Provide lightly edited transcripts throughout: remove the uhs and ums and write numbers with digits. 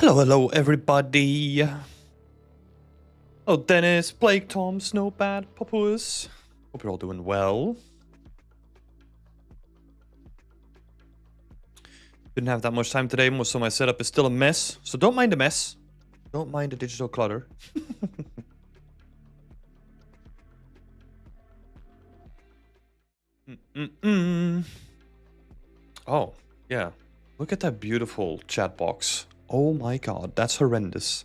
Hello, everybody. Oh, Dennis, Blake, Tom, Snowbad, Popus. Hope you're all doing well. Didn't have that much time today, so my setup is still a mess. So don't mind the mess. Don't mind the digital clutter. Oh, yeah. Look at that beautiful chat box. Oh my god, that's horrendous.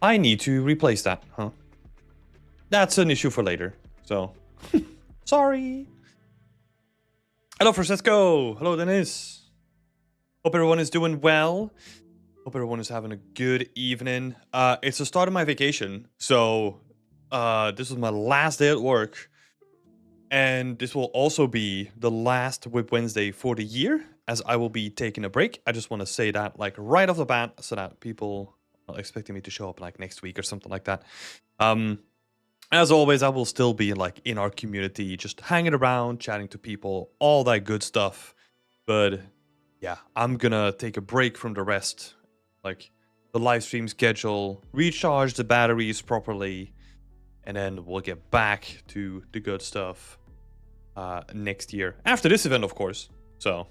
I need to replace that, huh? That's an issue for later, so... Sorry. Hello, Francesco. Hello, Dennis. Hope everyone is doing well. Hope everyone is having a good evening. It's the start of my vacation, so this is my last day at work. And this will also be the last Whip Wednesday for the year, as I will be taking a break. I just want to say that like right off the bat, so that people are expecting me to show up like next week or something like that. As always, I will still be like in our community, just hanging around, chatting to people, all that good stuff. But yeah, I'm gonna take a break from the rest, like the live stream schedule, recharge the batteries properly, and then we'll get back to the good stuff next year. After this event, of course. So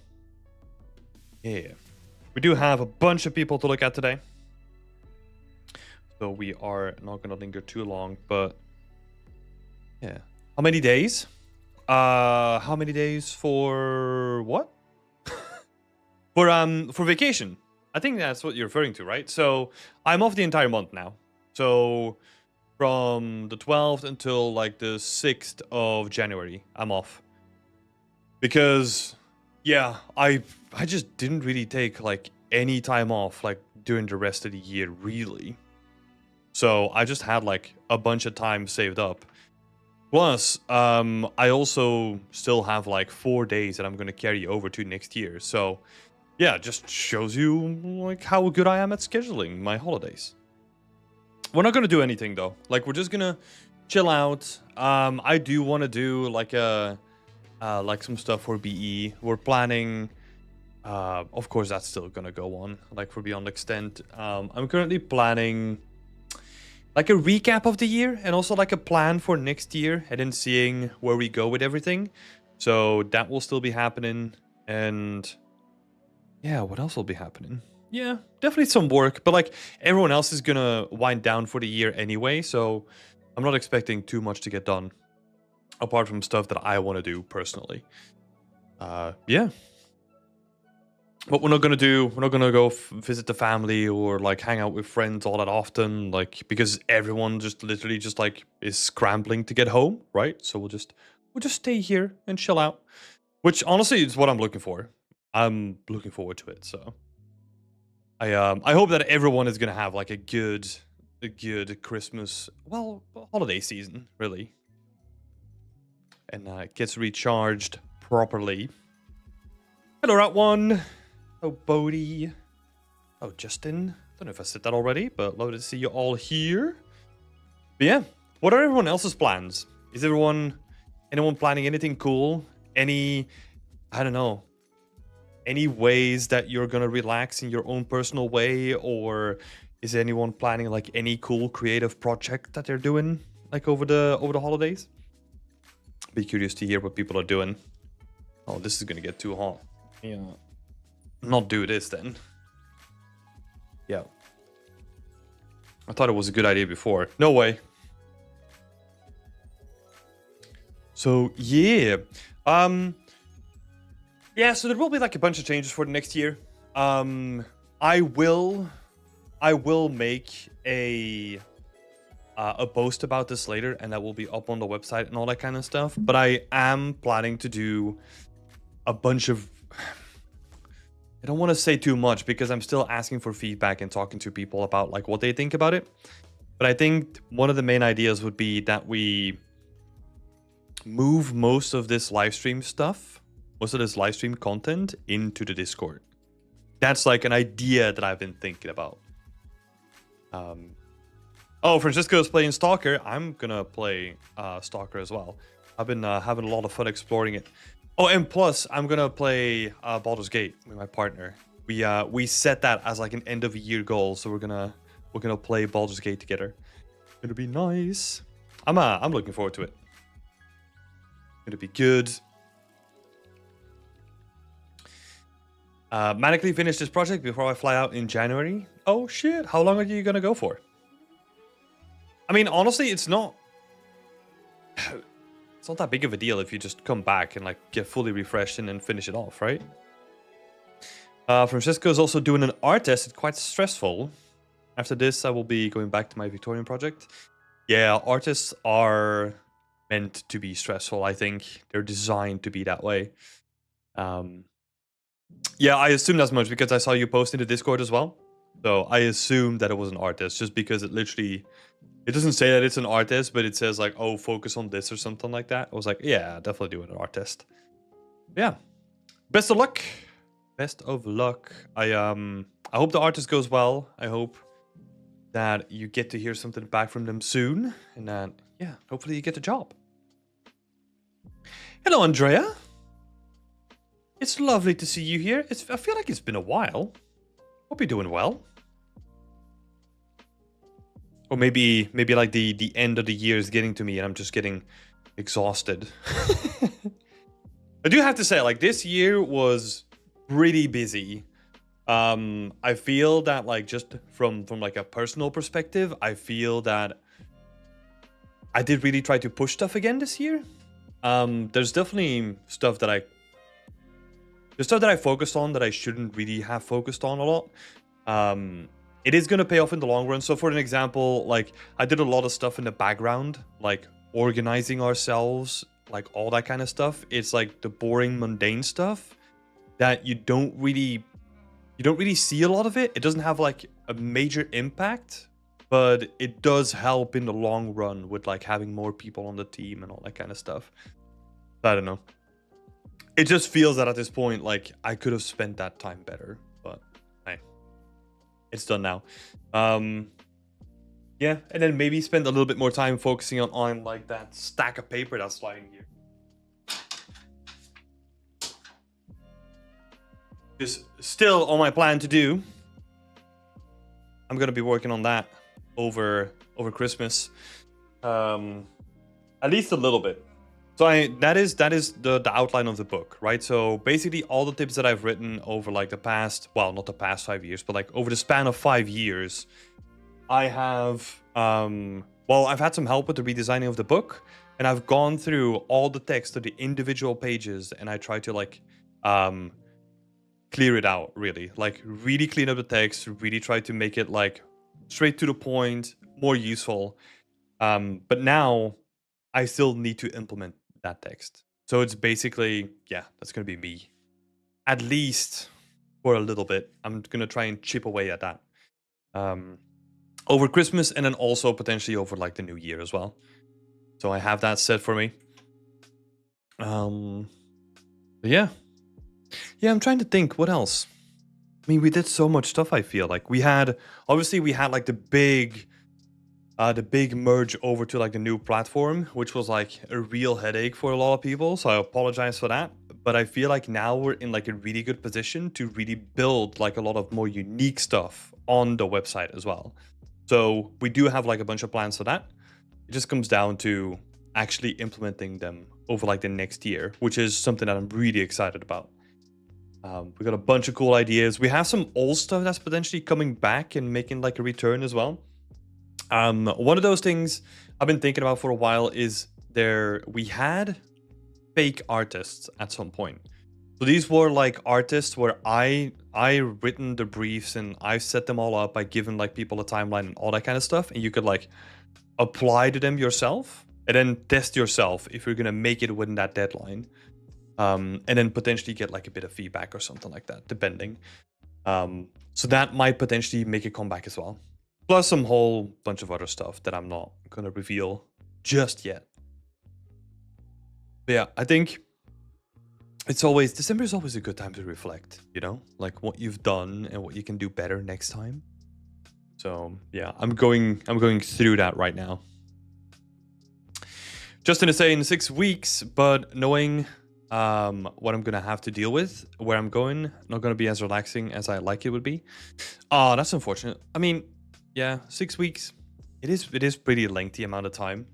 yeah, we do have a bunch of people to look at today. So we are not gonna linger too long, but yeah. How many days? How many days for what? For vacation. I think that's what you're referring to, right? So I'm off the entire month now. So from the 12th until like the 6th of January, I'm off. Because yeah, I just didn't really take like any time off like during the rest of the year, really. So I just had like a bunch of time saved up. Plus, I also still have like 4 days that I'm going to carry over to next year. So, yeah, just shows you like how good I am at scheduling my holidays. We're not going to do anything though. Like we're just going to chill out. I do want to do like some stuff for BE. We're planning. Of course, that's still going to go on. Like for Beyond Extent, I'm currently planning like a recap of the year and also like a plan for next year and then seeing where we go with everything. So that will still be happening. And yeah, what else will be happening? Yeah, definitely some work, but like everyone else is gonna wind down for the year anyway. So I'm not expecting too much to get done apart from stuff that I want to do personally. Yeah. What we're not gonna go visit the family or like hang out with friends all that often, like because everyone just literally just like is scrambling to get home, right? So we'll just stay here and chill out, which honestly is what I'm looking for. I'm looking forward to it. So I hope that everyone is gonna have like a good Christmas, well, holiday season really, and gets recharged properly. Hello, Rat One. Oh, Bodie. Oh, Justin. Don't know if I said that already, but lovely to see you all here. But yeah, what are everyone else's plans? Is anyone planning anything cool? I don't know, any ways that you're gonna relax in your own personal way? Or is anyone planning like any cool creative project that they're doing like over the holidays? Be curious to hear what people are doing. Oh, this is gonna get too hot. Yeah. Not do this then. Yeah. I thought it was a good idea before. No way. So yeah. Yeah, so there will be like a bunch of changes for the next year. I will make a post about this later, and that will be up on the website and all that kind of stuff. But I am planning to do a bunch of, I don't want to say too much because I'm still asking for feedback and talking to people about like what they think about it. But I think one of the main ideas would be that we move most of this live stream stuff, most of this live stream content into the Discord. That's like an idea that I've been thinking about. Oh, Francisco's playing Stalker. I'm gonna play Stalker as well. I've been having a lot of fun exploring it. Oh, and plus, I'm gonna play Baldur's Gate with my partner. We set that as like an end of year goal, so we're gonna play Baldur's Gate together. It'll be nice. I'm looking forward to it. It'll be good. Manically finish this project before I fly out in January. Oh shit! How long are you gonna go for? I mean, honestly, it's not that big of a deal if you just come back and like get fully refreshed and then finish it off, right? Francesco is also doing an art test. It's quite stressful. After this, I will be going back to my Victorian project. Yeah, artists are meant to be stressful. I think they're designed to be that way. Yeah, I assumed as much because I saw you post in the Discord as well. So I assumed that it was an artist just because it doesn't say that it's an artist, but it says like, oh, focus on this or something like that. I was like, yeah, definitely doing an artist. Yeah. Best of luck. Best of luck. I hope the artist goes well. I hope that you get to hear something back from them soon. And then, yeah, hopefully you get the job. Hello, Andrea. It's lovely to see you here. I feel like it's been a while. Hope you're doing well. Or maybe like the end of the year is getting to me and I'm just getting exhausted. I do have to say, like, this year was pretty busy. I feel that, like, just from like a personal perspective, I feel that I did really try to push stuff again this year. There's definitely stuff that I focused on that I shouldn't really have focused on a lot. It is going to pay off in the long run. So for an example, like, I did a lot of stuff in the background, like organizing ourselves, like all that kind of stuff. It's like the boring, mundane stuff that you don't really see a lot of it. It doesn't have like a major impact, but it does help in the long run with like having more people on the team and all that kind of stuff. I don't know. It just feels that at this point, like, I could have spent that time better, but hey, it's done now. Yeah, and then maybe spend a little bit more time focusing on like that stack of paper that's lying here. Is still on my plan to do. I'm gonna be working on that over Christmas, at least a little bit. So that is the outline of the book, right? So basically all the tips that I've written over like the past, well, not the past 5 years, but like over the span of 5 years, I have, I've had some help with the redesigning of the book, and I've gone through all the text of the individual pages, and I try to like, clear it out, really. Like, really clean up the text, really try to make it like straight to the point, more useful. But now I still need to implement that text. So it's basically, yeah, that's going to be me. At least for a little bit. I'm going to try and chip away at that. Over Christmas, and then also potentially over like the new year as well. So I have that set for me. Yeah. Yeah, I'm trying to think what else. I mean, we did so much stuff, I feel like. We had like the big merge over to like the new platform, which was like a real headache for a lot of people. So I apologize for that. But I feel like now we're in like a really good position to really build like a lot of more unique stuff on the website as well. So we do have like a bunch of plans for that. It just comes down to actually implementing them over like the next year, which is something that I'm really excited about. We got a bunch of cool ideas. We have some old stuff that's potentially coming back and making like a return as well. One of those things I've been thinking about for a while is we had fake artists at some point. So these were like artists where I written the briefs and I set them all up. I given like people a timeline and all that kind of stuff, and you could like apply to them yourself and then test yourself if you're gonna make it within that deadline. And then potentially get like a bit of feedback or something like that, depending. So that might potentially make it come back as well. Plus some whole bunch of other stuff that I'm not going to reveal just yet. But yeah, I think December is always a good time to reflect, you know, like what you've done and what you can do better next time. So yeah, I'm going through that right now. Justin is saying 6 weeks, but knowing what I'm gonna have to deal with, where I'm going. Not gonna be as relaxing as I like it would be. Oh, that's unfortunate. I mean, yeah, 6 weeks. It is pretty lengthy amount of time.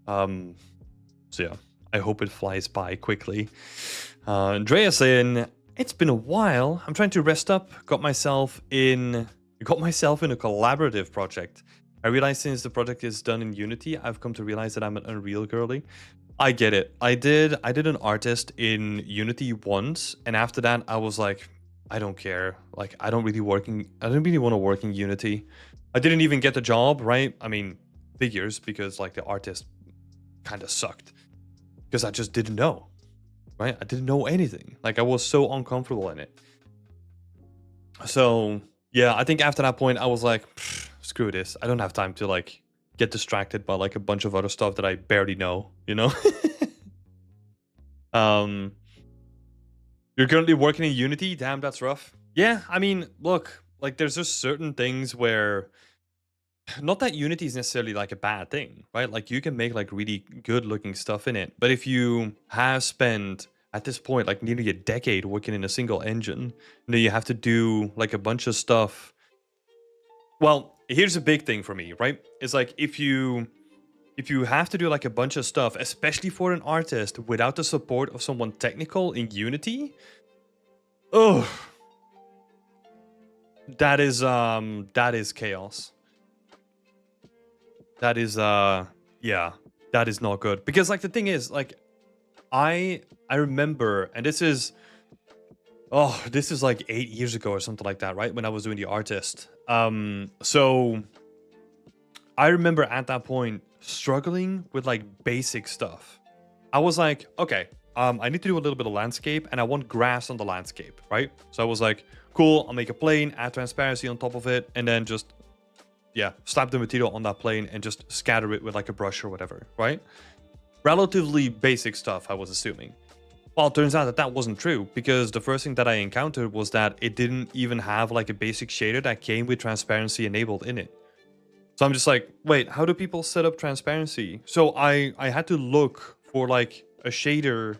So yeah, I hope it flies by quickly. Andrea saying it's been a while. I'm trying to rest up. Got myself in a collaborative project. I realized since the project is done in Unity, I've come to realize that I'm an Unreal girly. I get it. I did an artist in Unity once, and after that I was like, I don't care. Like I don't really want to work in Unity. I didn't even get the job, right? I mean, figures, because like the artist kind of sucked. Because I just didn't know. Right? I didn't know anything. Like I was so uncomfortable in it. So yeah, I think after that point I was like, screw this. I don't have time to like get distracted by like a bunch of other stuff that I barely know, you know? You're currently working in Unity? Damn, that's rough. Yeah, I mean, look, like there's just certain things where not that Unity is necessarily like a bad thing, right? Like you can make like really good looking stuff in it. But if you have spent at this point like nearly a decade working in a single engine, and then you have to do like a bunch of stuff. Well, here's a big thing for me, right? It's like if you have to do like a bunch of stuff, especially for an artist, without the support of someone technical in Unity, oh, that is chaos. That is yeah, that is not good. Because like the thing is, like I remember, and this is like 8 years ago or something like that, right? When I was doing the artist. So I remember at that point struggling with like basic stuff. I was like, okay, I need to do a little bit of landscape and I want grass on the landscape, right? So I was like, cool, I'll make a plane, add transparency on top of it, and then just, yeah, slap the material on that plane and just scatter it with like a brush or whatever, right? Relatively basic stuff, I was assuming. Well, it turns out that that wasn't true, because the first thing that I encountered was that it didn't even have like a basic shader that came with transparency enabled in it. So I'm just like, wait, how do people set up transparency? So I had to look for like a shader,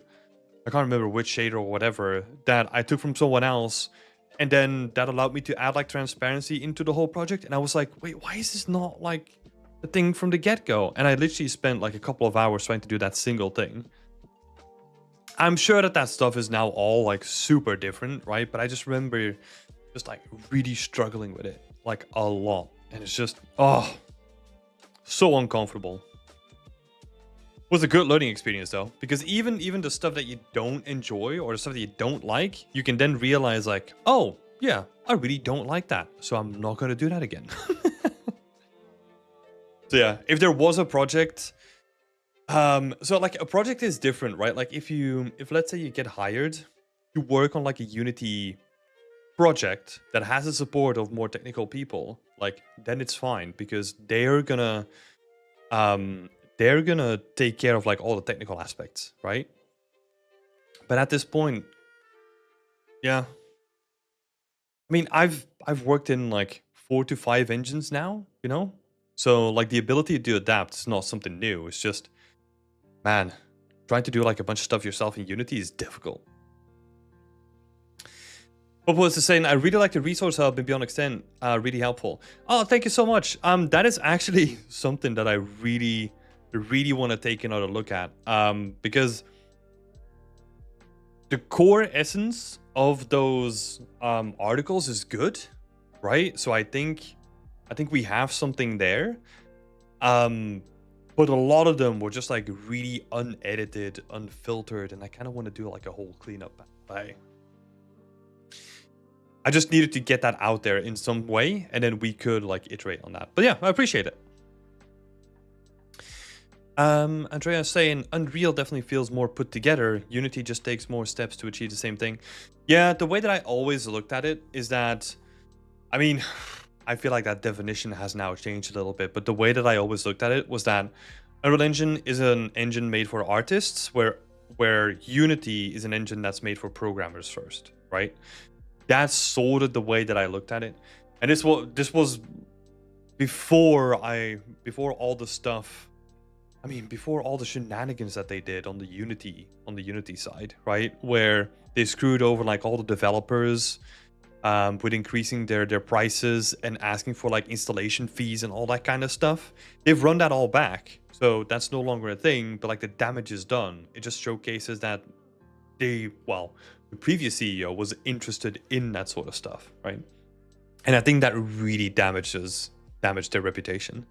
I can't remember which shader or whatever, that I took from someone else, and then that allowed me to add like transparency into the whole project. And I was like, wait, why is this not like the thing from the get-go? And I literally spent like a couple of hours trying to do that single thing. I'm sure that that stuff is now all like super different, right? But I just remember just like really struggling with it like a lot. And it's just, oh, so uncomfortable. Was a good learning experience though, because even the stuff that you don't enjoy or the stuff that you don't like, you can then realize like, oh yeah, I really don't like that, so I'm not going to do that again. So yeah, if there was a project, so like a project is different, right? Like if let's say you get hired to work on like a Unity project that has the support of more technical people, like then it's fine, because they're gonna take care of like all the technical aspects, right? But at this point, yeah, I mean, I've worked in like 4 to 5 engines now, you know, so like the ability to adapt is not something new. It's just, man, trying to do like a bunch of stuff yourself in Unity is difficult. What was saying? I really like the resource hub in Beyond Extend. Really helpful. Oh, thank you so much. That is actually something that I really want to take another look at. Because the core essence of those articles is good, right? So I think we have something there. But a lot of them were just like really unedited, unfiltered, and I kind of want to do like a whole cleanup. I just needed to get that out there in some way, and then we could like iterate on that. But yeah, I appreciate it. Andrea saying Unreal definitely feels more put together. Unity just takes more steps to achieve the same thing. Yeah, the way that I always looked at it is that, I mean, I feel like that definition has now changed a little bit, but the way that I always looked at it was that Unreal Engine is an engine made for artists, where Unity is an engine that's made for programmers first, right? That's sort of the way that I looked at it. And this was before all the stuff I mean, before all the shenanigans that they did on the Unity side, right? Where they screwed over like all the developers with increasing their prices and asking for like installation fees and all that kind of stuff. They've run that all back. So that's no longer a thing, but like the damage is done. It just showcases that the previous CEO was interested in that sort of stuff, right? And I think that really damaged their reputation.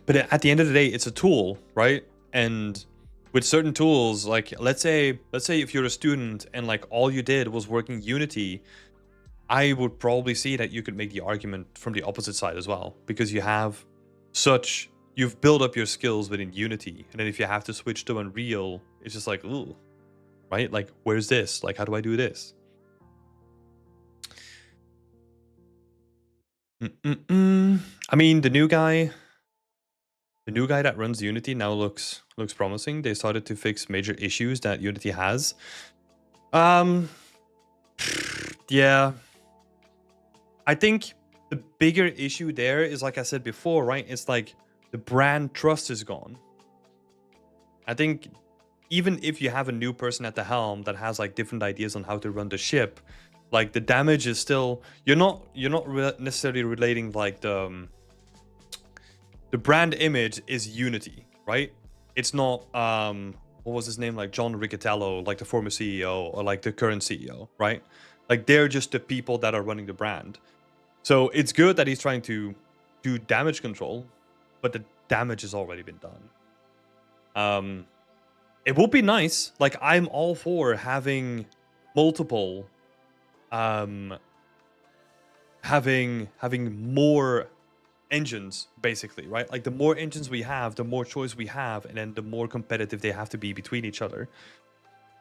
But at the end of the day, it's a tool, right? And with certain tools, like let's say if you're a student and like all you did was working Unity, I would probably see that you could make the argument from the opposite side as well, because you've built up your skills within Unity, and then if you have to switch to Unreal, it's just like, ooh, right? Like, where's this? Like, how do I do this? I mean, the new guy that runs Unity now looks promising. They started to fix major issues that Unity has. Yeah. I think the bigger issue there is, like I said before, right? It's like the brand trust is gone. I think even if you have a new person at the helm that has like different ideas on how to run the ship, like the damage is still, you're not necessarily relating like the brand image is Unity, right? It's not what was his name, like John Riccatello, like the former CEO, or like the current CEO, right? Like they're just the people that are running the brand. So it's good that he's trying to do damage control, but the damage has already been done. It would be nice, like I'm all for having multiple having more engines, basically, right? Like the more engines we have, the more choice we have, and then the more competitive they have to be between each other.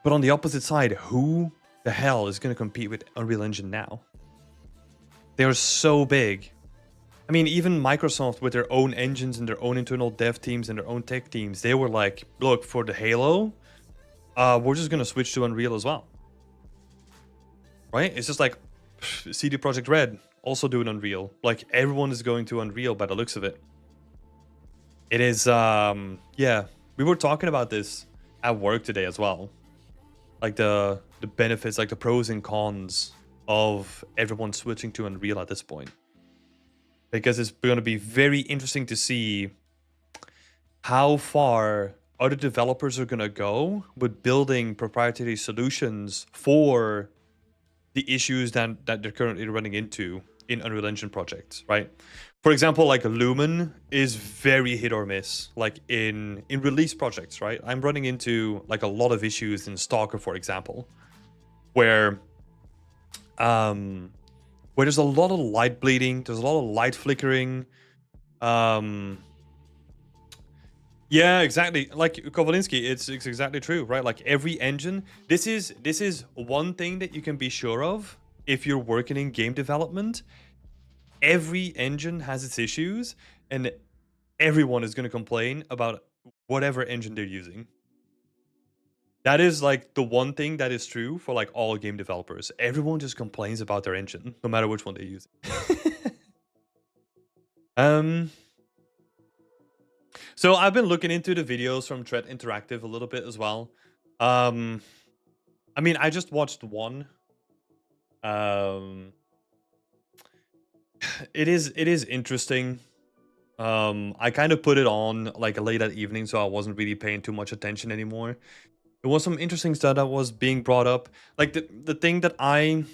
But on the opposite side, who the hell is going to compete with Unreal Engine now? They are so big. I mean, even Microsoft with their own engines and their own internal dev teams and their own tech teams, they were like, look, for the Halo, we're just going to switch to Unreal as well. Right? It's just like CD Projekt Red also doing Unreal. Like everyone is going to Unreal by the looks of it. It is, yeah, we were talking about this at work today as well. Like the benefits, like the pros and cons of everyone switching to Unreal at this point. Because it's going to be very interesting to see how far other developers are going to go with building proprietary solutions for the issues that they're currently running into in Unreal Engine projects, right? For example, like Lumen is very hit or miss, like in release projects, right? I'm running into like a lot of issues in Stalker, for example, where there's a lot of light bleeding, there's a lot of light flickering. Yeah, exactly. Like Kovalinsky, it's exactly true, right? Like every engine, this is one thing that you can be sure of if you're working in game development. Every engine has its issues, and everyone is going to complain about whatever engine they're using. That is like the one thing that is true for like all game developers. Everyone just complains about their engine, no matter which one they use. So I've been looking into the videos from Threat Interactive a little bit as well. I mean, I just watched one. It is interesting. I kind of put it on like late at evening, so I wasn't really paying too much attention anymore. There was some interesting stuff that was being brought up. Like the thing that I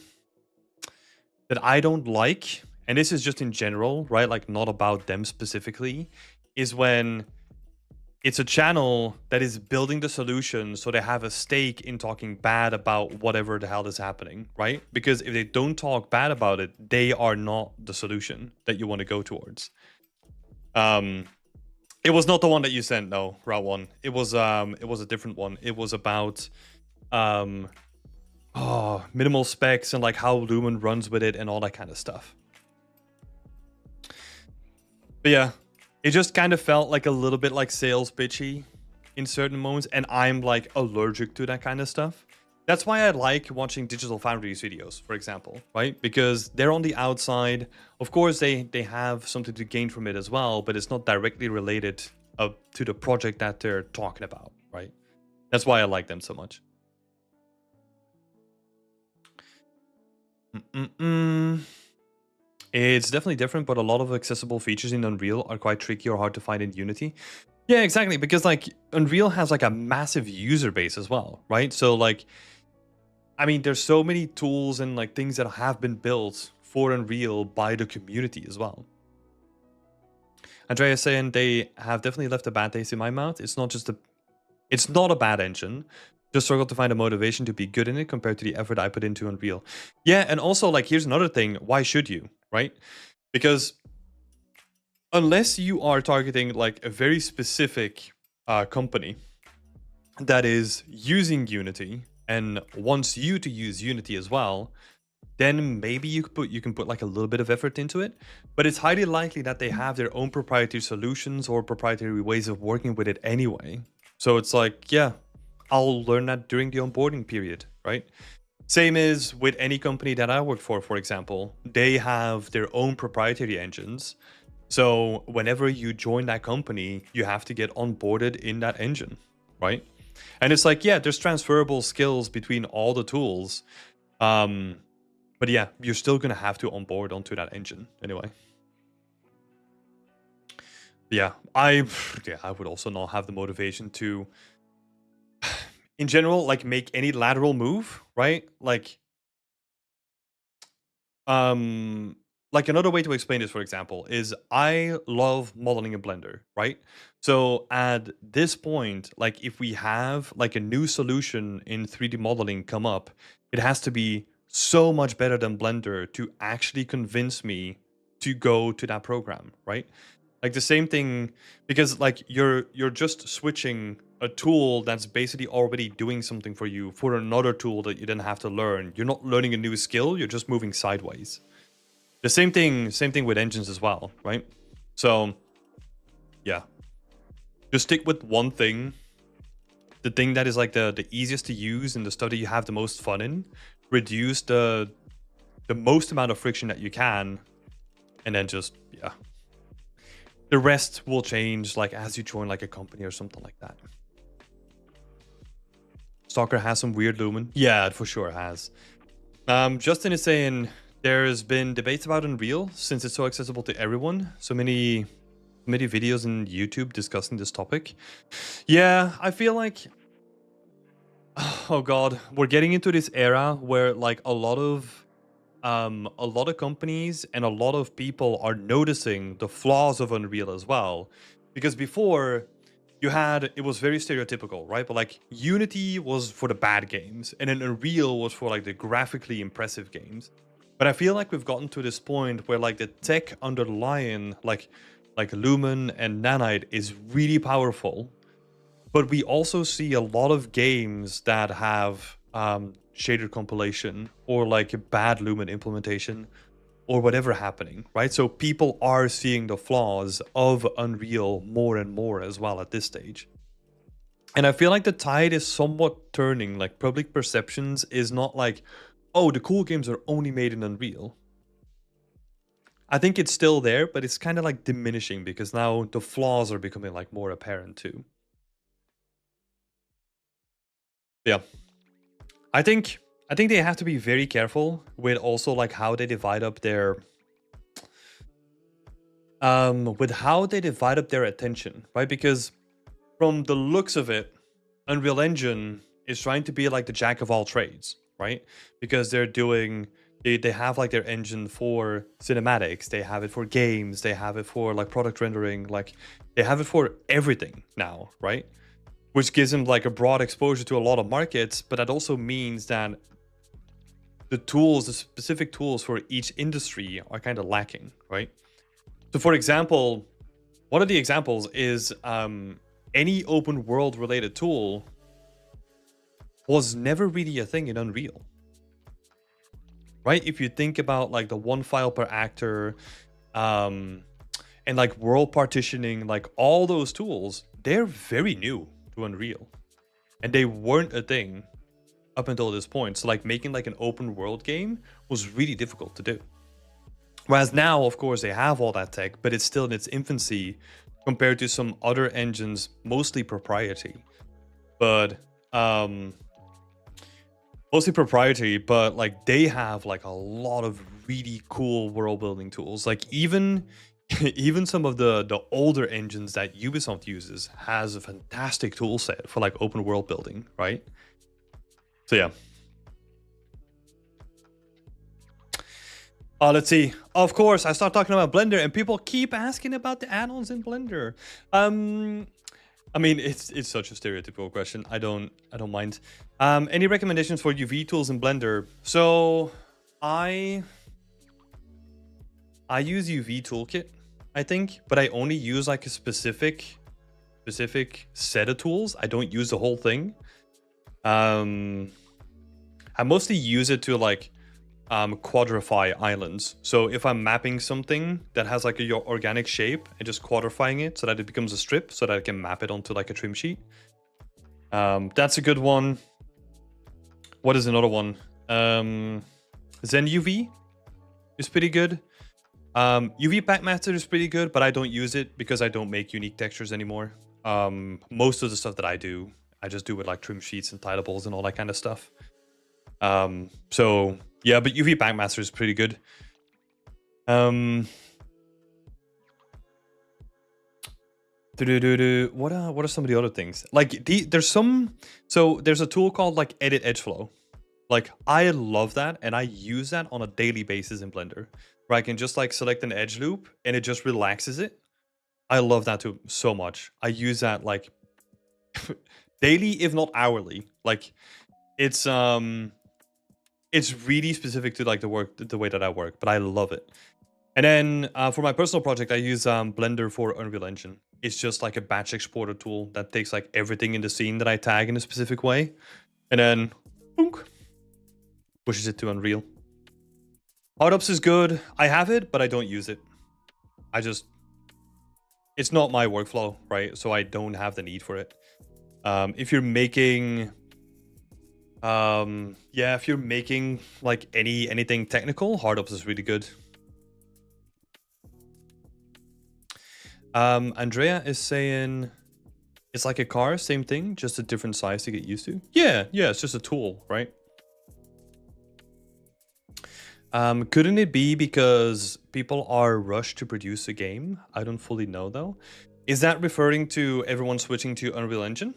don't like, and this is just in general, right? Like not about them specifically, is when it's a channel that is building the solution so they have a stake in talking bad about whatever the hell is happening, right? Because if they don't talk bad about it, they are not the solution that you want to go towards. It was not the one that you sent, no, Route 1. It was a different one. It was about minimal specs and like how Lumen runs with it and all that kind of stuff. But yeah, it just kind of felt like a little bit like sales pitchy in certain moments, and I'm like allergic to that kind of stuff. That's why I like watching Digital Foundry's videos, for example, right? Because they're on the outside. Of course, they have something to gain from it as well, but it's not directly related to the project that they're talking about, right? That's why I like them so much. It's definitely different, but a lot of accessible features in Unreal are quite tricky or hard to find in Unity. Yeah, exactly, because like Unreal has like a massive user base as well, right? So like, I mean, there's so many tools and like things that have been built for Unreal by the community as well. Andrea's saying they have definitely left a bad taste in my mouth. It's not a bad engine. Just struggled to find a motivation to be good in it compared to the effort I put into Unreal. Yeah, and also like here's another thing. Why should you, right? Because unless you are targeting like a very specific company that is using Unity and wants you to use Unity as well, then maybe you can put like a little bit of effort into it. But it's highly likely that they have their own proprietary solutions or proprietary ways of working with it anyway. So it's like, yeah, I'll learn that during the onboarding period, right? Same is with any company that I work for example, they have their own proprietary engines. So whenever you join that company, you have to get onboarded in that engine, right? And it's like, yeah, there's transferable skills between all the tools. But yeah, you're still going to have to onboard onto that engine anyway. Yeah, I would also not have the motivation to, in general, like make any lateral move, right? Like another way to explain this, for example, is I love modeling in Blender, right? So at this point, like if we have like a new solution in 3D modeling come up, it has to be so much better than Blender to actually convince me to go to that program, right? Like the same thing, because like you're just switching a tool that's basically already doing something for you for another tool that you then have to learn. You're not learning a new skill, you're just moving sideways. The same thing with engines as well, right? So yeah. Just stick with one thing. The thing that is like the easiest to use and the stuff that you have the most fun in. Reduce the most amount of friction that you can. And then just, yeah. The rest will change like as you join like a company or something like that. Stalker has some weird lumen. Yeah, it for sure has. Justin is saying there's been debates about Unreal since it's so accessible to everyone. So many videos on YouTube discussing this topic. Yeah, I feel like, oh god, we're getting into this era where like a lot of companies and a lot of people are noticing the flaws of Unreal as well. Because before it was very stereotypical, right? But like Unity was for the bad games and then Unreal was for like the graphically impressive games. But I feel like we've gotten to this point where like the tech underlying like Lumen and Nanite is really powerful. But we also see a lot of games that have shader compilation or like a bad Lumen implementation or whatever happening, right? So people are seeing the flaws of Unreal more and more as well at this stage. And I feel like the tide is somewhat turning. Like public perceptions is not like, oh, the cool games are only made in Unreal. I think it's still there, but it's kind of like diminishing because now the flaws are becoming like more apparent too. Yeah. I think they have to be very careful with also like how they divide up their attention, right? Because from the looks of it, Unreal Engine is trying to be like the jack of all trades, right? Because they have like their engine for cinematics, they have it for games, they have it for like product rendering, like they have it for everything now, right? Which gives them like a broad exposure to a lot of markets, but that also means that the specific tools for each industry are kind of lacking, right? So for example, one of the examples is any open world related tool was never really a thing in Unreal, right? If you think about like the one file per actor and like world partitioning, like all those tools, they're very new to Unreal and they weren't a thing up until this point. So like making like an open world game was really difficult to do. Whereas now, of course, they have all that tech, but it's still in its infancy compared to some other engines, mostly proprietary. But mostly proprietary, but like they have like a lot of really cool world building tools. Like even even some of the older engines that Ubisoft uses has a fantastic tool set for like open world building, right? So yeah. Let's see. Of course, I start talking about Blender, and people keep asking about the add-ons in Blender. I mean, it's such a stereotypical question. I don't mind. Any recommendations for UV tools in Blender? So, I use UV Toolkit, I think, but I only use like a specific set of tools. I don't use the whole thing. I mostly use it to like quadrify islands. So if I'm mapping something that has like a organic shape and just quadrifying it so that it becomes a strip so that I can map it onto like a trim sheet. That's a good one. What is another one? Zen UV is pretty good. UV Packmaster is pretty good, but I don't use it because I don't make unique textures anymore. Most of the stuff that I do, I just do with like trim sheets and tilables and all that kind of stuff. So yeah, but UV Packmaster is pretty good. What are some of the other things? Like there's a tool called like Edit Edge Flow. Like I love that, and I use that on a daily basis in Blender, where I can just like select an edge loop and it just relaxes it. I love that too so much. I use that like daily, if not hourly. Like it's really specific to like the way that I work, but I love it. And then for my personal project, I use Blender for Unreal Engine. It's just like a batch exporter tool that takes like everything in the scene that I tag in a specific way, and then boonk, pushes it to Unreal. Hardups is good. I have it, but I don't use it. It's not my workflow, right? So I don't have the need for it. If you're making if you're making like anything technical, Hardups is really good. Andrea is saying it's like a car, same thing, just a different size to get used to. Yeah, it's just a tool, right? Couldn't it be because people are rushed to produce a game? I don't fully know though. Is that referring to everyone switching to Unreal Engine?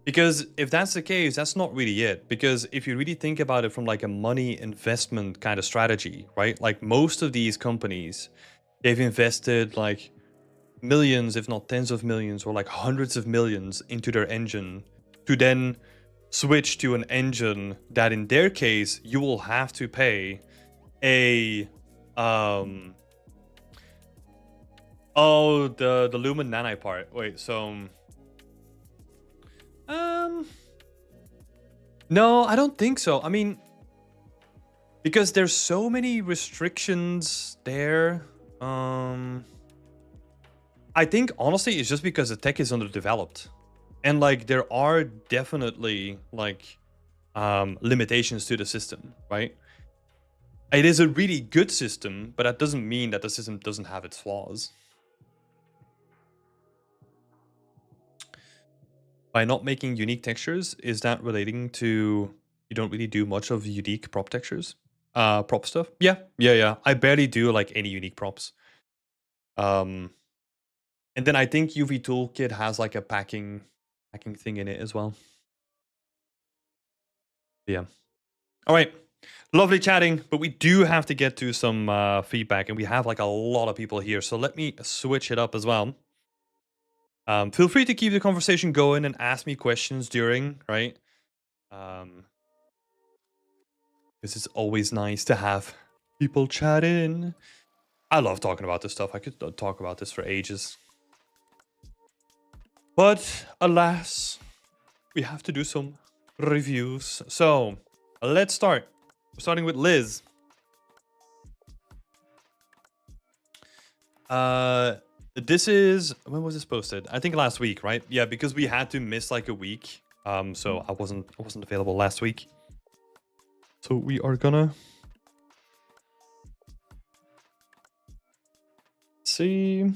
Because if that's the case, that's not really it. Because if you really think about it from like a money investment kind of strategy, right? Like most of these companies, they've invested like millions, if not tens of millions, or like hundreds of millions into their engine to then switch to an engine that in their case, you will have to pay a the Lumen Nani part. Wait, so no, I don't think so. I mean, because there's so many restrictions there. I think honestly it's just because the tech is underdeveloped. And like there are definitely like limitations to the system, right? It is a really good system, but that doesn't mean that the system doesn't have its flaws. By not making unique textures, is that relating to you don't really do much of unique prop textures? Prop stuff? Yeah. I barely do like any unique props. And then I think UV Toolkit has like a packing thing in it as well. Yeah. All right. Lovely chatting, but we do have to get to some feedback, and we have like a lot of people here. So let me switch it up as well. Feel free to keep the conversation going and ask me questions during, right? Because it's always nice to have people chat in. I love talking about this stuff. I could talk about this for ages. But alas, we have to do some reviews. So let's start. We're starting with Liz. This is, when was this posted? I think last week, right? Yeah, because we had to miss like a week So I wasn't available last week. So we are gonna see.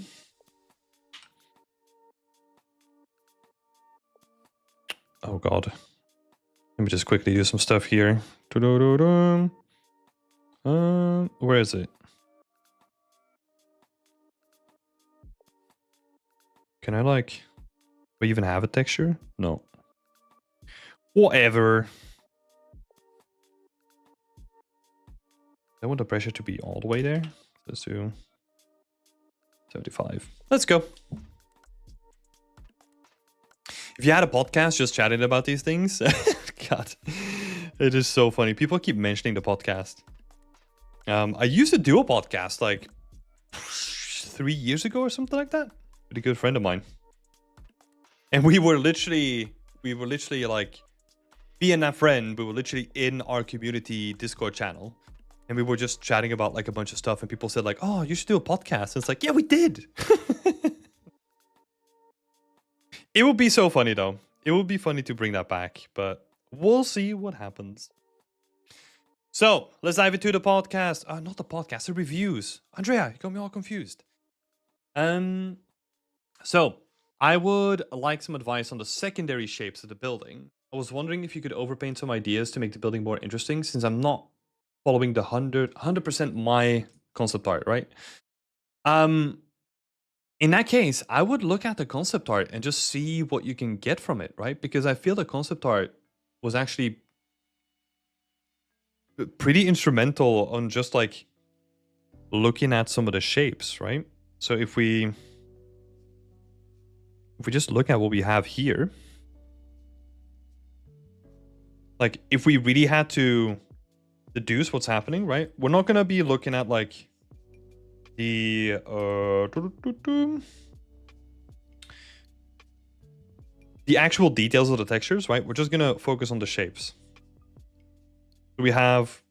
Oh god. Let me just quickly do some stuff here. Where is it? Can I like... we even have a texture? No. Whatever. I want the pressure to be all the way there. Let's do 75. Let's go. If you had a podcast just chatting about these things, God, it is so funny. People keep mentioning the podcast. I used to do a podcast like 3 years ago or something like that with a good friend of mine, and we were literally like, me and that friend, we were literally in our community Discord channel, and we were just chatting about like a bunch of stuff, and people said like, "Oh, you should do a podcast." And it's like, yeah, we did. It would be so funny though. It would be funny to bring that back, but we'll see what happens. So let's dive into the podcast. Not the podcast, the reviews. Andrea, you got me all confused. So I would like some advice on the secondary shapes of the building. I was wondering if you could overpaint some ideas to make the building more interesting, since I'm not following the 100% my concept art, right? In that case, I would look at the concept art and just see what you can get from it, right? Because I feel the concept art was actually pretty instrumental on just like looking at some of the shapes, right? So if we just look at what we have here, like if we really had to deduce what's happening, right? We're not gonna be looking at like the actual details of the textures, right? We're just gonna focus on the shapes. We have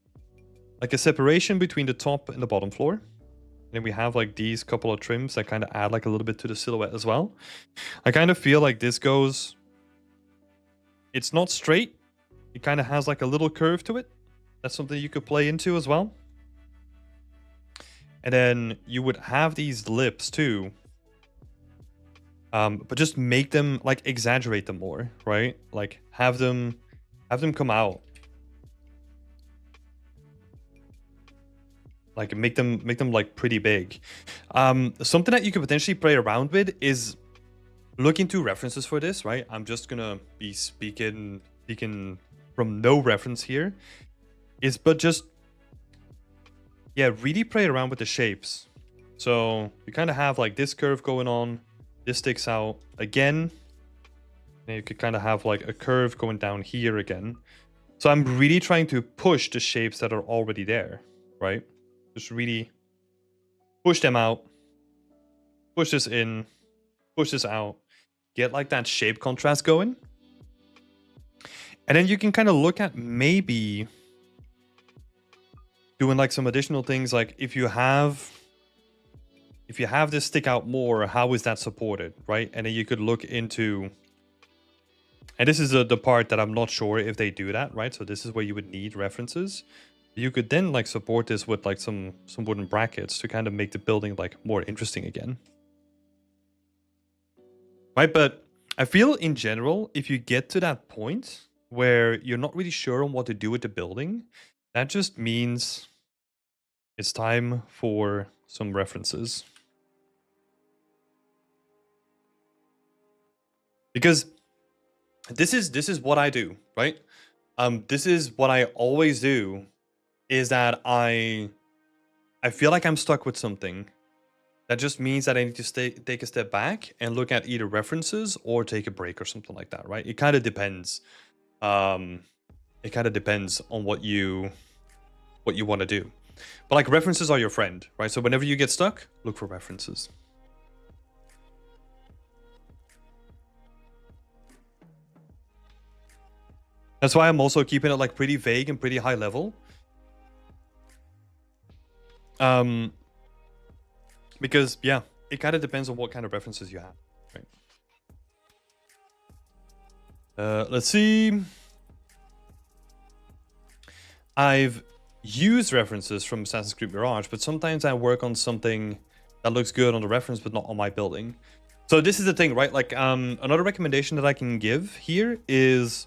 like a separation between the top and the bottom floor. And then we have like these couple of trims that kind of add like a little bit to the silhouette as well. I kind of feel like this goes... it's not straight. It kind of has like a little curve to it. That's something you could play into as well. And then you would have these lips too. But just make them like exaggerate them more, right? Like have them come out. Like make them like pretty big. Something that you could potentially play around with is look into references for this, right? I'm just gonna be speaking from no reference here. But just, yeah, really play around with the shapes. So you kind of have like this curve going on. This sticks out again. And you could kind of have like a curve going down here again. So I'm really trying to push the shapes that are already there, right? Just really push them out. Push this in. Push this out. Get like that shape contrast going. And then you can kind of look at maybe doing like some additional things, like if you have this stick out more, how is that supported, right? And then you could look into, and this is the part that I'm not sure if they do that, right? So this is where you would need references. You could then like support this with like some wooden brackets to kind of make the building like more interesting again, right? But I feel in general, if you get to that point where you're not really sure on what to do with the building, that just means it's time for some references. Because this is what I do, right? This is what I always do, is that I feel like I'm stuck with something. That just means that I need to take a step back and look at either references or take a break or something like that, right? It kind of depends. It kind of depends on what you want to do. But like references are your friend, right? So whenever you get stuck, look for references. That's why I'm also keeping it like pretty vague and pretty high level. Because yeah, it kind of depends on what kind of references you have, right? Let's see. I've used references from Assassin's Creed Mirage, but sometimes I work on something that looks good on the reference, but not on my building. So this is the thing, right? Like, another recommendation that I can give here is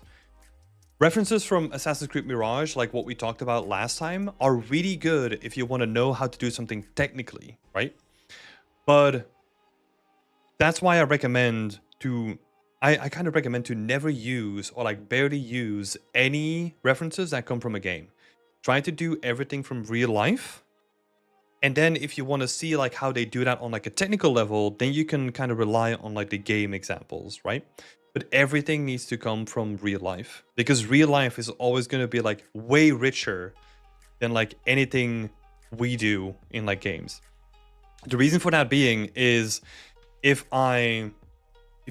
references from Assassin's Creed Mirage, like what we talked about last time, are really good if you want to know how to do something technically, right? But that's why I recommend to... I kind of recommend to never use or like barely use any references that come from a game. Try to do everything from real life. And then if you want to see like how they do that on like a technical level, then you can kind of rely on like the game examples, right? But everything needs to come from real life, because real life is always going to be like way richer than like anything we do in like games. The reason for that being is if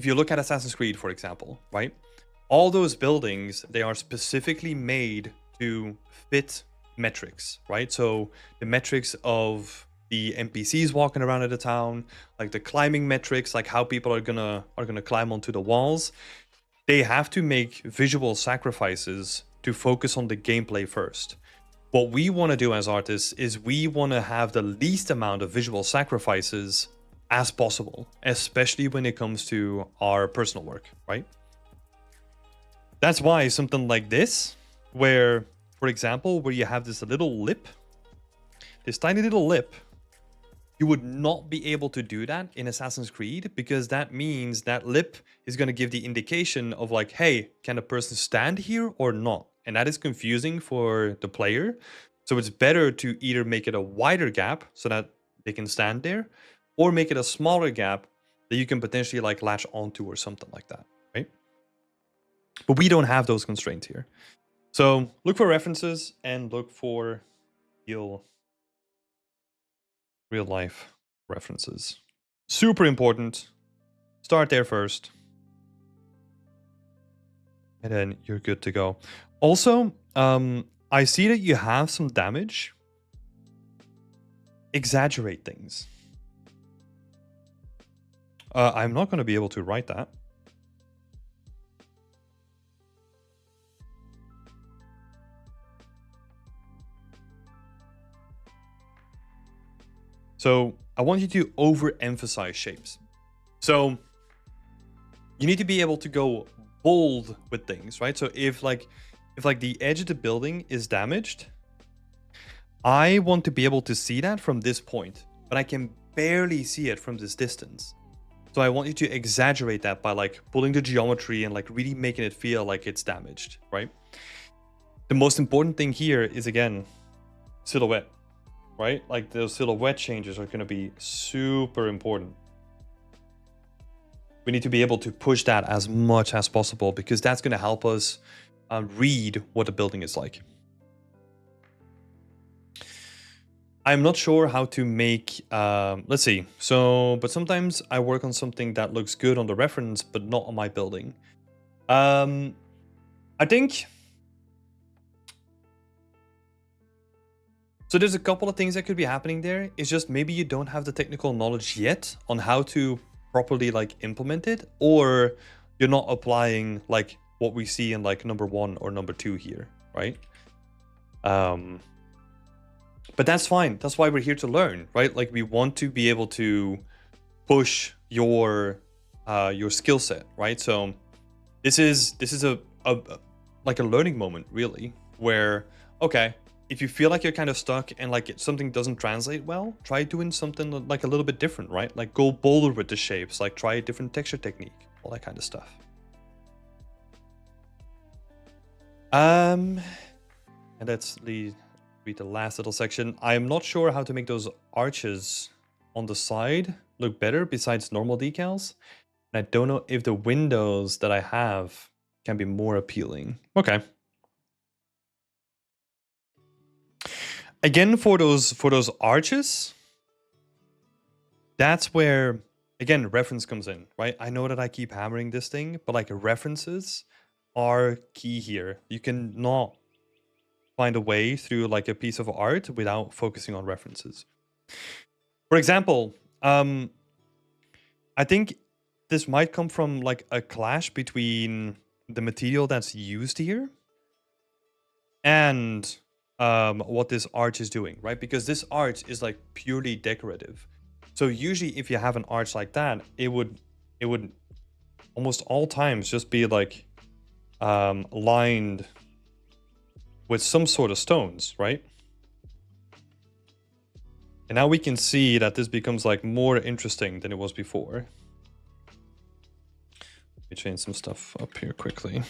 you look at Assassin's Creed, for example, right? All those buildings, they are specifically made to fit metrics, right? So the metrics of the NPCs walking around at the town, like the climbing metrics, like how people are gonna climb onto the walls, they have to make visual sacrifices to focus on the gameplay first. What we want to do as artists is we want to have the least amount of visual sacrifices as possible, especially when it comes to our personal work, right? That's why something like this, where, for example, where you have this little lip, this tiny little lip, you would not be able to do that in Assassin's Creed, because that means that lip is going to give the indication of like, hey, can a person stand here or not? And that is confusing for the player. So it's better to either make it a wider gap so that they can stand there, or make it a smaller gap that you can potentially like latch onto or something like that, right? But we don't have those constraints here. So look for references and look for real life references. Super important. Start there first. And then you're good to go. Also, I see that you have some damage. Exaggerate things. I'm not going to be able to write that. So I want you to overemphasize shapes. So you need to be able to go bold with things, right? So if the edge of the building is damaged, I want to be able to see that from this point, but I can barely see it from this distance. So I want you to exaggerate that by like pulling the geometry and like really making it feel like it's damaged, right? The most important thing here is, again, silhouette, right? Like those silhouette changes are going to be super important. We need to be able to push that as much as possible, because that's going to help us read what the building is like. I'm not sure how to make, let's see. So, but sometimes I work on something that looks good on the reference, but not on my building. I think, so there's a couple of things that could be happening there. It's just maybe you don't have the technical knowledge yet on how to properly like implement it, or you're not applying like what we see in like number 1 or number 2 here, right? But that's fine. That's why we're here to learn, right? Like we want to be able to push your skill set, right? So this is a like a learning moment, really, where, okay, if you feel like you're kind of stuck and like something doesn't translate well, try doing something like a little bit different, right? Like go bolder with the shapes, like try a different texture technique, all that kind of stuff. And let's read the last little section. I'm not sure how to make those arches on the side look better besides normal decals. And I don't know if the windows that I have can be more appealing. Okay. Again, for those arches, that's where, again, reference comes in, right? I know that I keep hammering this thing, but like references are key here. You cannot find a way through like a piece of art without focusing on references. For example, I think this might come from like a clash between the material that's used here and what this arch is doing, right? Because this arch is like purely decorative. So usually if you have an arch like that, it would almost all times just be like lined with some sort of stones, right? And now we can see that this becomes like more interesting than it was before. Let me change some stuff up here quickly.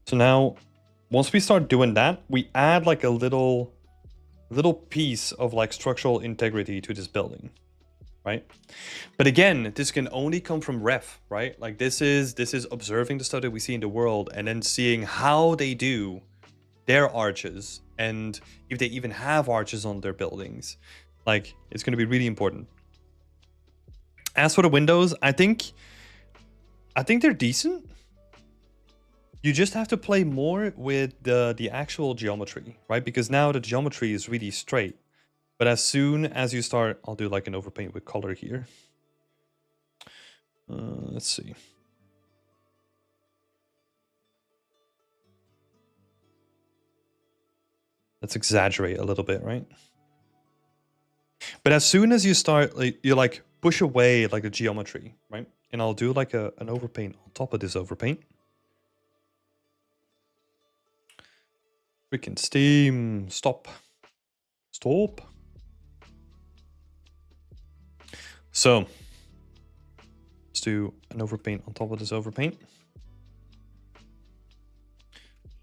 So now, once we start doing that, we add like a little piece of like structural integrity to this building, right? But again, this can only come from ref, right? Like this is observing the stuff that we see in the world and then seeing how they do their arches and if they even have arches on their buildings. Like it's going to be really important. As for the windows, I think they're decent. You just have to play more with the actual geometry, right? Because now the geometry is really straight. But as soon as you start, I'll do like an overpaint with color here. Let's see. Let's exaggerate a little bit, right? But as soon as you start, like, you like push away like the geometry, right? And I'll do like an overpaint on top of this overpaint. Freaking Steam, stop. Stop. So, let's do an overpaint on top of this overpaint.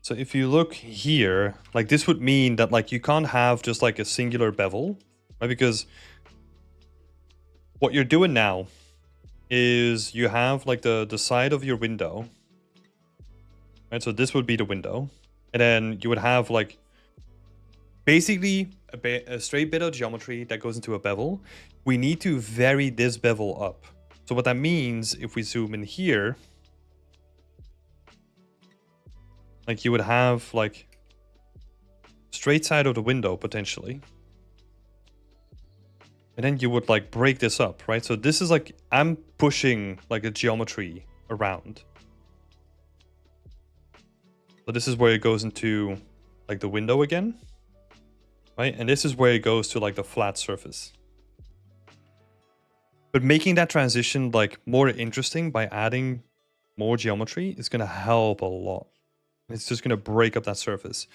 So if you look here, like this would mean that like you can't have just like a singular bevel, right? Because what you're doing now is you have like the side of your window, right? So this would be the window. And then you would have like basically a straight bit of geometry that goes into a bevel. We need to vary this bevel up. So what that means, if we zoom in here, like you would have like straight side of the window potentially. And then you would like break this up, right? So this is like, I'm pushing like a geometry around. So this is where it goes into like the window again, right? And this is where it goes to like the flat surface. But making that transition like more interesting by adding more geometry is going to help a lot. It's just going to break up that surface.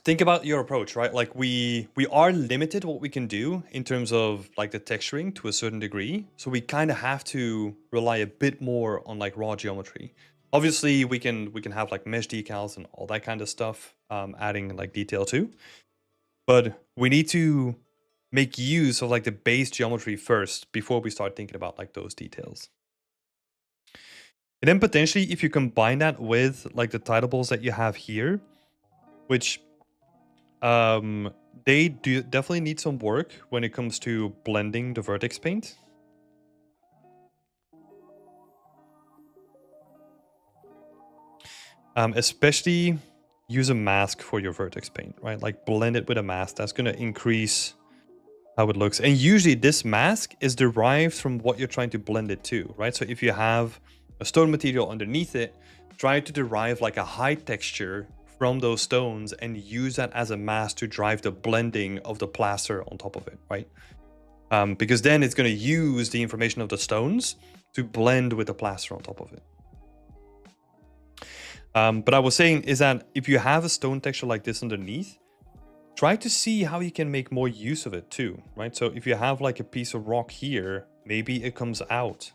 Think about your approach, right? Like we are limited what we can do in terms of like the texturing to a certain degree. So we kind of have to rely a bit more on like raw geometry. Obviously, we can have like mesh decals and all that kind of stuff, adding like detail too. But we need to make use of like the base geometry first before we start thinking about like those details. And then potentially, if you combine that with like the titleables that you have here, which they do definitely need some work when it comes to blending the vertex paint. Especially use a mask for your vertex paint, right? Like blend it with a mask. That's going to increase how it looks. And usually this mask is derived from what you're trying to blend it to, right? So if you have a stone material underneath it, try to derive like a high texture from those stones and use that as a mask to drive the blending of the plaster on top of it, right? Because then it's going to use the information of the stones to blend with the plaster on top of it. But I was saying is that if you have a stone texture like this underneath, try to see how you can make more use of it too, right? So if you have like a piece of rock here, maybe it comes out,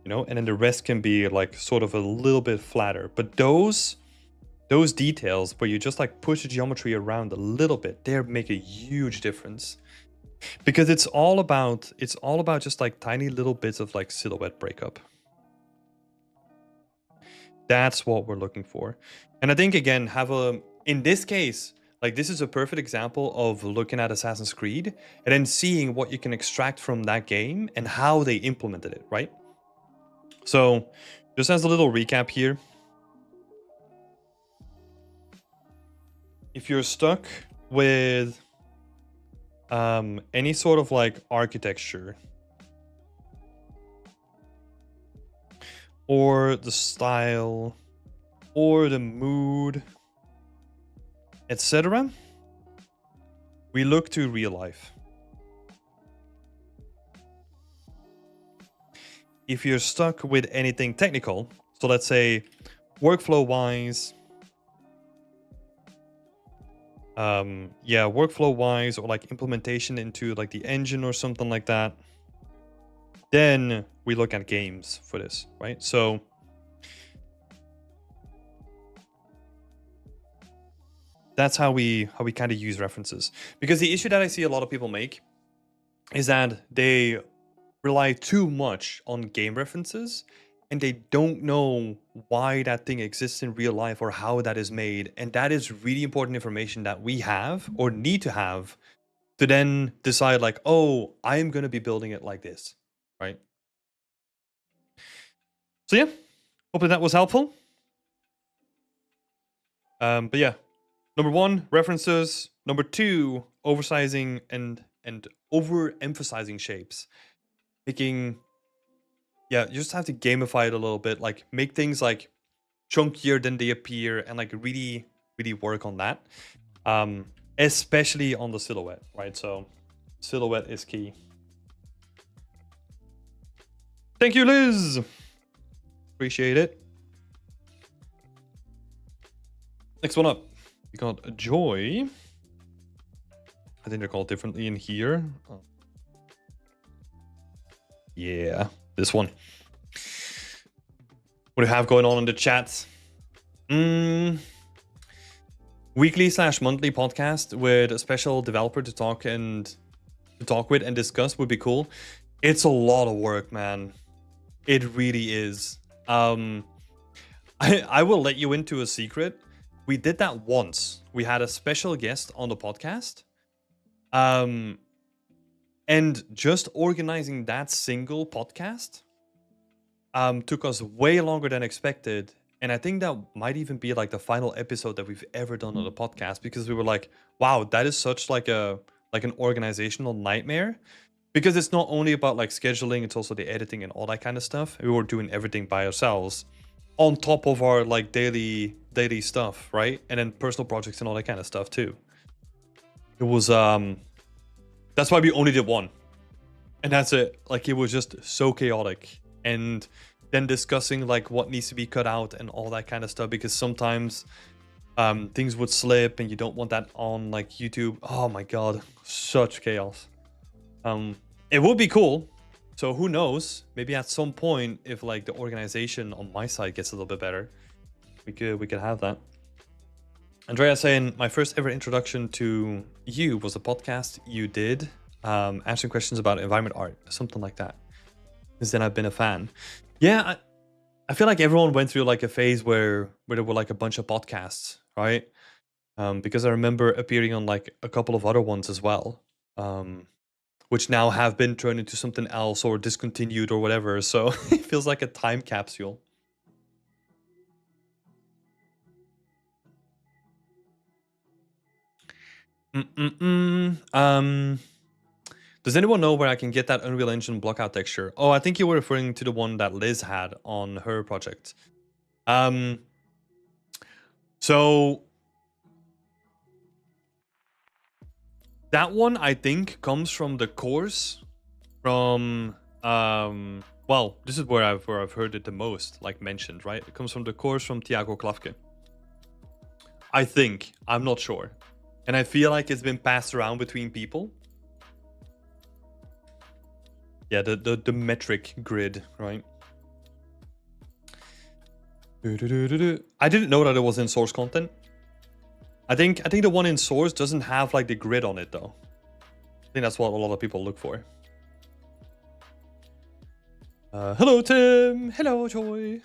you know, and then the rest can be like sort of a little bit flatter. But those details where you just like push the geometry around a little bit, they make a huge difference. Because it's all about just like tiny little bits of like silhouette breakup. That's what we're looking for. And I think again, in this case, like this is a perfect example of looking at Assassin's Creed and then seeing what you can extract from that game and how they implemented it, right? So just as a little recap here, if you're stuck with any sort of like architecture or the style or the mood, etc., we look to real life. If you're stuck with anything technical, so let's say workflow-wise, workflow-wise, or like implementation into like the engine or something like that, then we look at games for this, right? So that's how we kind of use references. Because the issue that I see a lot of people make is that they rely too much on game references and they don't know why that thing exists in real life or how that is made. And that is really important information that we have or need to have to then decide like, oh, I'm going to be building it like this, right? So yeah, hopefully that was helpful. But yeah, number 1, references. Number 2, oversizing and overemphasizing shapes. Making, you just have to gamify it a little bit, like make things like chunkier than they appear and like really work on that. Especially on the silhouette, right? So silhouette is key. Thank you, Liz. Appreciate it. Next one up, we got Joy. I think they're called differently in here. Oh. Yeah, this one. What do you have going on in the chat? Weekly/monthly podcast with a special developer to talk with and discuss would be cool. It's a lot of work, man. It really is. I will let you into a secret. We did that once. We had a special guest on the podcast. And just organizing that single podcast took us way longer than expected. And I think that might even be like the final episode that we've ever done on the podcast, because we were like, wow, that is such like an organizational nightmare. Because it's not only about like scheduling, it's also the editing and all that kind of stuff. We were doing everything by ourselves on top of our like daily stuff, right? And then personal projects and all that kind of stuff too. It was that's why we only did one. And that's it. Like, it was just so chaotic. And then discussing like what needs to be cut out and all that kind of stuff, because sometimes things would slip and you don't want that on like YouTube. Oh my god, such chaos. It would be cool. So who knows? Maybe at some point, if like the organization on my side gets a little bit better, we could have that. Andrea saying, my first ever introduction to you was a podcast you did, answering questions about environment art, something like that. Since then, I've been a fan. Yeah, I feel like everyone went through like a phase where there were like a bunch of podcasts, right? Because I remember appearing on like a couple of other ones as well, which now have been turned into something else or discontinued or whatever. So it feels like a time capsule. Does anyone know where I can get that Unreal Engine blockout texture? Oh, I think you were referring to the one that Liz had on her project. So that one I think comes from the course from well, this is where I've heard it the most, like mentioned, right? It comes from the course from Thiago Klafke. I think. I'm not sure. And I feel like it's been passed around between people. Yeah, the metric grid, right? I didn't know that it was in source content. I think the one in source doesn't have like the grid on it though. I think that's what a lot of people look for. Hello Tim. Hello Joy.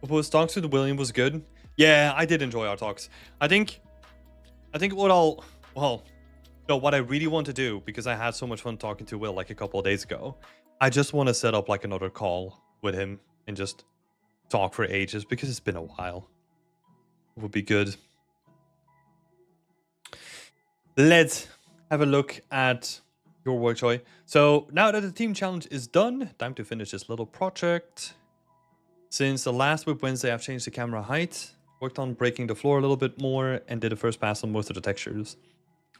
Was talks with William was good. Yeah, I did enjoy our talks. I think what I really want to do, because I had so much fun talking to Will like a couple of days ago, I just want to set up like another call with him and just talk for ages, because it's been a while. It would be good. Let's have a look at your work, Choy. So now that the team challenge is done, time to finish this little project. Since the last Whip Wednesday, I've changed the camera height, worked on breaking the floor a little bit more, and did a first pass on most of the textures.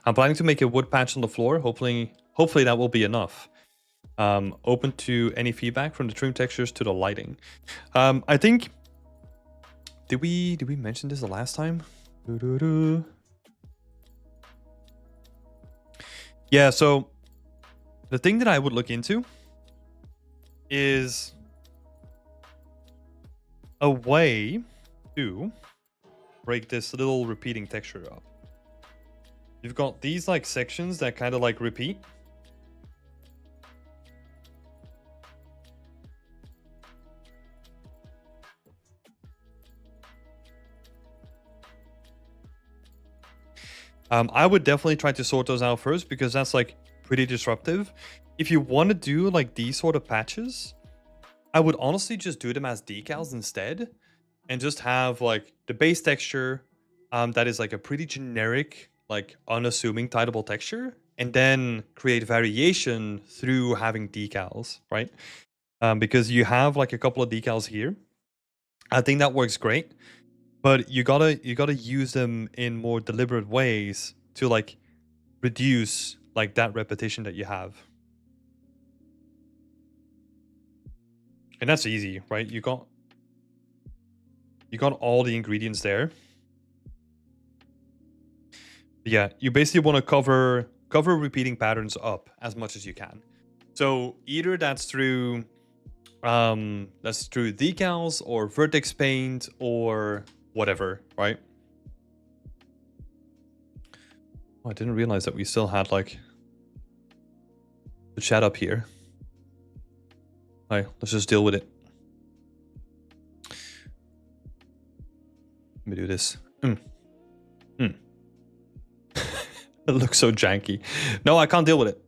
I'm planning to make a wood patch on the floor. Hopefully that will be enough. Open to any feedback from the trim textures to the lighting. I think, did we mention this the last time? Yeah, so the thing that I would look into is a way to break this little repeating texture up. You've got these like sections that kind of like repeat. I would definitely try to sort those out first because that's like pretty disruptive. If you want to do like these sort of patches, I would honestly just do them as decals instead and just have like the base texture that is like a pretty generic, like unassuming tidable texture, and then create variation through having decals, right? Because you have like a couple of decals here. I think that works great, but you gotta use them in more deliberate ways to like reduce like that repetition that you have. And that's easy, right? You got all the ingredients there. Yeah, you basically want to cover repeating patterns up as much as you can. So either that's through decals or vertex paint or whatever, right? Oh, I didn't realize that we still had like the chat up here. All right, let's just deal with it. Let me do this. It looks so janky. No, I can't deal with it.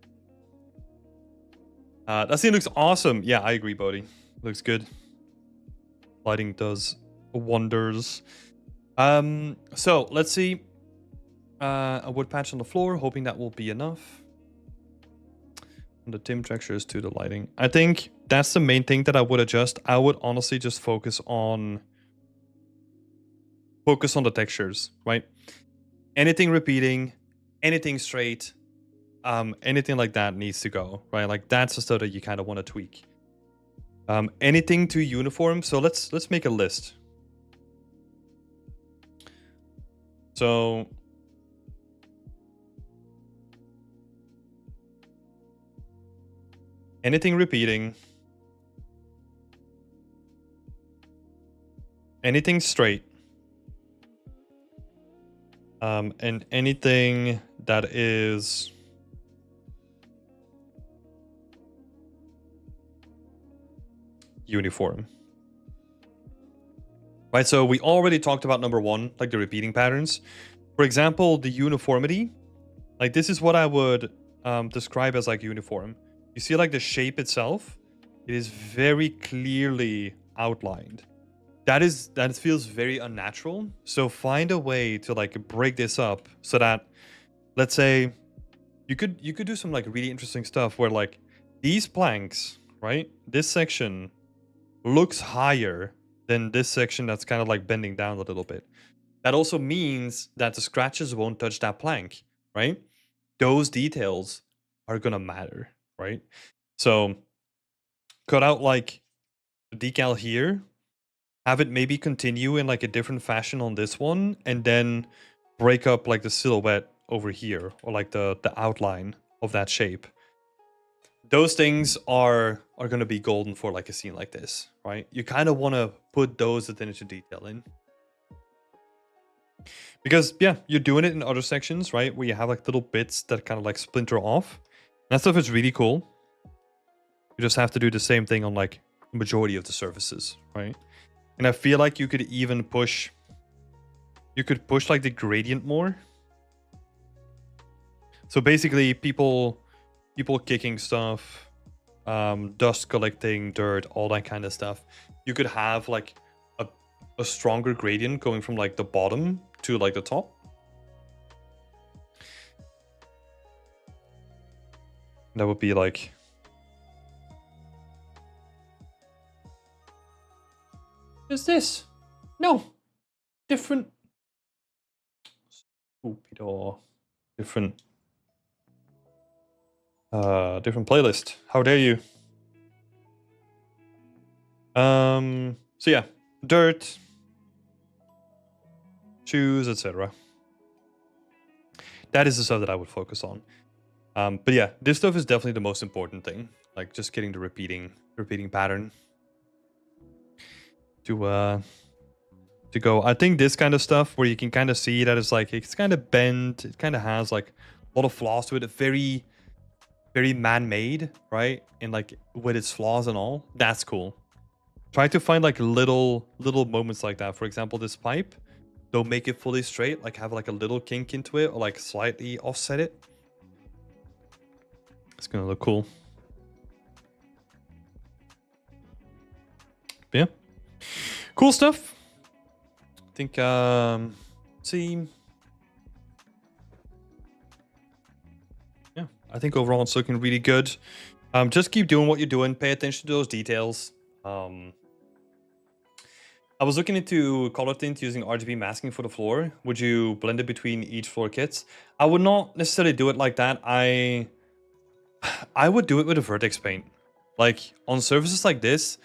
That scene looks awesome. Yeah, I agree, Bodhi. Looks good. Lighting does wonders. So let's see. A wood patch on the floor, hoping that will be enough. And the Tim textures to the lighting. I think that's the main thing that I would adjust. I would honestly just focus on the textures, right? Anything repeating, anything straight, anything like that needs to go, right? Like that's the stuff that you kind of want to tweak. Anything too uniform. So let's make a list. So anything repeating, anything straight, and anything that is uniform. Right, so we already talked about number one, like the repeating patterns. For example, the uniformity, like this is what I would describe as like uniform. You see like the shape itself, it is very clearly outlined. That feels very unnatural. So find a way to like break this up so that, let's say, you could do some like really interesting stuff where like these planks, right? This section looks higher than this section that's kind of like bending down a little bit. That also means that the scratches won't touch that plank, right? Those details are gonna matter, right? So cut out like the decal here, have it maybe continue in like a different fashion on this one, and then break up like the silhouette over here, or like the outline of that shape. Those things are going to be golden for like a scene like this, right? You kind of want to put those attention to detail in. Because, yeah, you're doing it in other sections, right? Where you have like little bits that kind of like splinter off. That stuff is really cool. You just have to do the same thing on like the majority of the surfaces, right? And I feel like you could even push... You could push like the gradient more. So basically, people kicking stuff, dust collecting, dirt, all that kind of stuff. You could have like a stronger gradient going from like the bottom to like the top. That would be like... Is this? No. Different. Stupido. Different. Different playlist. How dare you? So yeah. Dirt. Shoes, etc. That is the stuff that I would focus on. But yeah, this stuff is definitely the most important thing. Like just getting the repeating pattern to go. I think this kind of stuff where you can kind of see that it's like it's kind of bent. It kind of has like a lot of flaws to it. Very, very man-made, right? And like with its flaws and all. That's cool. Try to find like little moments like that. For example, this pipe. Don't make it fully straight. Like have like a little kink into it, or like slightly offset it. It's gonna look cool. But yeah, cool stuff. I think see, yeah, I think overall it's looking really good. Just keep doing what you're doing. Pay attention to those details. I was looking into color tint using RGB masking for the floor. Would you blend it between each floor kits? I would not necessarily do it like that. I would do it with a vertex paint. Like on surfaces like this,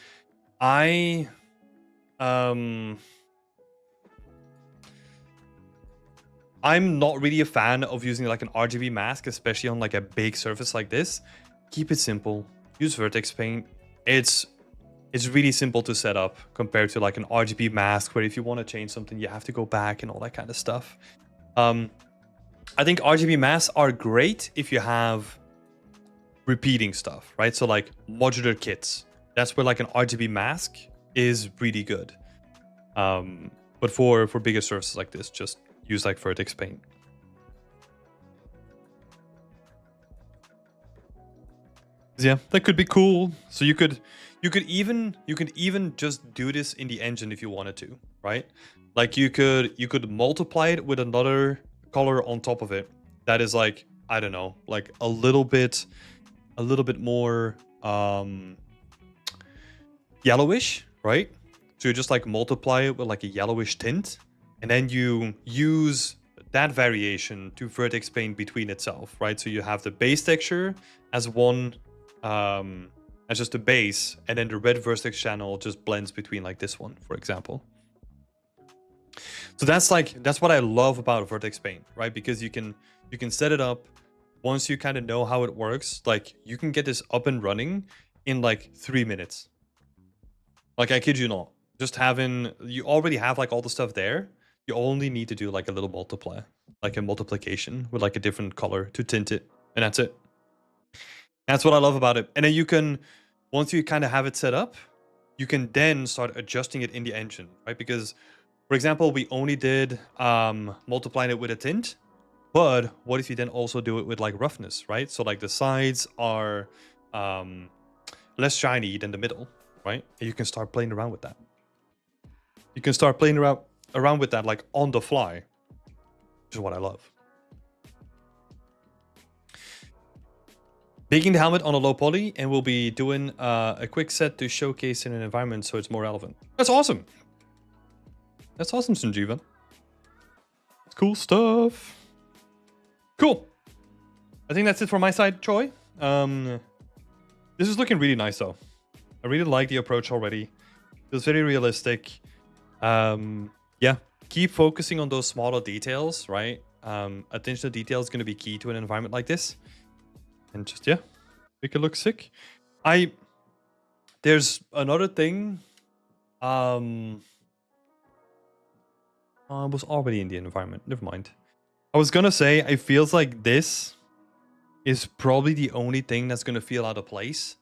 I'm not really a fan of using like an RGB mask, especially on like a big surface like this. Keep it simple. Use vertex paint. It's really simple to set up compared to like an RGB mask where if you want to change something, you have to go back and all that kind of stuff. I think RGB masks are great if you have repeating stuff, right? So like modular kits. That's where like an RGB mask is really good. But for bigger surfaces like this, just use like vertex paint. Yeah, that could be cool. So you could even just do this in the engine if you wanted to, right? Like you could multiply it with another color on top of it. That is like, I don't know, like a little bit more yellowish, right? So you just like multiply it with like a yellowish tint, and then you use that variation to vertex paint between itself, right? So you have the base texture as one, as just a base, and then the red vertex channel just blends between like this one, for example. So that's what I love about vertex paint, right? Because you can set it up. Once you kind of know how it works, like you can get this up and running in like 3 minutes. Like I kid you not. Just you already have like all the stuff there. You only need to do like a little multiply, like a multiplication with like a different color to tint it, and that's it. That's what I love about it. And then you can, once you kind of have it set up, you can then start adjusting it in the engine, right? Because, for example, we only did multiplying it with a tint, but what if you then also do it with like roughness, right? So like the sides are less shiny than the middle, right? And you can start playing around with that. You can start playing around with that like on the fly, which is what I love. Making the helmet on a low poly, and we'll be doing a quick set to showcase in an environment so it's more relevant. That's awesome. That's awesome, Sanjeevan. That's cool stuff. Cool. I think that's it from my side, Troy. This is looking really nice, though. I really like the approach already. Feels very realistic. Yeah, keep focusing on those smaller details, right? Attention to detail is going to be key to an environment like this. And just, yeah, make it look sick. There's another thing. I was already in the environment. Never mind. I was gonna say, it feels like this is probably the only thing that's gonna feel out of place,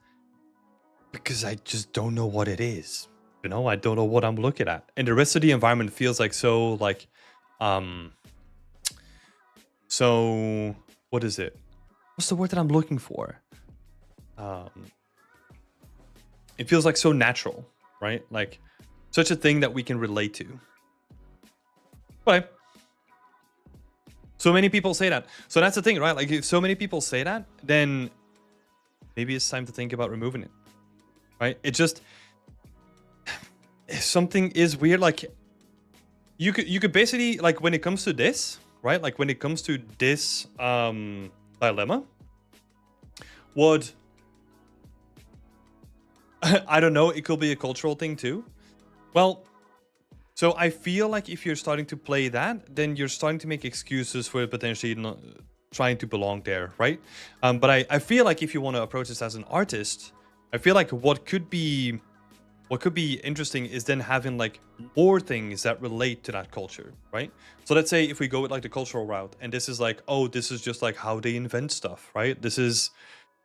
because I just don't know what it is. You know, I don't know what I'm looking at, and the rest of the environment feels like so what is it? What's the word that I'm looking for? It feels like so natural, right? Like such a thing that we can relate to. But so many people say that. So that's the thing, right? Like if so many people say that, then maybe it's time to think about removing it, right? It just, something is weird. Like you could basically, like, when it comes to this, right? Like when it comes to this dilemma, what I don't know, it could be a cultural thing too. Well, so I feel like if you're starting to play that, then you're starting to make excuses for potentially not trying to belong there, right? But I feel like if you want to approach this as an artist, I feel like what could be interesting is then having like more things that relate to that culture, right? So let's say if we go with like the cultural route, and this is like, oh, this is just like how they invent stuff, right? This is,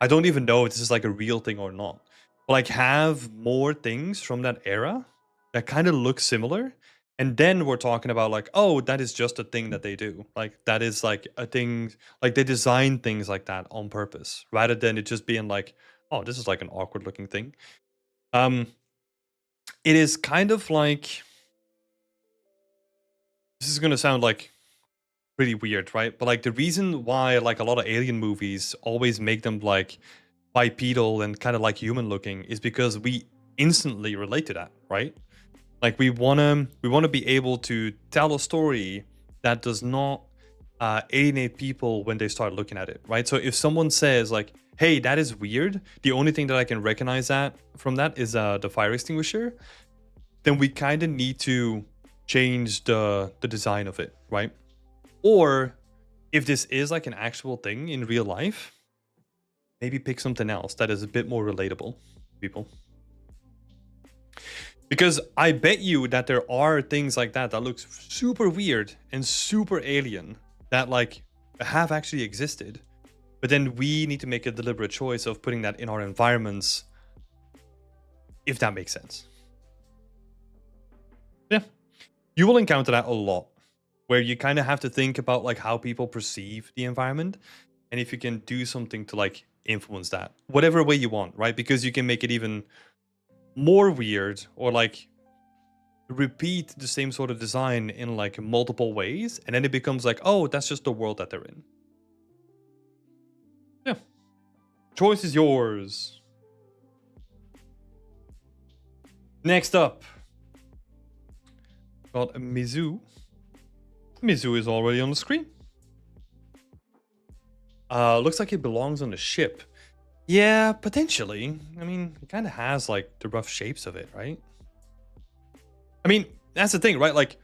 I don't even know if this is like a real thing or not. But like have more things from that era that kind of look similar. And then we're talking about like, oh, that is just a thing that they do. Like that is like a thing, like they design things like that on purpose, rather than it just being like, oh, this is like an awkward looking thing. It is kind of like, this is gonna sound like pretty weird, right? But like the reason why like a lot of alien movies always make them like bipedal and kind of like human looking is because we instantly relate to that, right? Like we wanna be able to tell a story that does not alienate people when they start looking at it, right? So if someone says like, "Hey, that is weird," the only thing that I can recognize that from that is the fire extinguisher. Then we kind of need to change the design of it, right? Or if this is like an actual thing in real life, maybe pick something else that is a bit more relatable to people. Because I bet you that there are things like that that looks super weird and super alien that like have actually existed. But then we need to make a deliberate choice of putting that in our environments, if that makes sense. Yeah. You will encounter that a lot, where you kind of have to think about like how people perceive the environment, and if you can do something to like influence that, whatever way you want, right? Because you can make it even more weird, or like repeat the same sort of design in like multiple ways, and then it becomes like, oh, that's just the world that they're in. Yeah. Choice is yours. Next up, got a Mizu. Mizu is already on the screen. Looks like it belongs on the ship. Yeah, potentially. I mean, it kind of has like the rough shapes of it, right? I mean, that's the thing, right? Like,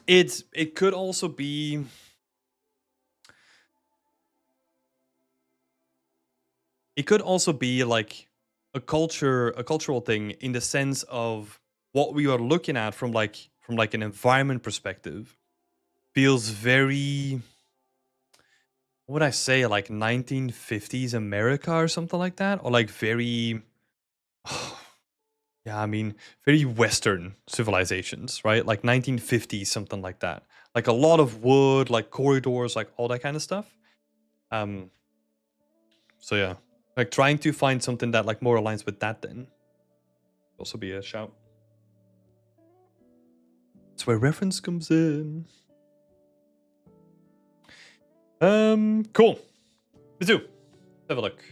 it could also be. It could also be like a cultural thing in the sense of what we are looking at from like an environment perspective feels very, what would I say, like 1950s America or something like that, or like very yeah, I mean, very Western civilizations, right? Like 1950s, something like that. Like a lot of wood, like corridors, like all that kind of stuff. Um, so yeah, like trying to find something that like more aligns with that then also be a shout. That's where reference comes in. Cool. Mizu, have a look.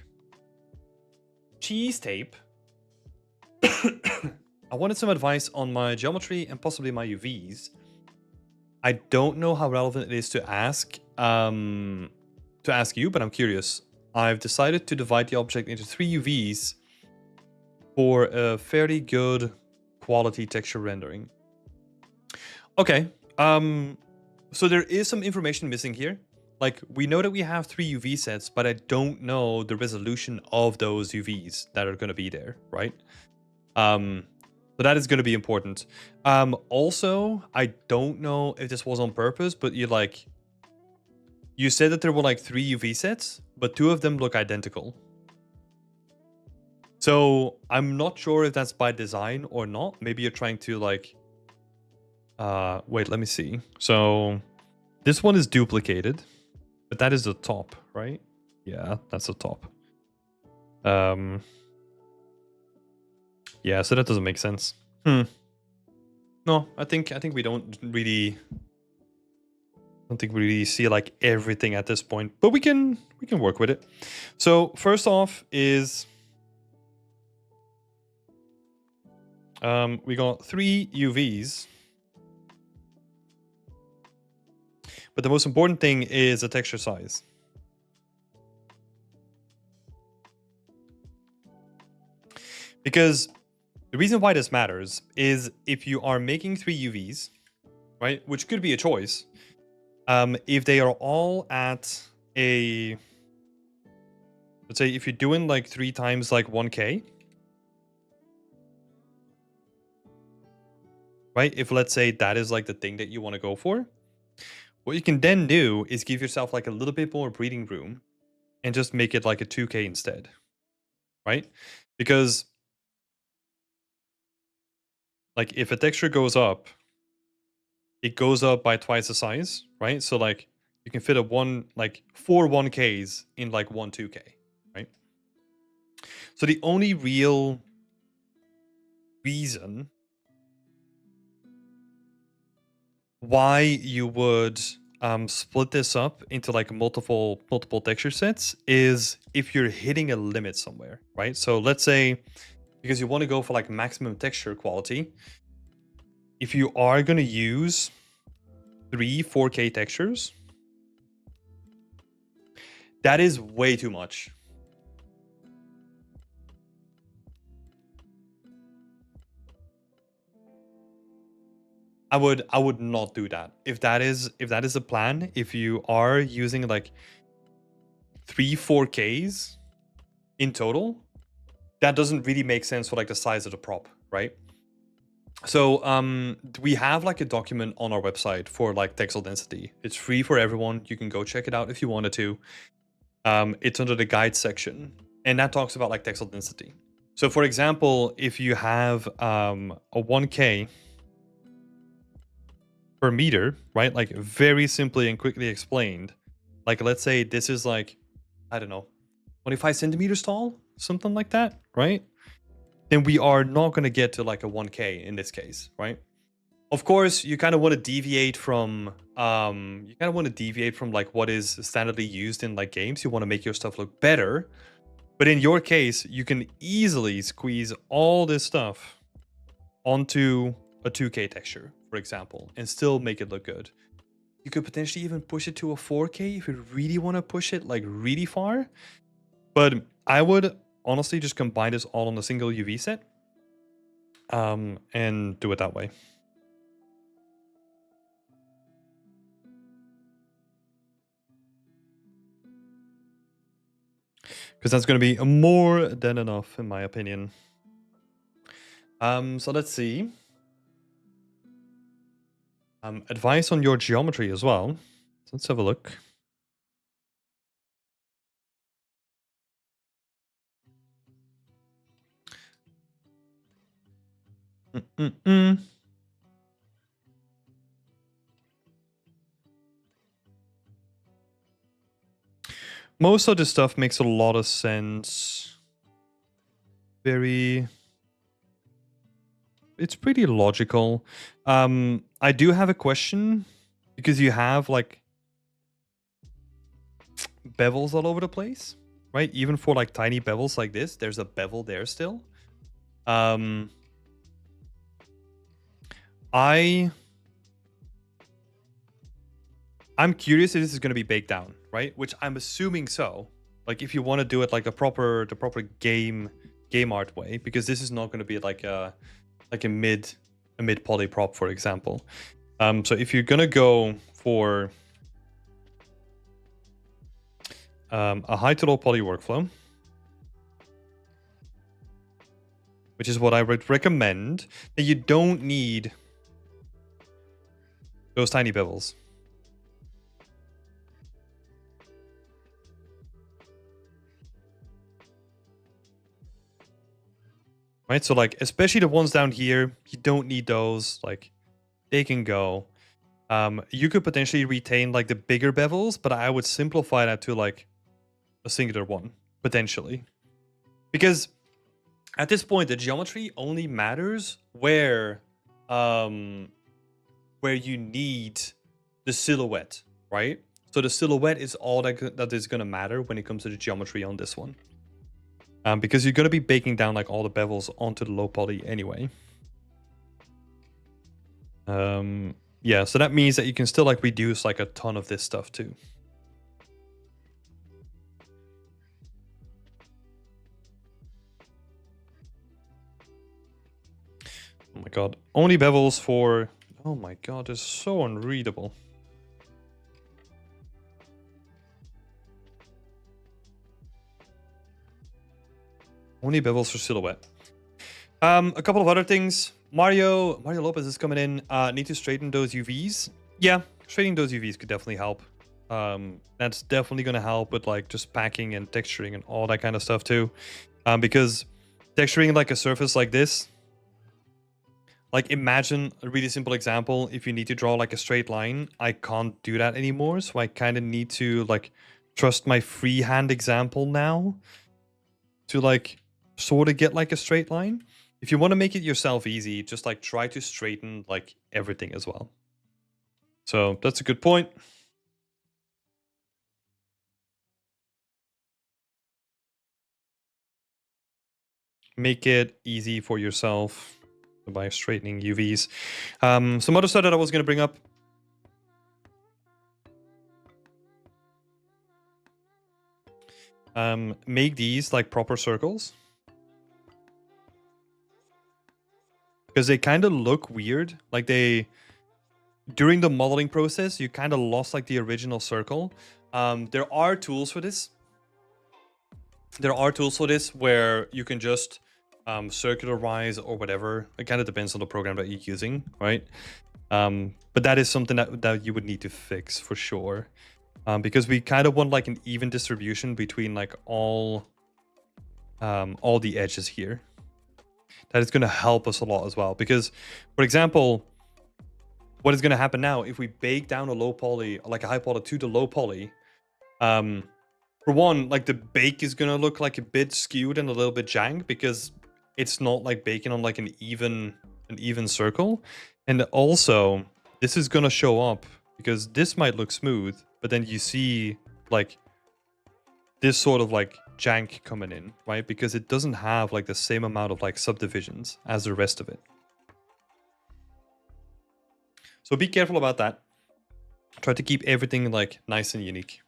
Cheese tape. I wanted some advice on my geometry and possibly my UVs. I don't know how relevant it is to ask you, but I'm curious. I've decided to divide the object into 3 UVs for a fairly good quality texture rendering. Okay. So there is some information missing here. Like, we know that we have 3 UV sets, but I don't know the resolution of those UVs that are going to be there, right? So that is going to be important. Also, I don't know if this was on purpose, but you said that there were like 3 UV sets, but 2 of them look identical. So I'm not sure if that's by design or not. Maybe you're trying to like, wait, let me see. So this one is duplicated, but that is the top, right? Yeah, that's the top. Yeah, so that doesn't make sense. No, I think we don't really don't think we really see like everything at this point, but we can work with it. So first off is we got 3 UVs, but the most important thing is the texture size. Because the reason why this matters is if you are making 3 UVs, right, which could be a choice, if they are all at a, let's say if you're doing like 3 times like 1K, right, if let's say that is like the thing that you want to go for, what you can then do is give yourself like a little bit more breathing room and just make it like a 2K instead, right? Because like if a texture goes up, it goes up by twice the size, right? So like you can fit a 4 1Ks in like 1 2K, right? So the only real reason why you would split this up into like multiple texture sets is if you're hitting a limit somewhere, right? So let's say because you want to go for like maximum texture quality, if you are going to use 3 4K textures, that is way too much. I would not do that. If that is the plan, if you are using like 3 4Ks in total, that doesn't really make sense for like the size of the prop, right? So we have like a document on our website for like texel density. It's free for everyone. You can go check it out if you wanted to. It's under the guide section, and that talks about like texel density. So for example, if you have a 1K per meter, right? Like very simply and quickly explained. Like let's say this is like, I don't know, 25 centimeters tall, something like that, right? Then we are not going to get to like a 1K in this case, right? Of course, you kind of want to deviate from like what is standardly used in like games. You want to make your stuff look better. But in your case, you can easily squeeze all this stuff onto a 2K texture, for example, and still make it look good. You could potentially even push it to a 4K if you really want to push it like really far. But I would honestly just combine this all on a single UV set and do it that way. Because that's going to be more than enough, in my opinion. So let's see. Advice on your geometry as well. So let's have a look. Most of this stuff makes a lot of sense. It's pretty logical. I do have a question because you have like bevels all over the place, right? Even for like tiny bevels like this, there's a bevel there still. I'm curious if this is going to be baked down, right? Which I'm assuming so. Like if you want to do it like the proper game art way, because this is not going to be like a mid poly prop, for example. So if you're gonna go for a high to low poly workflow, which is what I would recommend, then you don't need those tiny bevels. Right, so like especially the ones down here, you don't need those. Like they can go. You could potentially retain like the bigger bevels, but I would simplify that to like a singular one potentially, because at this point the geometry only matters where you need the silhouette, right? So the silhouette is all that is going to matter when it comes to the geometry on this one. Because you're going to be baking down like all the bevels onto the low poly anyway. Yeah, so that means that you can still like reduce like a ton of this stuff too. Oh my god. Only bevels for... Oh my god, it's so unreadable. Only bevels for silhouette. A couple of other things. Mario Lopez is coming in. Need to straighten those UVs. Yeah, straightening those UVs could definitely help. That's definitely going to help with like just packing and texturing and all that kind of stuff too. Because texturing like a surface like this, like imagine a really simple example. If you need to draw like a straight line, I can't do that anymore. So I kind of need to like trust my freehand example now to like sort of get like a straight line. If you want to make it yourself easy, just like try to straighten like everything as well. So that's a good point. Make it easy for yourself by straightening UVs. Some other stuff that I was going to bring up. Make these like proper circles. Because they kind of look weird. Like they... During the modeling process, you kind of lost like the original circle. There are tools for this. There are tools for this where you can just circularize or whatever. It kind of depends on the program that you're using, right? But that is something that you would need to fix for sure. Because we kind of want like an even distribution between like all the edges here. That is going to help us a lot as well. Because, for example, what is going to happen now if we bake down a low poly, like a high poly to the low poly, for one, like the bake is going to look like a bit skewed and a little bit jank because it's not like baking on like an even circle. And also, this is going to show up because this might look smooth, but then you see like this sort of like jank coming in, right? Because it doesn't have like the same amount of like subdivisions as the rest of it. So be careful about that. Try to keep everything like nice and unique.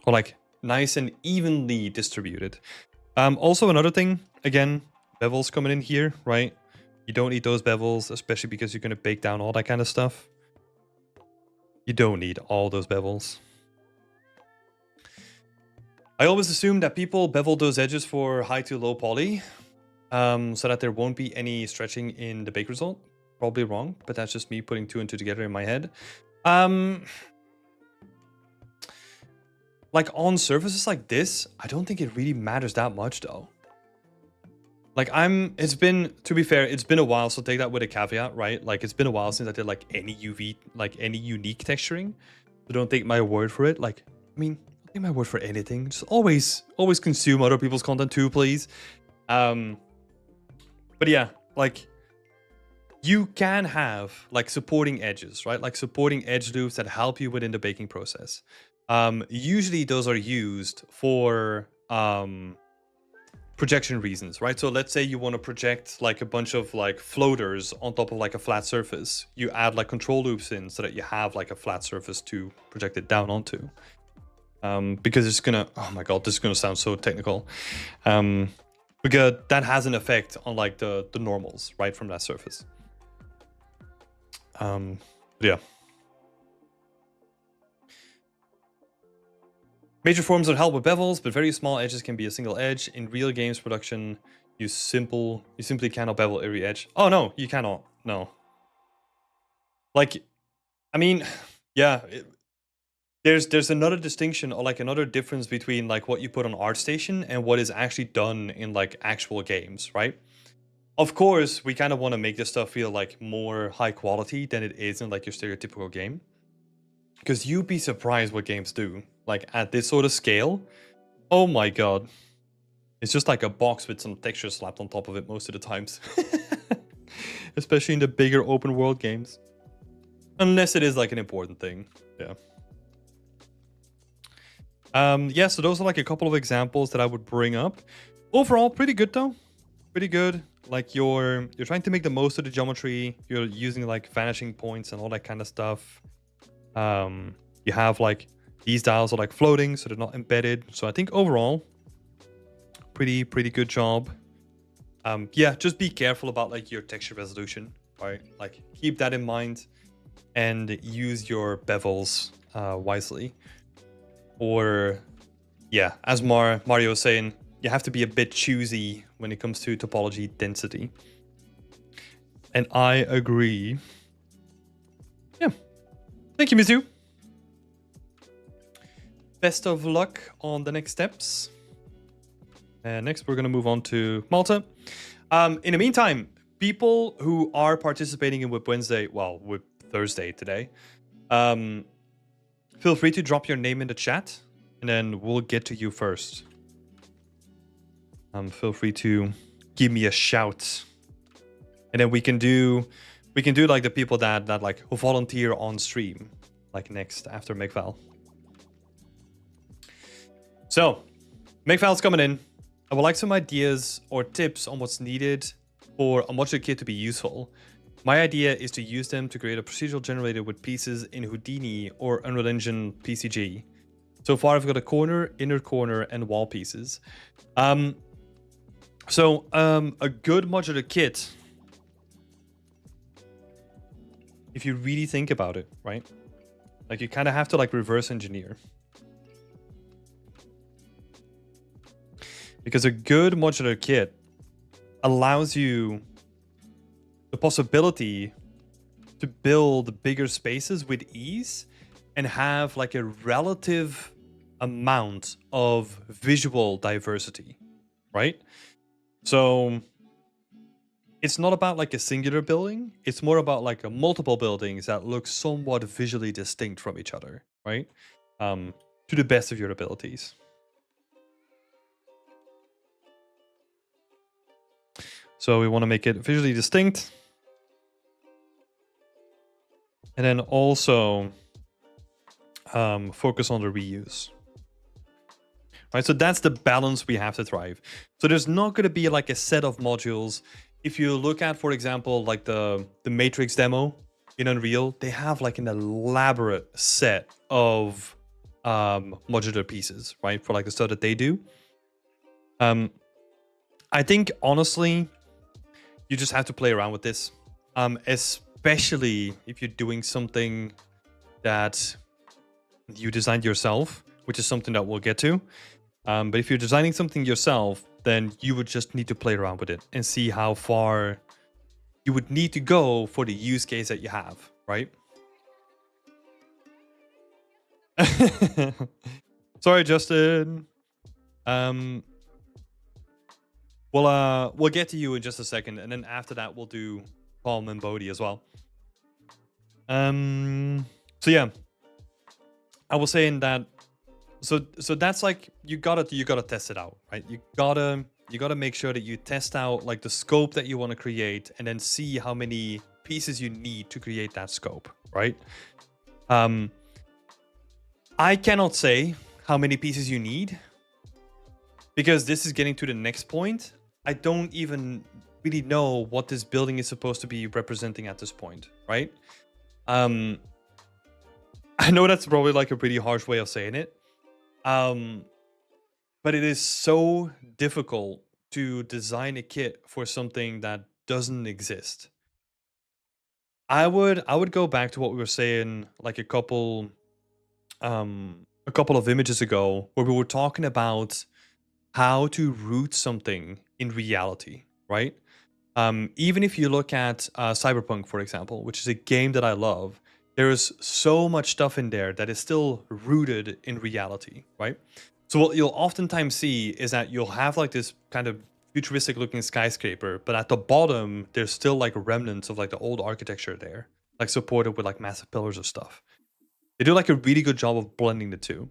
Or like nice and evenly distributed. Also another thing, again, bevels coming in here, right? You don't need those bevels, especially because you're going to bake down all that kind of stuff. You don't need all those bevels. I always assume that people bevel those edges for high to low poly, so that there won't be any stretching in the bake result. Probably wrong, but that's just me putting two and two together in my head. Like on surfaces like this, I don't think it really matters that much though. Like it's been, to be fair, it's been a while, so take that with a caveat, right? Like it's been a while since I did like any UV, like any unique texturing. So don't take my word for it. Like, I mean, don't take my word for anything. Just always consume other people's content too, please. But yeah, like you can have like supporting edges, right? Like supporting edge loops that help you within the baking process. Usually those are used for projection reasons, right? So let's say you want to project like a bunch of like floaters on top of like a flat surface. You add like control loops in so that you have like a flat surface to project it down onto. Because it's gonna, oh my god, this is gonna sound so technical. Because that has an effect on like the normals, right, from that surface. Yeah. Major forms don't help with bevels, but very small edges can be a single edge. In real games production, you simply cannot bevel every edge. Oh no, you cannot. No. Like, I mean, yeah. There's another distinction or like another difference between like what you put on ArtStation and what is actually done in like actual games, right? Of course, we kind of want to make this stuff feel like more high quality than it is in like your stereotypical game. Because you'd be surprised what games do. Like at this sort of scale, oh my god. It's just like a box with some texture slapped on top of it most of the times. Especially in the bigger open world games. Unless it is like an important thing. Yeah. Yeah, so those are like a couple of examples that I would bring up. Overall, pretty good though. Pretty good. Like you're trying to make the most of the geometry. You're using like vanishing points and all that kind of stuff. You have like these dials are like floating, so they're not embedded. So I think overall, pretty good job. Yeah, just be careful about like your texture resolution, right? Like keep that in mind and use your bevels wisely. Or yeah, as Mario was saying, you have to be a bit choosy when it comes to topology density. And I agree. Yeah. Thank you, Mizu. Best of luck on the next steps. And next, we're going to move on to Malta. In the meantime, people who are participating in Whip Wednesday, well, Whip Thursday today, feel free to drop your name in the chat, and then we'll get to you first. Feel free to give me a shout, and then we can do like the people that like who volunteer on stream, like next after McVal. So, McVal's coming in. I would like some ideas or tips on what's needed for a modular kit to be useful. My idea is to use them to create a procedural generator with pieces in Houdini or Unreal Engine PCG. So far, I've got a corner, inner corner, and wall pieces. So a good modular kit, if you really think about it, right? Like you kind of have to like reverse engineer. Because a good modular kit allows you the possibility to build bigger spaces with ease and have like a relative amount of visual diversity, right? So it's not about like a singular building. It's more about like a multiple buildings that look somewhat visually distinct from each other, right? To the best of your abilities. So we want to make it visually distinct. And then also focus on the reuse. Right, so that's the balance we have to drive. So there's not going to be like a set of modules. If you look at, for example, like the Matrix demo in Unreal, they have like an elaborate set of modular pieces, right? For like the stuff that they do. I think honestly, you just have to play around with this, especially if you're doing something that you designed yourself, which is something that we'll get to. But if you're designing something yourself, then you would just need to play around with it and see how far you would need to go for the use case that you have, right? Sorry, Justin. We'll get to you in just a second, and then after that we'll do Palm and Bodhi as well. So yeah, I was saying that. So that's like you gotta test it out, right? You gotta make sure that you test out like the scope that you want to create, and then see how many pieces you need to create that scope, right? I cannot say how many pieces you need because this is getting to the next point. I don't even really know what this building is supposed to be representing at this point, right? I know that's probably like a pretty harsh way of saying it. But it is so difficult to design a kit for something that doesn't exist. I would go back to what we were saying like a couple of images ago, where we were talking about how to root something in reality, right? Even if you look at Cyberpunk, for example, which is a game that I love, there is so much stuff in there that is still rooted in reality, right? So what you'll oftentimes see is that you'll have like this kind of futuristic looking skyscraper, but at the bottom, there's still like remnants of like the old architecture there, like supported with like massive pillars of stuff. They do like a really good job of blending the two.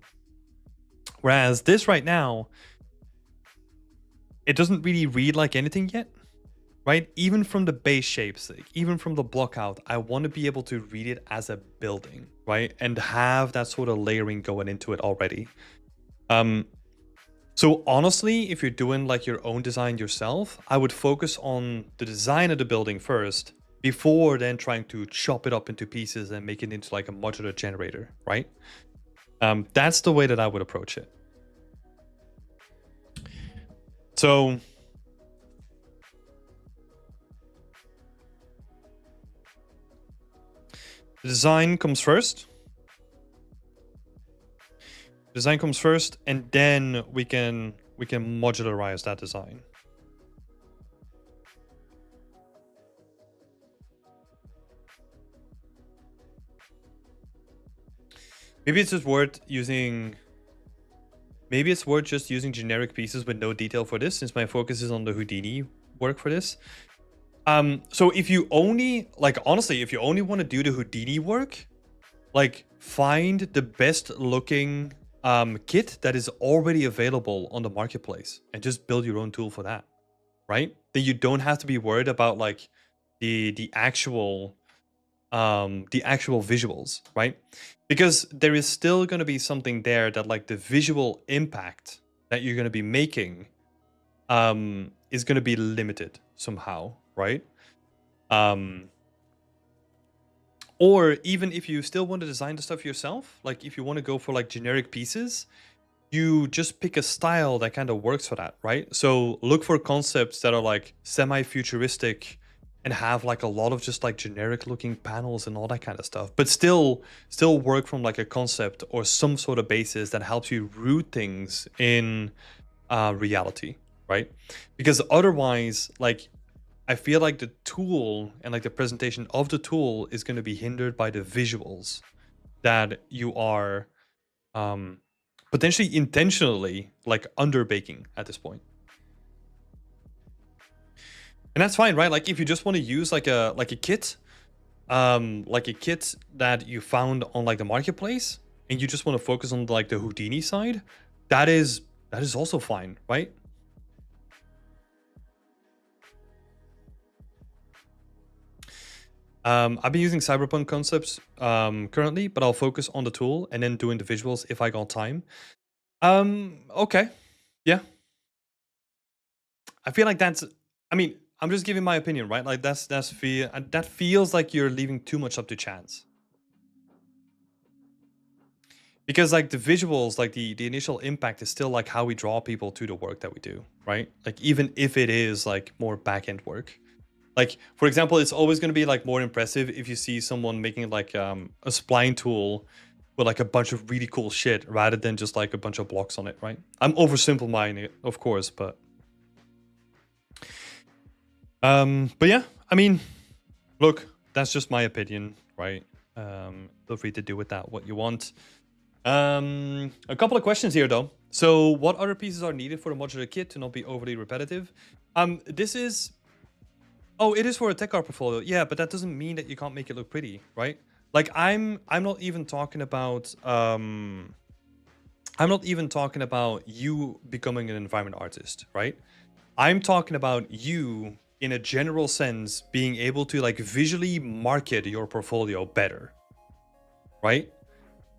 Whereas this right now, it doesn't really read like anything yet. right? Even from the base shapes, like, even from the block out, I want to be able to read it as a building, right? And have that sort of layering going into it already. So honestly, if you're doing like your own design yourself, I would focus on the design of the building first before then trying to chop it up into pieces and make it into like a modular generator, right? That's the way that I would approach it. So the design comes first. Design comes first, and then we can modularize that design. Maybe it's just worth using. Maybe it's worth just using generic pieces with no detail for this, since my focus is on the Houdini work for this. So if you only, like, honestly, if you only want to do the Houdini work, like, find the best looking kit that is already available on the marketplace and just build your own tool for that, right? Then you don't have to be worried about like the actual visuals, right? Because there is still going to be something there that like the visual impact that you're going to be making is going to be limited somehow, right? Or even if you still want to design the stuff yourself, like if you want to go for like generic pieces, you just pick a style that kind of works for that, right? So look for concepts that are like semi-futuristic and have like a lot of just like generic looking panels and all that kind of stuff, but still work from like a concept or some sort of basis that helps you root things in reality, right? Because otherwise, like, I feel like the tool and like the presentation of the tool is going to be hindered by the visuals that you are potentially intentionally like under baking at this point. And that's fine, right? Like if you just want to use like a kit, like a kit that you found on like the marketplace, and you just want to focus on like the Houdini side, that is also fine, right? I've been using Cyberpunk concepts currently, but I'll focus on the tool and then doing the visuals if I got time. Okay. Yeah. I feel like that's, I mean, I'm just giving my opinion, right? Like that feels like you're leaving too much up to chance. Because like the visuals, like the initial impact is still like how we draw people to the work that we do, right? Like even if it is like more back-end work. Like, for example, it's always going to be like more impressive if you see someone making like a spline tool with like a bunch of really cool shit rather than just like a bunch of blocks on it, right? I'm oversimplifying it, of course, but yeah, I mean, look, that's just my opinion, right? Feel free to do with that what you want. A couple of questions here though. So, what other pieces are needed for a modular kit to not be overly repetitive? This is, oh, it is for a tech art portfolio. Yeah, but that doesn't mean that you can't make it look pretty, right? Like I'm not even talking about you becoming an environment artist, right? I'm talking about you in a general sense being able to like visually market your portfolio better, right?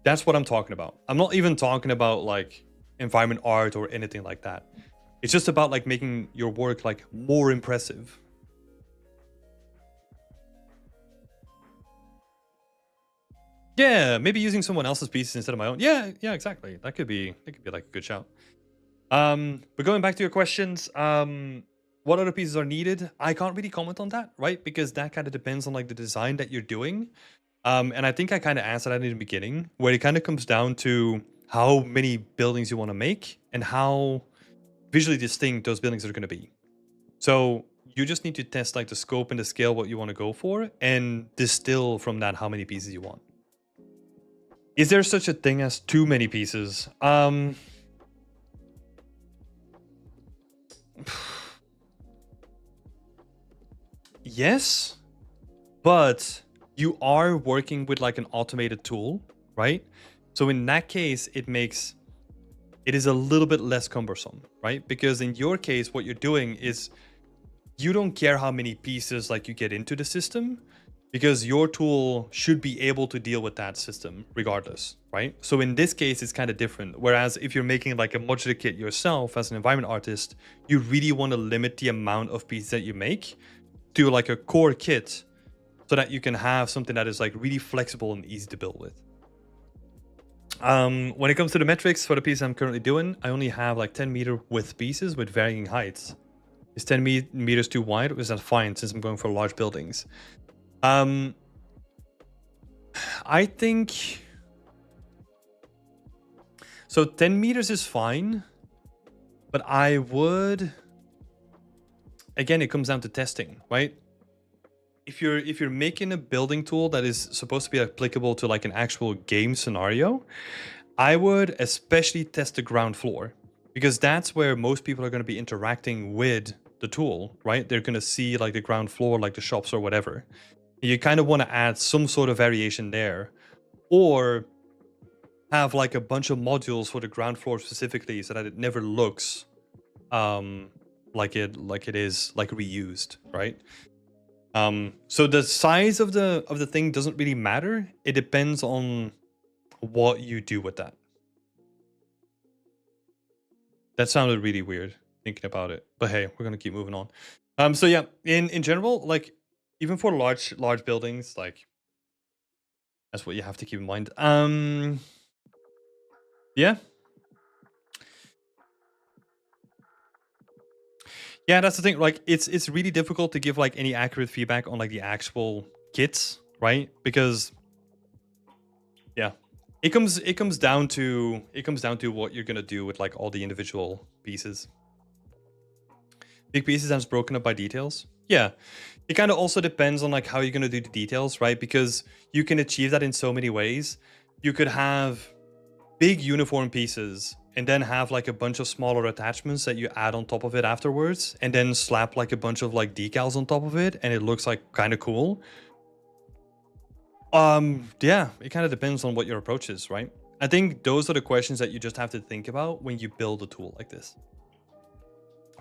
That's what I'm talking about. I'm not even talking about like environment art or anything like that. It's just about like making your work like more impressive. Yeah, maybe using someone else's pieces instead of my own. Yeah, exactly. That could be like a good shout. But going back to your questions, what other pieces are needed? I can't really comment on that, right? Because that kind of depends on like the design that you're doing. And I think I kind of answered that in the beginning, where it kind of comes down to how many buildings you want to make and how visually distinct those buildings are going to be. So you just need to test like the scope and the scale what you want to go for and distill from that how many pieces you want. Is there such a thing as too many pieces? Yes, but you are working with like an automated tool, right? So in that case, it is a little bit less cumbersome, right? Because in your case, what you're doing is you don't care how many pieces like you get into the system, because your tool should be able to deal with that system regardless, right? So in this case, it's kind of different. Whereas if you're making like a modular kit yourself as an environment artist, you really want to limit the amount of pieces that you make to like a core kit, so that you can have something that is like really flexible and easy to build with. When it comes to the metrics for the piece I'm currently doing, I only have like 10-meter width pieces with varying heights. Is 10 meters too wide, or is that fine since I'm going for large buildings? I think so. 10 meters is fine, but I would, again, it comes down to testing, right? If you're making a building tool that is supposed to be applicable to like an actual game scenario, I would especially test the ground floor, because that's where most people are going to be interacting with the tool, right? They're going to see like the ground floor, like the shops or whatever. You kind of want to add some sort of variation there, or have like a bunch of modules for the ground floor specifically, so that it never looks like it is like reused, right? So the size of the thing doesn't really matter. It depends on what you do with that. That sounded really weird thinking about it, but hey, we're gonna keep moving on. So yeah, in general, like even for large buildings, like that's what you have to keep in mind. Yeah. Yeah, that's the thing. Like, it's really difficult to give like any accurate feedback on like the actual kits, right? Because yeah, it comes down to what you're gonna do with like all the individual pieces. Big pieces and it's broken up by details. Yeah, it kind of also depends on like how you're gonna do the details, right? Because you can achieve that in so many ways. You could have big uniform pieces and then have like a bunch of smaller attachments that you add on top of it afterwards, and then slap like a bunch of like decals on top of it, and it looks like kind of cool. Yeah, it kind of depends on what your approach is, right? I think those are the questions that you just have to think about when you build a tool like this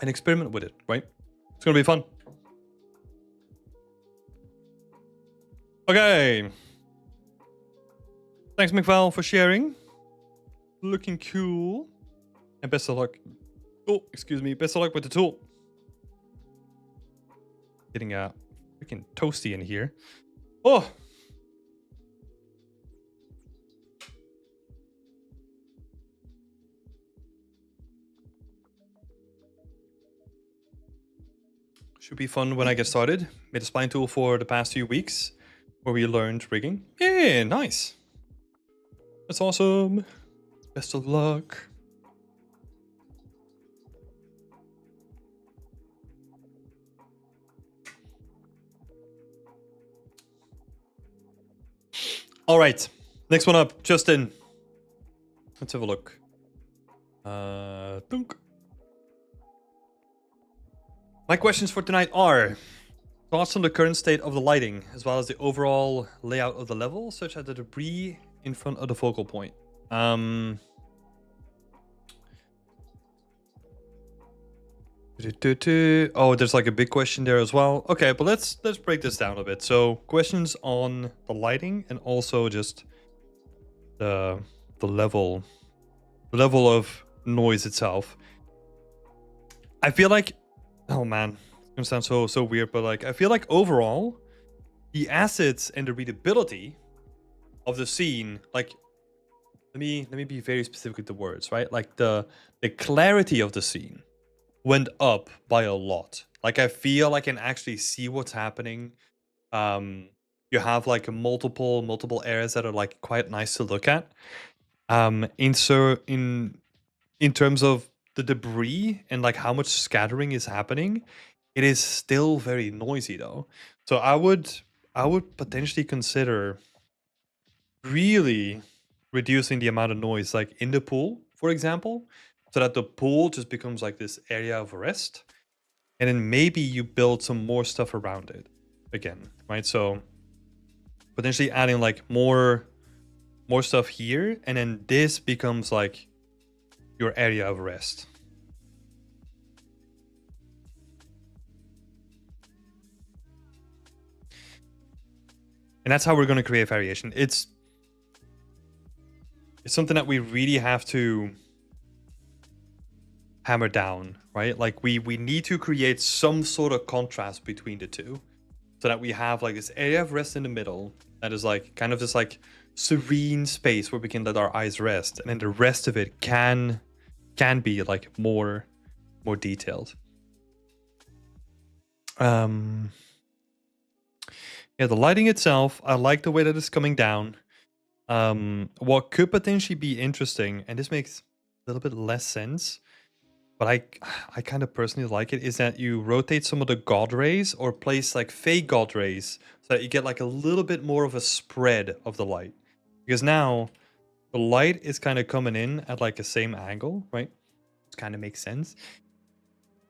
and experiment with it, right? It's gonna be fun. Okay, thanks McVal for sharing. Looking cool. And best of luck. Oh, excuse me. Best of luck with the tool. Getting freaking toasty in here. Oh. Should be fun when I get started. Made a spline tool for the past few weeks where we learned rigging. Yeah, nice. That's awesome. Best of luck. All right, next one up, Justin. Let's have a look. Dunk. My questions for tonight are thoughts on the current state of the lighting, as well as the overall layout of the level, such as the debris in front of the focal point. Oh, there's like a big question there as well. Okay, but let's break this down a bit. So questions on the lighting and also just the level of noise itself. I feel like, oh man, it's gonna sound so weird, but like I feel like overall the assets and the readability of the scene, like let me be very specific with the words, right? Like the clarity of the scene went up by a lot. Like I feel like I can actually see what's happening. You have like multiple areas that are like quite nice to look at. In terms of the debris and like how much scattering is happening, it is still very noisy though. So I would potentially consider really reducing the amount of noise like in the pool, for example, so that the pool just becomes like this area of rest, and then maybe you build some more stuff around it again, right? So potentially adding like more stuff here, and then this becomes like your area of rest. And that's how we're going to create variation. It's something that we really have to hammer down, right? Like we need to create some sort of contrast between the two, so that we have like this area of rest in the middle that is like kind of this like serene space where we can let our eyes rest, and then the rest of it can be like more detailed. Yeah, the lighting itself, I like the way that it's coming down. What could potentially be interesting, and this makes a little bit less sense, but I kind of personally like it, is that you rotate some of the god rays or place like fake god rays so that you get like a little bit more of a spread of the light. Because now the light is kind of coming in at like the same angle, right? Which kind of makes sense.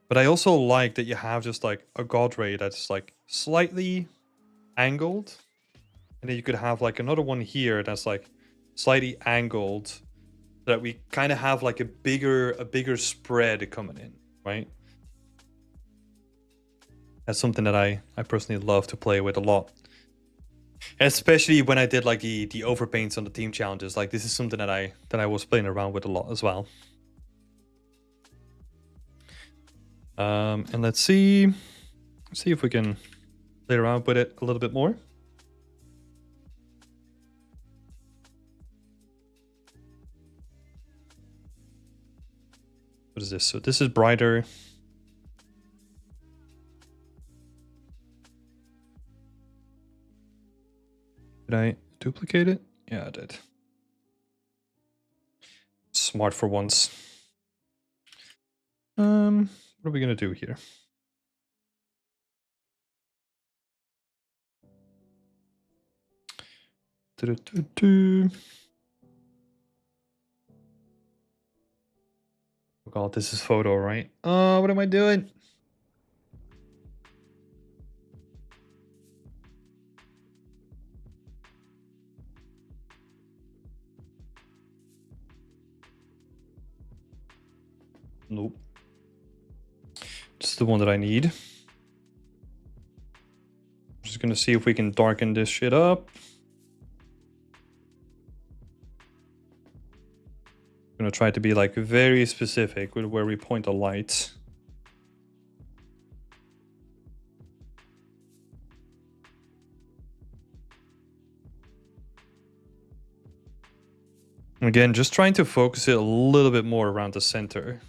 But I also like that you have just like a god ray that's like slightly angled. And then you could have like another one here that's like slightly angled, so that we kind of have like a bigger spread coming in, right? That's something that I personally love to play with a lot. Especially when I did like the overpaints on the team challenges. Like this is something that I was playing around with a lot as well. And let's see if we can play around with it a little bit more. What is this? So this is brighter. Did I duplicate it? Yeah, I did. Smart for once. What are we gonna do here? Oh god, this is photo, right? What am I doing? Nope. This is the one that I need. Just gonna see if we can darken this shit up. I'm gonna try to be like very specific with where we point the light. Again, just trying to focus it a little bit more around the center.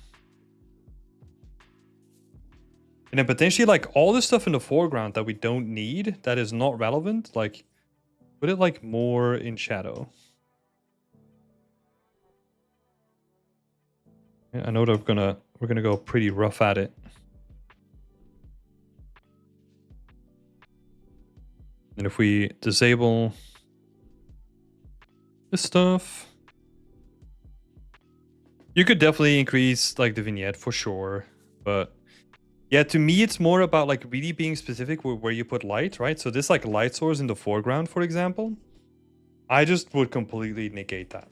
And then potentially like all the stuff in the foreground that we don't need, that is not relevant, like put it like more in shadow. I know that we're gonna go pretty rough at it. And if we disable this stuff, you could definitely increase like the vignette for sure. But yeah, to me, it's more about like really being specific with where you put light, right? So this like light source in the foreground, for example, I just would completely negate that.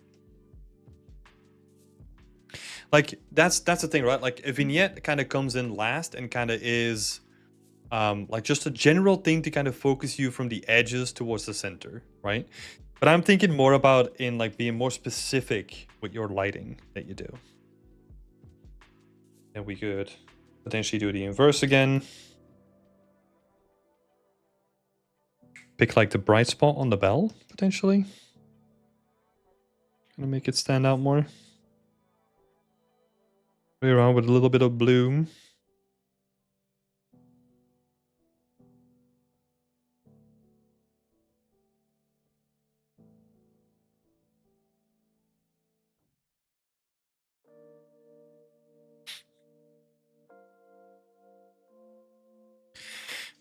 Like that's the thing, right? Like a vignette kind of comes in last and kind of is like just a general thing to kind of focus you from the edges towards the center, right? But I'm thinking more about in like being more specific with your lighting that you do. And we could potentially do the inverse again. Pick like the bright spot on the bell, potentially. Gonna make it stand out more. Play around with a little bit of bloom.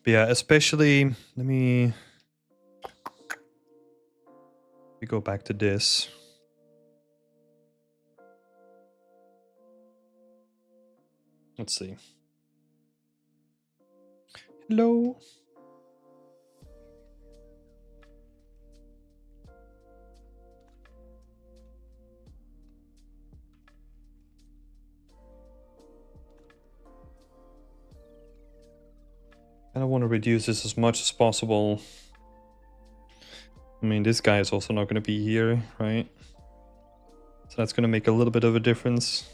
But yeah, especially, let me go back to this. Let's see. Hello. And I want to reduce this as much as possible. I mean, this guy is also not going to be here, right? So that's going to make a little bit of a difference.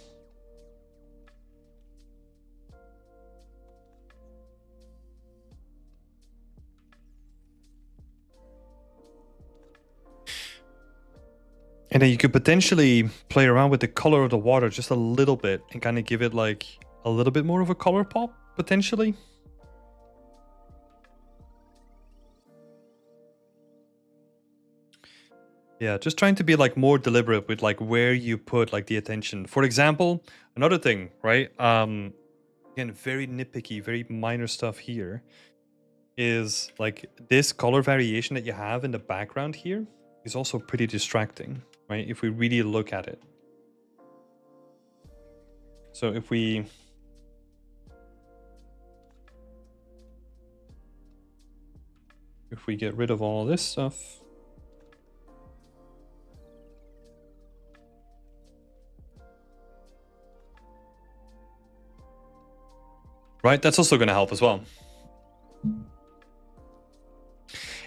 And then you could potentially play around with the color of the water just a little bit and kind of give it like a little bit more of a color pop, potentially. Yeah, just trying to be like more deliberate with like where you put like the attention. For example, another thing, right? Again, very nitpicky, very minor stuff here is like this color variation that you have in the background here is also pretty distracting, right? If we really look at it. So if we get rid of all this stuff, right? That's also going to help as well.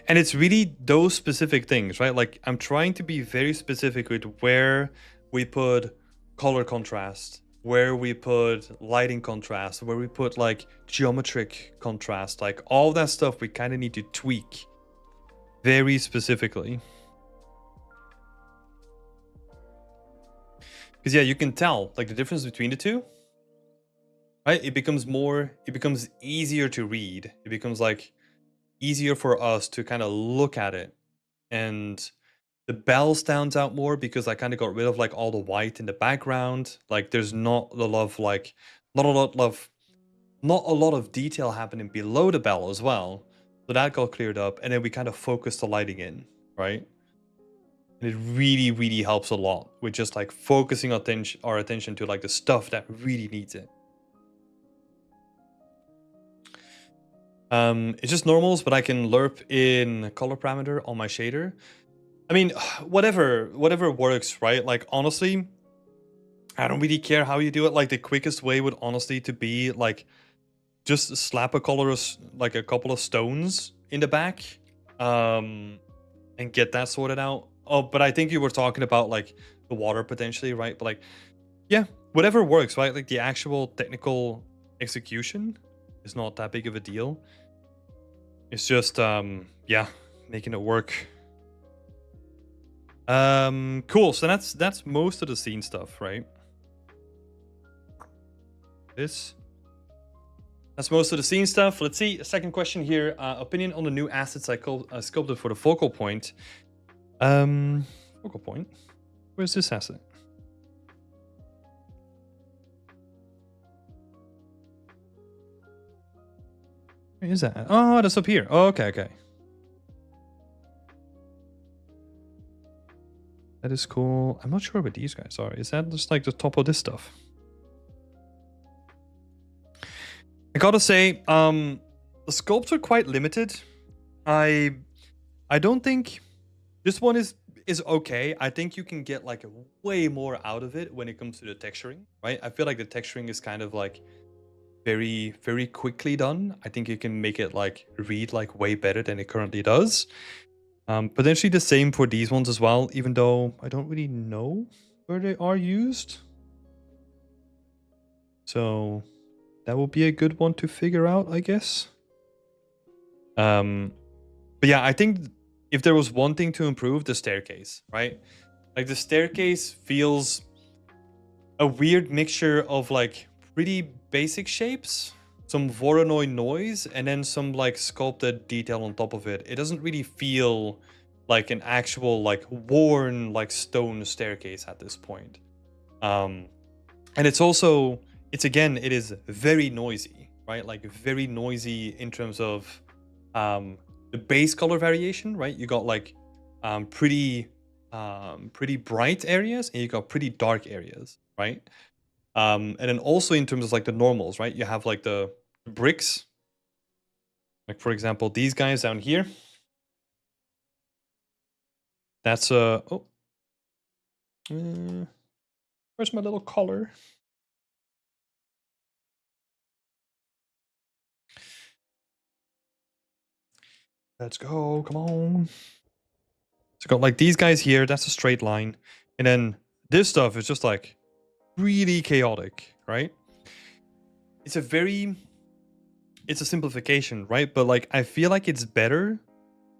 And it's really those specific things, right? Like I'm trying to be very specific with where we put color contrast, where we put lighting contrast, where we put like geometric contrast, like all that stuff we kind of need to tweak very specifically. Because yeah, you can tell like the difference between the two, right? It becomes easier to read. It becomes like easier for us to kind of look at it. And the bell stands out more because I kind of got rid of like all the white in the background. Like there's not a lot of like not a lot of detail happening below the bell as well. So that got cleared up, and then we kind of focused the lighting in, right? And it really, really helps a lot with just like focusing our attention to like the stuff that really needs it. It's just normals, but I can lerp in color parameter on my shader. I mean, whatever works, right? Like honestly, I don't really care how you do it. Like the quickest way would honestly to be like just slap a color of like a couple of stones in the back, and get that sorted out. Oh, but I think you were talking about like the water potentially, right? But like, yeah, whatever works, right? Like the actual technical execution is not that big of a deal. It's just yeah, making it work. Cool. So that's most of the scene stuff, right? That's most of the scene stuff. Let's see. A second question here. Opinion on the new assets I sculpted for the focal point. Focal point. Where's this asset? Where is that? Oh, that's up here. Oh, okay. That is cool. I'm not sure what these guys are. Is that just like the top of this stuff? I gotta say, the sculpts are quite limited. I don't think this one is okay. I think you can get like way more out of it when it comes to the texturing, right? I feel like the texturing is kind of like very, very quickly done. I think you can make it like read like way better than it currently does. Potentially the same for these ones as well, even though I don't really know where they are used. So that will be a good one to figure out, I guess. But yeah, I think if there was one thing to improve, the staircase, right? Like the staircase feels a weird mixture of like pretty basic shapes, some Voronoi noise, and then some like sculpted detail on top of it. It doesn't really feel like an actual like worn like stone staircase at this point. And it's also it is very noisy, right? Like very noisy in terms of the base color variation, right? You got like pretty bright areas and you got pretty dark areas, right? And then also in terms of like the normals, right? You have like the bricks, like for example these guys down here. That's where's my little color? Let's go, come on. So got like these guys here, that's a straight line. And then this stuff is just like really chaotic, right? It's a simplification, right? But like I feel like it's better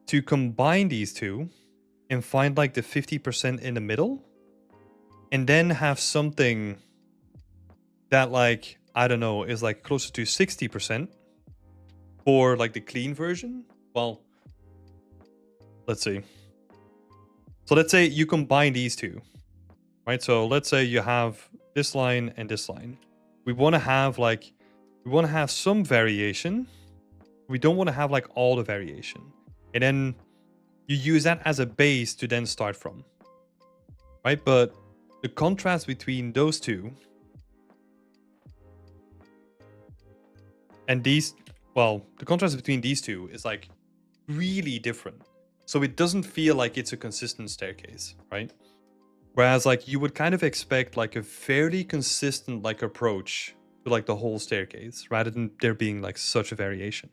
to combine these two and find like the 50% in the middle and then have something that like, I don't know, is like closer to 60% for like the clean version. Well, let's see. So let's say you combine these two, right? So let's say you have this line and this line. We want to have some variation. We don't want to have like all the variation. And then you use that as a base to then start from, right? But the contrast between those two and these, well, the contrast between these two is like really different. So it doesn't feel like it's a consistent staircase, right? Whereas like you would kind of expect like a fairly consistent like approach to like the whole staircase rather than there being like such a variation.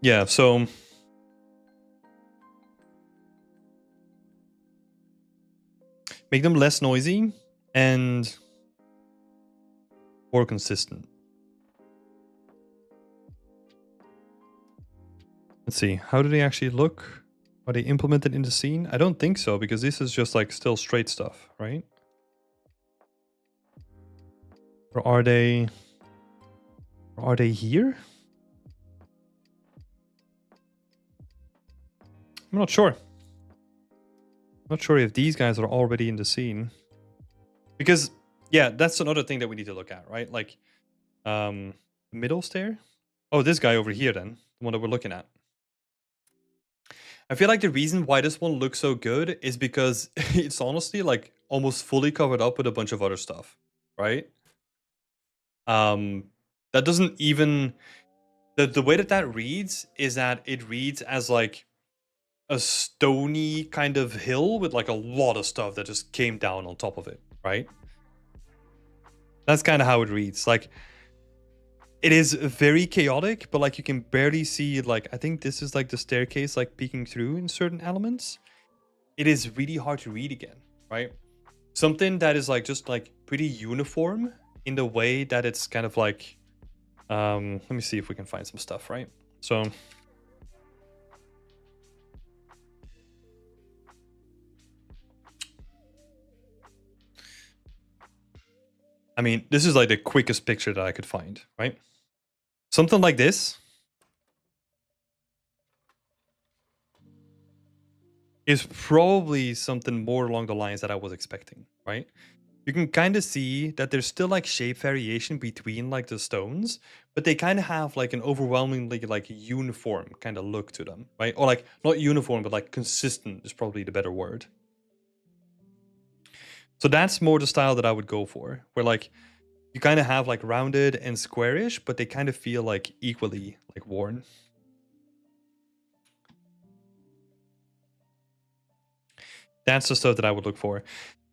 Yeah, so make them less noisy and more consistent. Let's see, how do they actually look? Are they implemented in the scene? I don't think so, because this is just like still straight stuff, right? Or are they here? I'm not sure. I'm not sure if these guys are already in the scene. Because, yeah, that's another thing that we need to look at, right? Like, middle stair? Oh, this guy over here then, the one that we're looking at. I feel like the reason why this one looks so good is because it's honestly like almost fully covered up with a bunch of other stuff, right? That doesn't even the way that that reads is that it reads as like a stony kind of hill with like a lot of stuff that just came down on top of it, right? That's kind of how it reads. Like it is very chaotic, but like you can barely see, like I think this is like the staircase like peeking through in certain elements. It is really hard to read again, right? Something that is like just like pretty uniform in the way that it's kind of like let me see if we can find some stuff, right? So I mean, this is like the quickest picture that I could find, right? Something like this is probably something more along the lines that I was expecting, right? You can kind of see that there's still like shape variation between like the stones, but they kind of have like an overwhelmingly like uniform kind of look to them, right? Or like not uniform, but like consistent is probably the better word. So that's more the style that I would go for, where like you kind of have like rounded and squarish, but they kind of feel like equally like worn. That's the stuff that I would look for.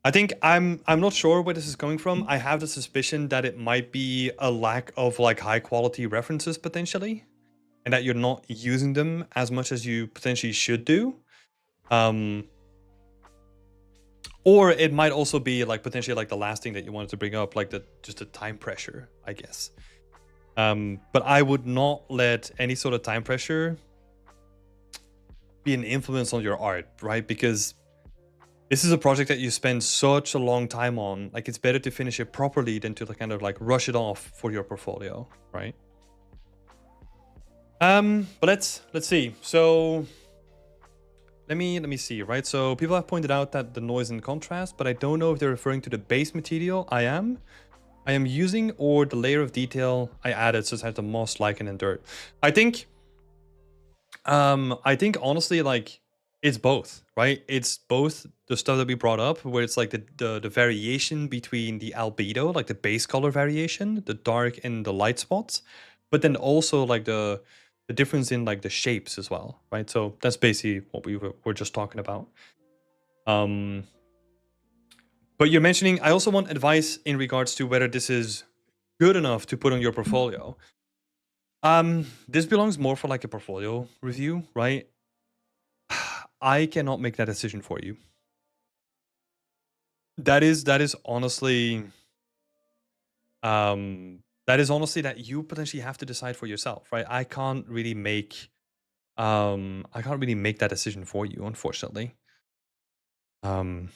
I think I'm not sure where this is coming from. I have the suspicion that it might be a lack of like high quality references potentially, and that you're not using them as much as you potentially should do. Or it might also be like potentially like the last thing that you wanted to bring up, like just the time pressure, I guess. But I would not let any sort of time pressure be an influence on your art, right? Because this is a project that you spend such a long time on. Like it's better to finish it properly than to kind of like rush it off for your portfolio, right? But let's see. So let me see, right? So people have pointed out that the noise and contrast, but I don't know if they're referring to the base material I am using or the layer of detail I added, such as the moss, lichen, and dirt. I think honestly, like it's both, right? It's both the stuff that we brought up, where it's like the variation between the albedo, like the base color variation, the dark and the light spots, but then also like the difference in like the shapes as well, right? So that's basically what we were just talking about. But you're mentioning, I also want advice in regards to whether this is good enough to put on your portfolio. This belongs more for like a portfolio review, right? I cannot make that decision for you. That is honestly that you potentially have to decide for yourself, right? I can't really make that decision for you, unfortunately. Um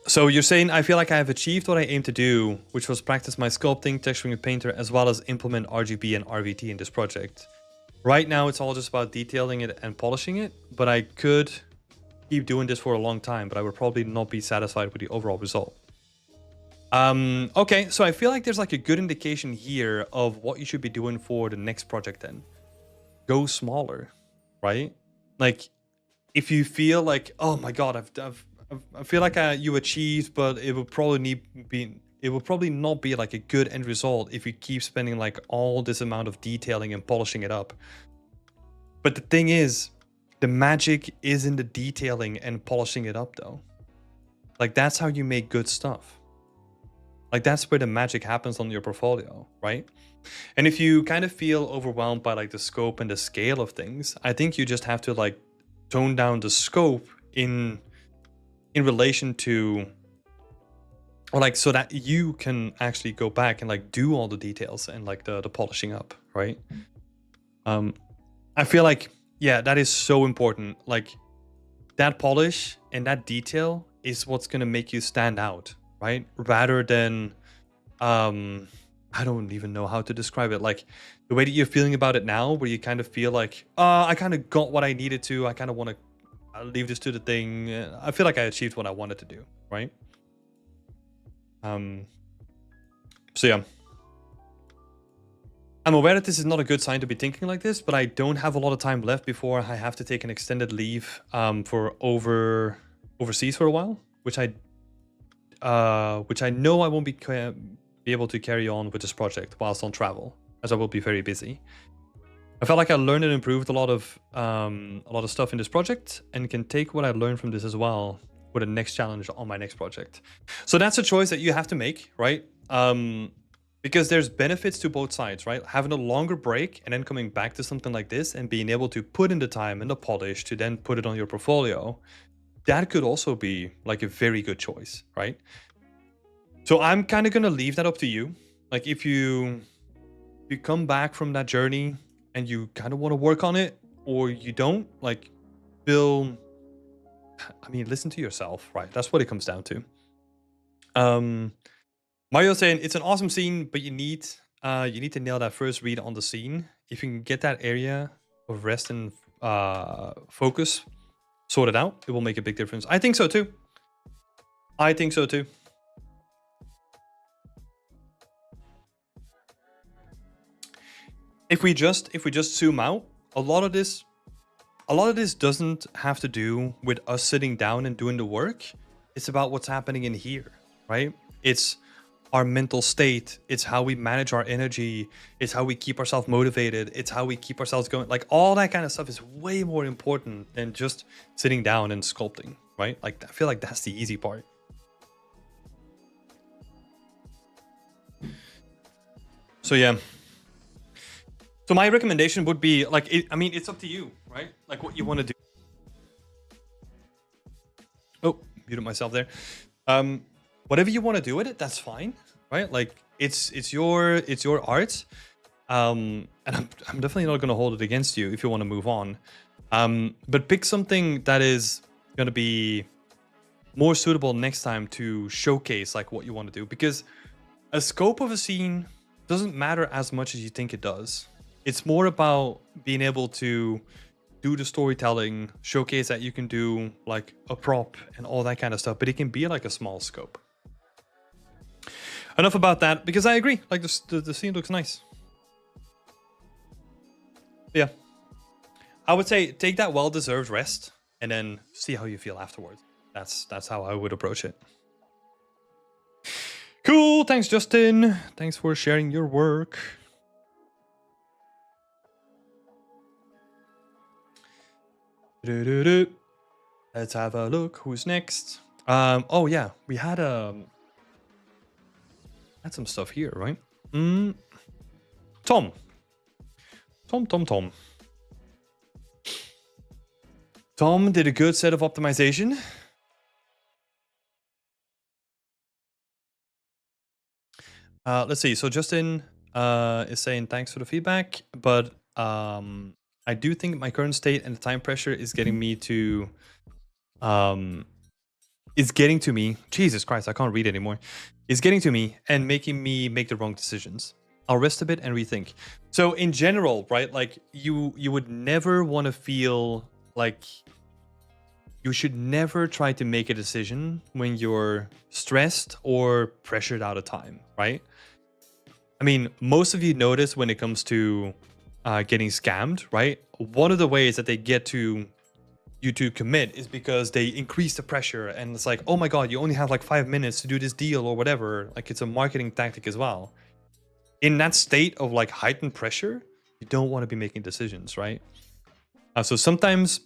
so you're saying I feel like I have achieved what I aim to do, which was practice my sculpting, texturing with Painter, as well as implement RGB and RVT in this project. Right now it's all just about detailing it and polishing it, but I could keep doing this for a long time, but I would probably not be satisfied with the overall result. Okay, so I feel like there's like a good indication here of what you should be doing for the next project then. Go smaller, right? Like, if you feel like, oh my god, I feel like you achieved, but it will probably not be like a good end result if you keep spending like all this amount of detailing and polishing it up. But the thing is, the magic is in the detailing and polishing it up though. Like, that's how you make good stuff. Like, that's where the magic happens on your portfolio, right? And if you kind of feel overwhelmed by like the scope and the scale of things, I think you just have to like tone down the scope in relation to, or like, so that you can actually go back and like do all the details and like the polishing up, right? I feel like, yeah, that is so important. Like, that polish and that detail is what's going to make you stand out, right? Rather than I don't even know how to describe it. Like, the way that you're feeling about it now, where you kind of feel like, I kind of got what I needed to. I kind of want to leave this to the thing. I feel like I achieved what I wanted to do, right? So yeah. I'm aware that this is not a good sign to be thinking like this, but I don't have a lot of time left before I have to take an extended leave for overseas for a while, which I know I won't be able to carry on with this project whilst on travel, as I will be very busy. I felt like I learned and improved a lot of stuff in this project, and can take what I learned from this as well for the next challenge on my next project. So that's a choice that you have to make, right? Because there's benefits to both sides, right? Having a longer break and then coming back to something like this and being able to put in the time and the polish to then put it on your portfolio, that could also be like a very good choice, right? So I'm kind of going to leave that up to you. Like, if you come back from that journey and you kind of want to work on it, or you don't, like, listen to yourself, right? That's what it comes down to. Mario saying it's an awesome scene, but you need to nail that first read on the scene. If you can get that area of rest and focus sorted out, it will make a big difference. I think so too. If we just zoom out, a lot of this doesn't have to do with us sitting down and doing the work. It's about what's happening in here, right? It's our mental state. It's how we manage our energy. It's how we keep ourselves motivated. It's how we keep ourselves going. Like, all that kind of stuff is way more important than just sitting down and sculpting, right? Like, I feel like that's the easy part. So yeah. So my recommendation would be like, it's up to you, right? Like, what you want to do. Oh, muted myself there. Whatever you want to do with it, that's fine, right? Like, it's your art. And I'm definitely not going to hold it against you if you want to move on. But pick something that is going to be more suitable next time to showcase like what you want to do, because a scope of a scene doesn't matter as much as you think it does. It's more about being able to do the storytelling, showcase that you can do like a prop and all that kind of stuff, but it can be like a small scope. Enough about that, because I agree, like, the scene looks nice. Yeah. I would say take that well-deserved rest and then see how you feel afterwards. That's how I would approach it. Cool, thanks Justin. Thanks for sharing your work. Let's have a look. Who's next? Oh yeah, we had some stuff here, right? Tom, Tom. Tom did a good set of optimization. Let's see. So Justin is saying thanks for the feedback, but I do think my current state and the time pressure is getting me to me. Jesus Christ, I can't read anymore. It's getting to me and making me make the wrong decisions. I'll rest a bit and rethink. So in general, right, like you would never want to feel like you should never try to make a decision when you're stressed or pressured out of time, right? I mean, most of you notice when it comes to getting scammed, right? One of the ways that they get to you to commit is because they increase the pressure, and it's like, oh my god, you only have like 5 minutes to do this deal or whatever. Like, it's a marketing tactic as well. In that state of like heightened pressure, you don't want to be making decisions, right? So sometimes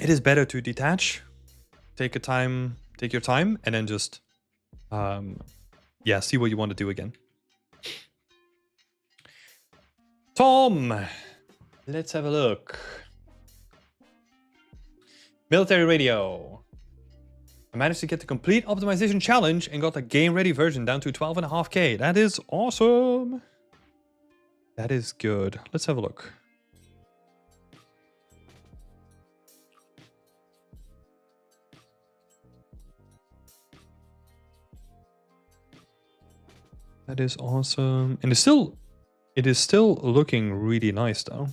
it is better to detach, take your time, and then just see what you want to do again. Tom, let's have a look. Military radio. I managed to get the complete optimization challenge and got the game ready version down to 12.5K. That is awesome. That is good. Let's have a look. That is awesome. And it is still looking really nice though.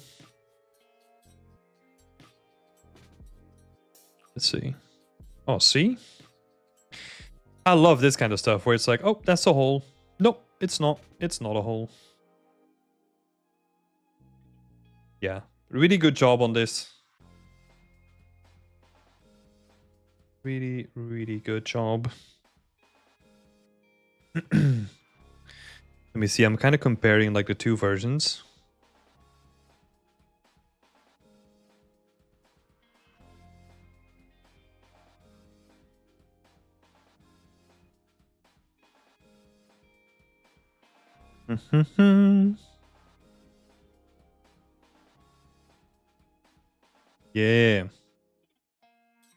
Let's see. Oh, see? I love this kind of stuff where it's like, oh, that's a hole. Nope, it's not. It's not a hole. Yeah, really good job on this. Really, really good job. Let me see, I'm kind of comparing like the two versions. Yeah.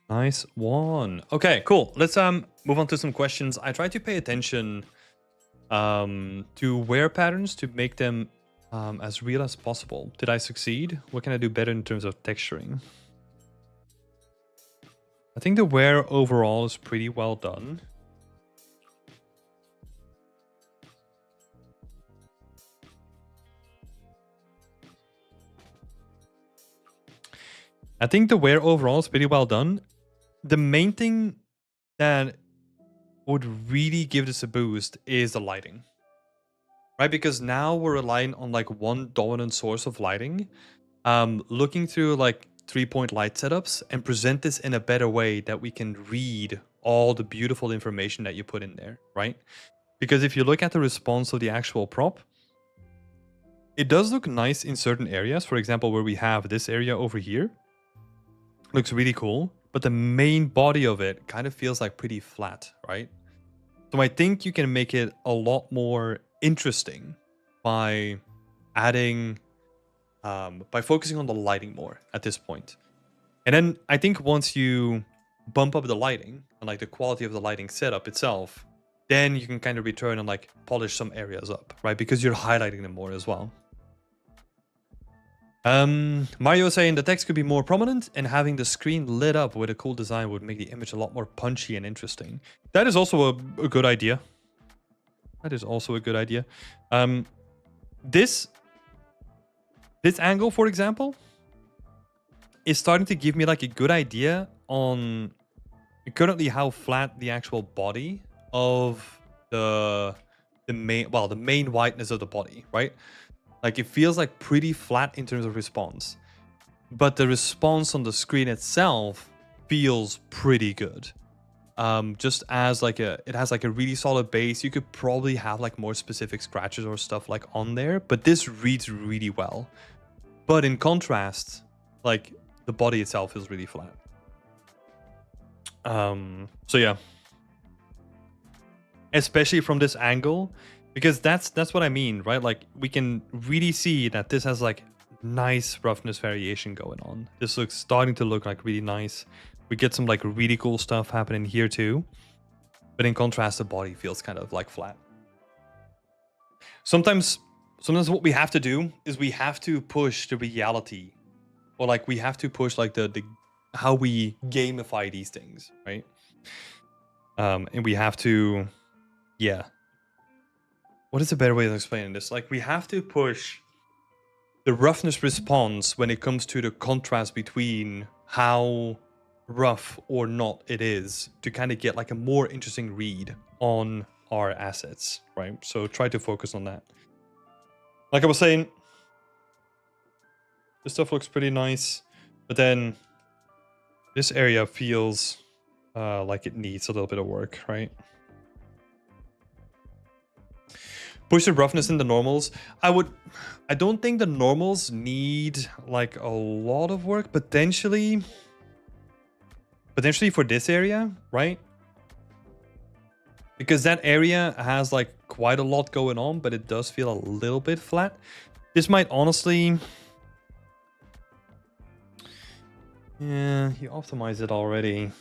Nice one. Okay, cool. Let's move on to some questions. I try to pay attention to wear patterns to make them as real as possible. Did I succeed? What can I do better in terms of texturing? I think the wear overall is pretty well done. I think the wear overall is pretty well done. The main thing that would really give this a boost is the lighting, right? Because now we're relying on like one dominant source of lighting. Looking through like 3-point light setups and present this in a better way that we can read all the beautiful information that you put in there, right? Because if you look at the response of the actual prop, it does look nice in certain areas. For example, where we have this area over here, looks really cool, but the main body of it kind of feels like pretty flat, right? So I think you can make it a lot more interesting by adding, by focusing on the lighting more at this point. And then I think once you bump up the lighting and like the quality of the lighting setup itself, then you can kind of return and like polish some areas up, right? Because you're highlighting them more as well. Mario saying the text could be more prominent and having the screen lit up with a cool design would make the image a lot more punchy and interesting. That is also a good idea. That is also a good idea. This angle, for example, is starting to give me like a good idea on currently how flat the actual body of the main whiteness of the body, right? Like, it feels like pretty flat in terms of response, but the response on the screen itself feels pretty good. Just as like it has like a really solid base. You could probably have like more specific scratches or stuff like on there, but this reads really well. But in contrast, like the body itself is really flat. So yeah, especially from this angle. Because that's what I mean, right? Like, we can really see that this has like nice roughness variation going on. This looks starting to look like really nice. We get some like really cool stuff happening here too. But in contrast, the body feels kind of like flat. Sometimes what we have to do is we have to push the reality, or like we have to push like the how we gamify these things, right? And we have to, yeah. What is a better way of explaining this? Like we have to push the roughness response when it comes to the contrast between how rough or not it is to kind of get like a more interesting read on our assets, right? So try to focus on that. Like I was saying, this stuff looks pretty nice, but then this area feels like it needs a little bit of work, right? Push the roughness in the normals. I don't think the normals need like a lot of work. Potentially for this area, right? Because that area has like quite a lot going on, but it does feel a little bit flat. This might honestly... Yeah, you optimize it already.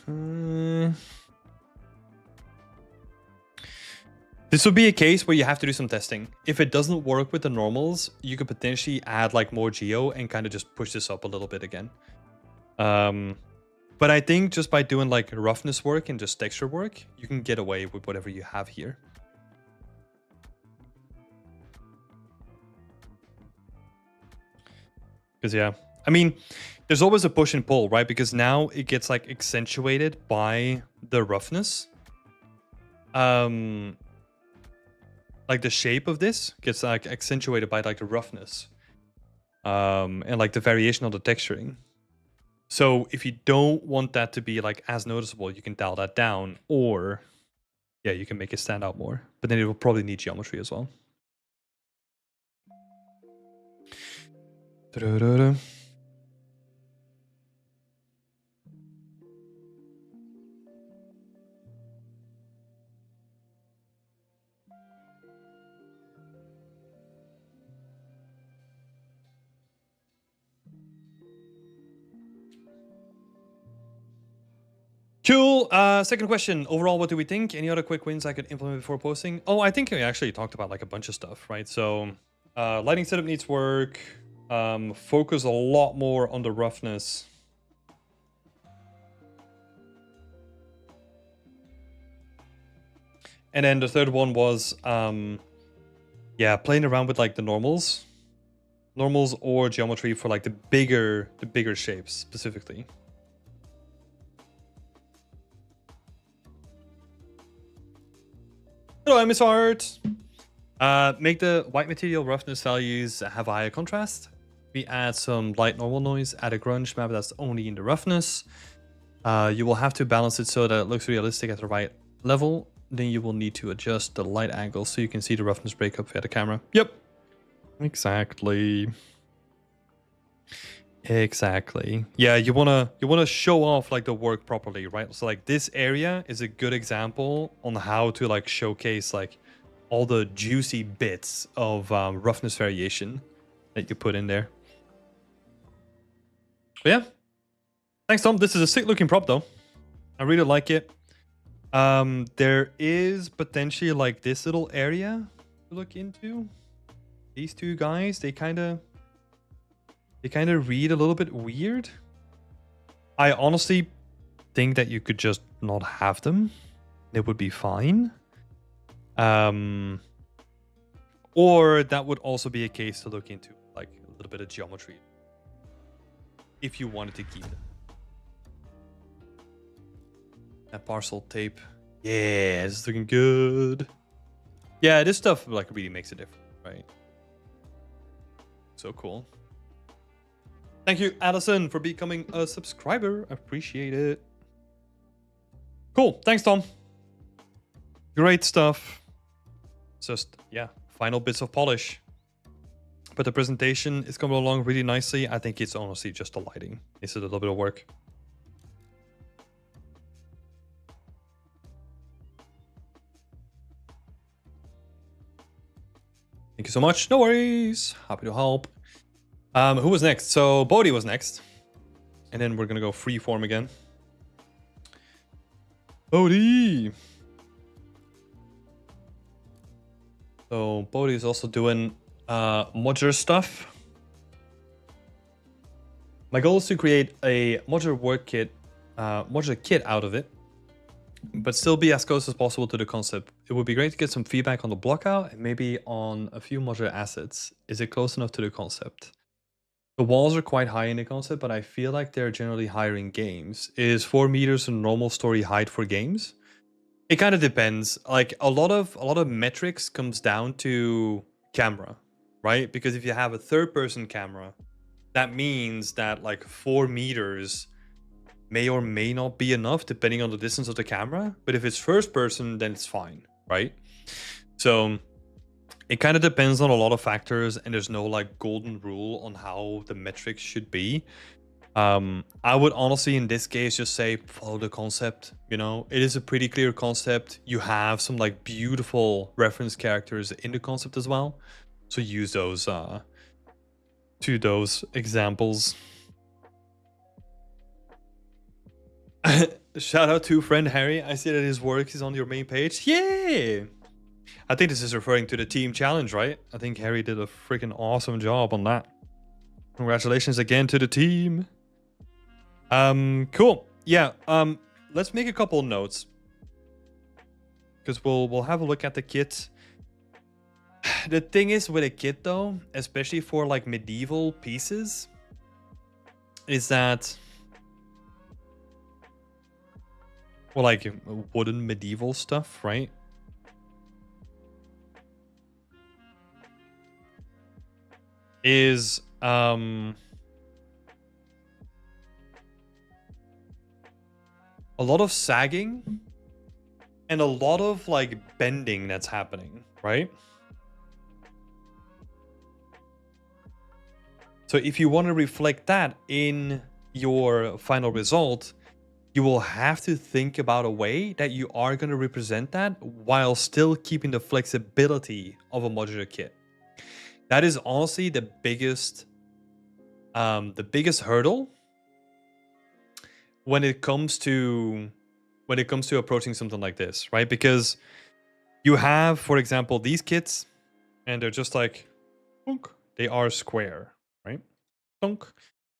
This would be a case where you have to do some testing. If it doesn't work with the normals, you could potentially add like more geo and kind of just push this up a little bit again. But I think just by doing like roughness work and just texture work, you can get away with whatever you have here. Because yeah, I mean, there's always a push and pull, right? Because now it gets like accentuated by the roughness. Like the shape of this gets like accentuated by like the roughness. And like the variation of the texturing. So if you don't want that to be like as noticeable, you can dial that down, or yeah, you can make it stand out more. But then it will probably need geometry as well. Da-da-da-da. Cool. Second question. Overall, what do we think? Any other quick wins I could implement before posting? Oh, I think we actually talked about like a bunch of stuff, right? So lighting setup needs work. Focus a lot more on the roughness. And then the third one was, yeah, playing around with like the normals or geometry for like the bigger shapes specifically. Hello, Miss Art. Make the white material roughness values have a higher contrast. We add some light normal noise, add a grunge map that's only in the roughness. You will have to balance it so that it looks realistic at the right level. Then you will need to adjust the light angle so you can see the roughness breakup via the camera. Yep. Exactly. Yeah, you wanna show off like the work properly, right? So like this area is a good example on how to like showcase like all the juicy bits of roughness variation that you put in there. But yeah, thanks Tom. This is a sick looking prop though. I really like it. There is potentially like this little area to look into. These two guys, they kind of read a little bit weird. I honestly think that you could just not have them. It would be fine. Or that would also be a case to look into, like a little bit of geometry, if you wanted to keep it. That parcel tape. Yeah, it's looking good. Yeah, this stuff like really makes a difference, right? So cool. Thank you, Addison, for becoming a subscriber. I appreciate it. Cool. Thanks, Tom. Great stuff. Just, yeah, final bits of polish. But the presentation is coming along really nicely. I think it's honestly just the lighting. It's a little bit of work. Thank you so much. No worries. Happy to help. Who was next? So Bodhi was next. And then we're gonna go freeform again. Bodhi! So Bodhi is also doing modular stuff. My goal is to create a modular work kit, modular kit out of it, but still be as close as possible to the concept. It would be great to get some feedback on the blockout and maybe on a few modular assets. Is it close enough to the concept? The walls are quite high in the concept, but I feel like they're generally higher in games. Is 4 meters a normal story height for games? It kind of depends. Like a lot of metrics comes down to camera, right? Because if you have a third person camera, that means that like 4 meters may or may not be enough depending on the distance of the camera. But if it's first person, then it's fine, right? So it kind of depends on a lot of factors, and there's no like golden rule on how the metrics should be. I would honestly in this case just say follow the concept. You know, it is a pretty clear concept. You have some like beautiful reference characters in the concept as well, so use those to those examples. Shout out to friend Harry. I see that his work is on your main page. Yay! I think this is referring to the team challenge, right? I think Harry did a freaking awesome job on that. Congratulations again to the team. Cool. Yeah, let's make a couple notes. Because we'll have a look at the kit. The thing is with a kit though, especially for like medieval pieces, is that, well, like wooden medieval stuff, right? Is a lot of sagging and a lot of like bending that's happening, right? So if you want to reflect that in your final result, you will have to think about a way that you are going to represent that while still keeping the flexibility of a modular kit. That is honestly the biggest hurdle when it comes to approaching something like this, right? Because you have, for example, these kits, and they're just like, they are square, right? And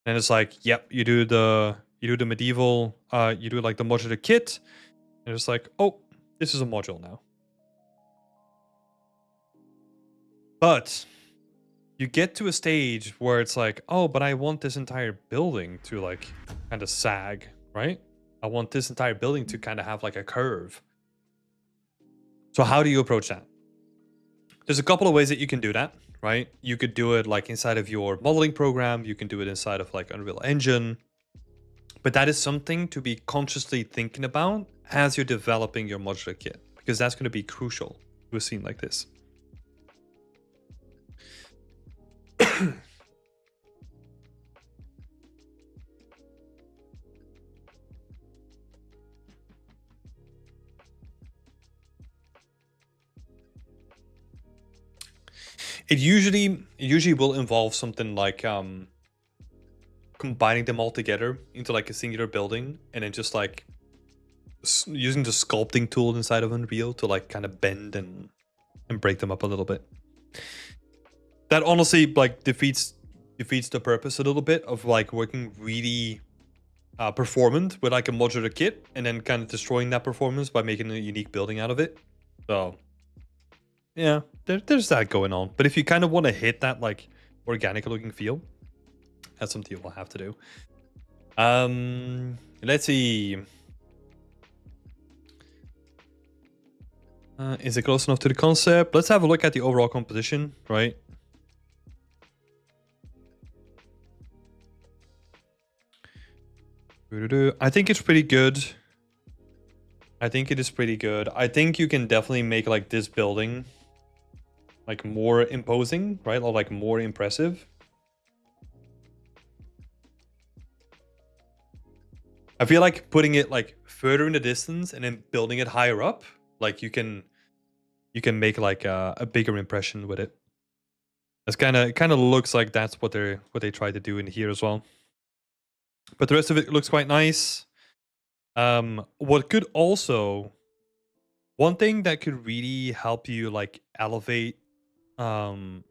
it's like, yep, you do the medieval, you do like the modular kit, and it's like, oh, this is a module now. But you get to a stage where it's like, oh, but I want this entire building to like kind of sag, right? I want this entire building to kind of have like a curve. So how do you approach that? There's a couple of ways that you can do that, right? You could do it like inside of your modeling program. You can do it inside of like Unreal Engine. But that is something to be consciously thinking about as you're developing your modular kit, because that's going to be crucial to a scene like this. It usually will involve something like combining them all together into like a singular building, and then just like using the sculpting tool inside of Unreal to like kind of bend and break them up a little bit. That honestly like defeats the purpose a little bit of like working really performant with like a modular kit and then kind of destroying that performance by making a unique building out of it. So yeah, there's that going on. But if you kind of want to hit that like organic looking feel, that's something you will have to do. Let's see. Is it close enough to the concept? Let's have a look at the overall composition, right? I think it's pretty good. I think it is pretty good. I think you can definitely make like this building like more imposing, right? Or like more impressive. I feel like putting it like further in the distance and then building it higher up, like you can make like a bigger impression with it. It's kind of looks like that's what they try to do in here as well. But the rest of it looks quite nice. What could also, one thing that could really help you like elevate um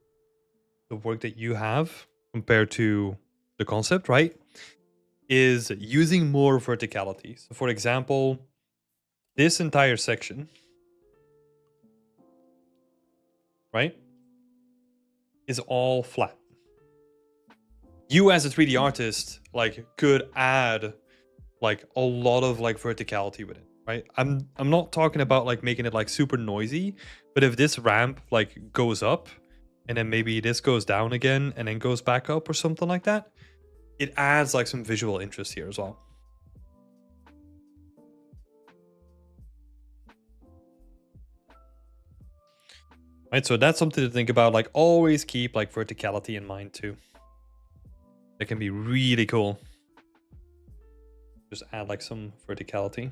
the work that you have compared to the concept, right? Is using more verticality. So for example, this entire section, right, is all flat. You as a 3D artist, like, could add like a lot of like verticality with it, right? I'm not talking about like making it like super noisy, but if this ramp like goes up and then maybe this goes down again and then goes back up or something like that, it adds like some visual interest here as well. Right, so that's something to think about. Like, always keep like verticality in mind too. It can be really cool. Just add like some verticality.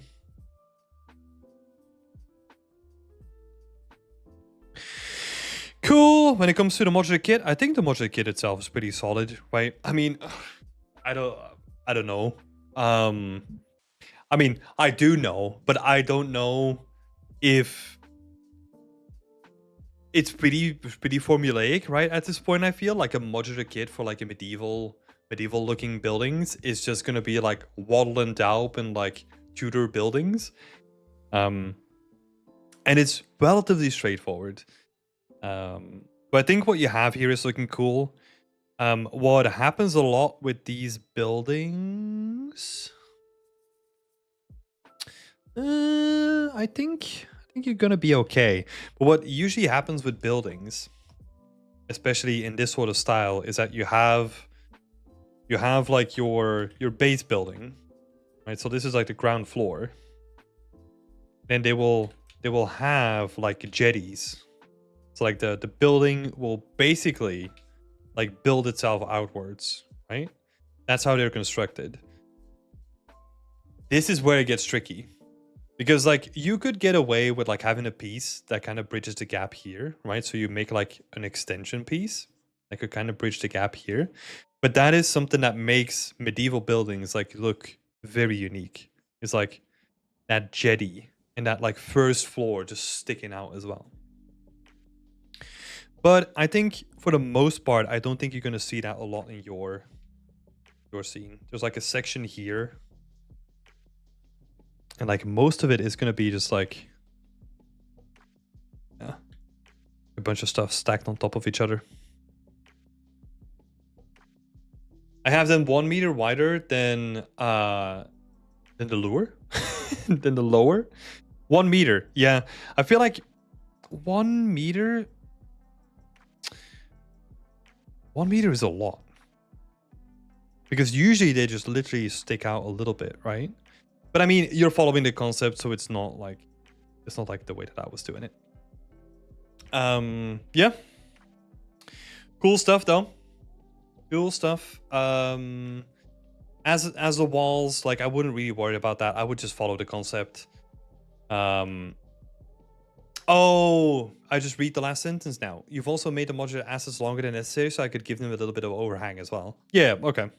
Cool. When it comes to the modular kit, I think the modular kit itself is pretty solid, right? I mean, I don't know. I mean, I do know, but I don't know if it's pretty formulaic, right? At this point, I feel like a modular kit for like a medieval looking buildings is just gonna be like Waddle and Daup and like Tudor buildings. And it's relatively straightforward. But I think what you have here is looking cool. What happens a lot with these buildings, I think you're gonna be okay. But what usually happens with buildings, especially in this sort of style, is that you have like your base building, right? So this is like the ground floor. Then they will have like jetties. So like the building will basically like build itself outwards, right? That's how they're constructed. This is where it gets tricky. Because like you could get away with like having a piece that kind of bridges the gap here, right? So you make like an extension piece that could kind of bridge the gap here. But that is something that makes medieval buildings like look very unique. It's like that jetty and that like first floor just sticking out as well. But I think for the most part, I don't think you're gonna see that a lot in your scene. There's like a section here. And like most of it is gonna be just like, yeah, a bunch of stuff stacked on top of each other. I have them 1 meter wider than the lure, than the lower. 1 meter, yeah. I feel like 1 meter. 1 meter is a lot because usually they just literally stick out a little bit, right? But I mean, you're following the concept, so it's not like the way that I was doing it. Yeah. Cool stuff though. Cool stuff. As the walls, like I wouldn't really worry about that. I would just follow the concept. Oh, I just read the last sentence now. You've also made the modular assets longer than necessary, so I could give them a little bit of overhang as well. Yeah, okay.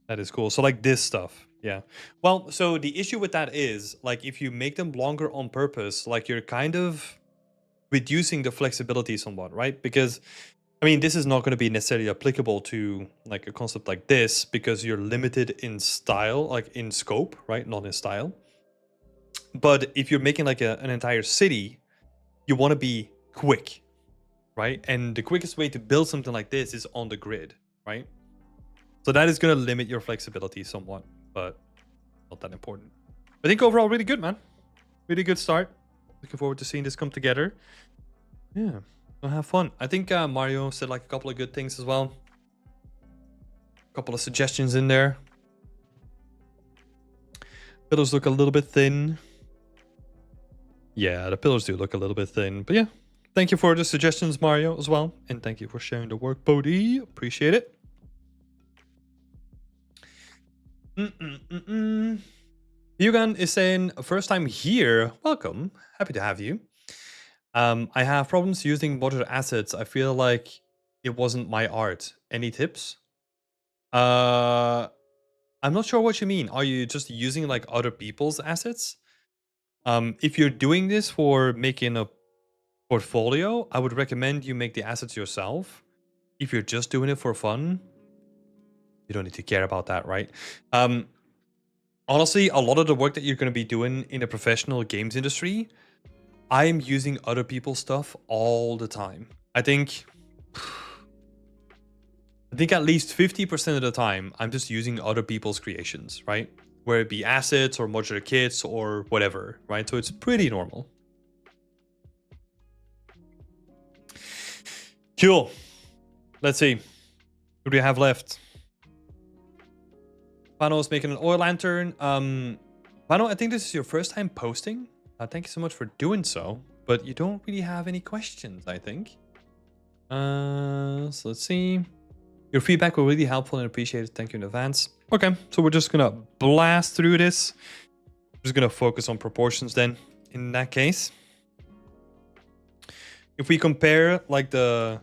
That is cool. So like this stuff. Yeah. Well, so the issue with that is like if you make them longer on purpose, like you're kind of reducing the flexibility somewhat, right? Because I mean, this is not going to be necessarily applicable to like a concept like this because you're limited in style, like in scope, right? Not in style. But if you're making like an entire city, you want to be quick, right? And the quickest way to build something like this is on the grid, right? So that is going to limit your flexibility somewhat, but not that important. I think overall, really good, man. Really good start. Looking forward to seeing this come together. Yeah, we'll have fun. I think Mario said like a couple of good things as well. A couple of suggestions in there. Pillars look a little bit thin. Yeah, the pillars do look a little bit thin, but yeah. Thank you for the suggestions, Mario, as well. And thank you for sharing the work, Bodhi. Appreciate it. Yugan is saying, first time here. Welcome. Happy to have you. I have problems using modular assets. I feel like it wasn't my art. Any tips? Uh, I'm not sure what you mean. Are you just using like other people's assets? If you're doing this for making a portfolio, I would recommend you make the assets yourself. If you're just doing it for fun, you don't need to care about that, right? Honestly, a lot of the work that you're going to be doing in the professional games industry, I'm using other people's stuff all the time. I think at least 50% of the time, I'm just using other people's creations, right? Where it be assets or modular kits or whatever, right? So it's pretty normal. Cool. Let's see. Who do we have left? Pano is making an oil lantern. Pano, I think this is your first time posting. Thank you so much for doing so. But you don't really have any questions, I think. So let's see. Your feedback will really helpful and appreciated. Thank you in advance. Okay, so we're just gonna blast through this. I'm just gonna focus on proportions then, in that case. If we compare like the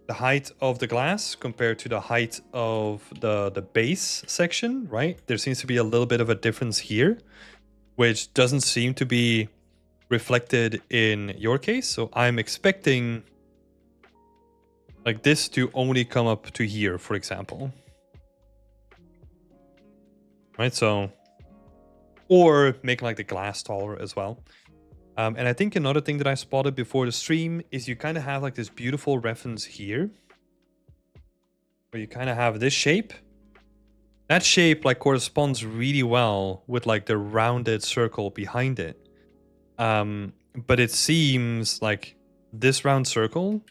height of the glass compared to the height of the base section, right? There seems to be a little bit of a difference here, which doesn't seem to be reflected in your case. So I'm expecting like this to only come up to here, for example. Right, so, or make like the glass taller as well. And I think another thing that I spotted before the stream is you kind of have like this beautiful reference here, where you kind of have this shape. That shape like corresponds really well with like the rounded circle behind it. But it seems like this round circle,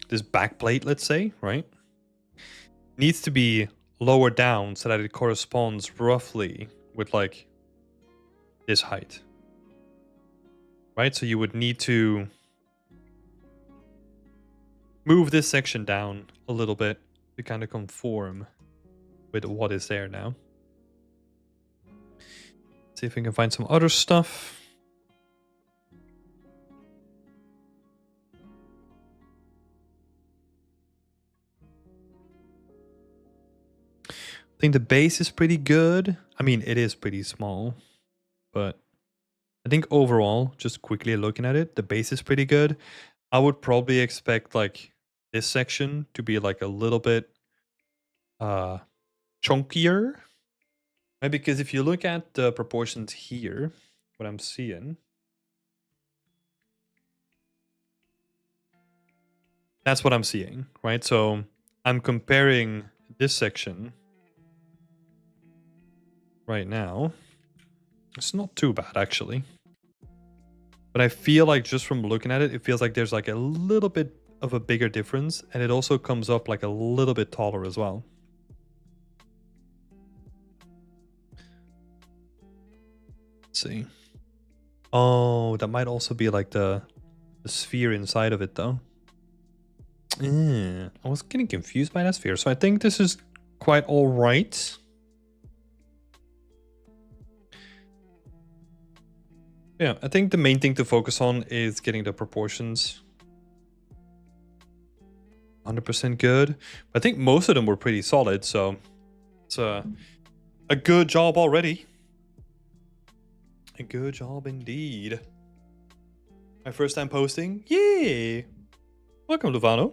this backplate, let's say, right, needs to be lower down so that it corresponds roughly with like this height. Right, so you would need to move this section down a little bit to kind of conform with what is there now. See if we can find some other stuff. I think the base is pretty good. I mean, it is pretty small, but I think overall, just quickly looking at it, the base is pretty good. I would probably expect like this section to be like a little bit chunkier. Right? Because if you look at the proportions here, what I'm seeing, that's what I'm seeing, right? So I'm comparing this section right now. It's not too bad, actually. But I feel like just from looking at it, it feels like there's like a little bit of a bigger difference. And it also comes up like a little bit taller as well. Let's see. Oh, that might also be like the sphere inside of it, though. I was getting confused by that sphere. So I think this is quite all right. Yeah, I think the main thing to focus on is getting the proportions 100% good. I think most of them were pretty solid, so it's a good job already. A good job indeed. My first time posting? Yay! Welcome, Luvano.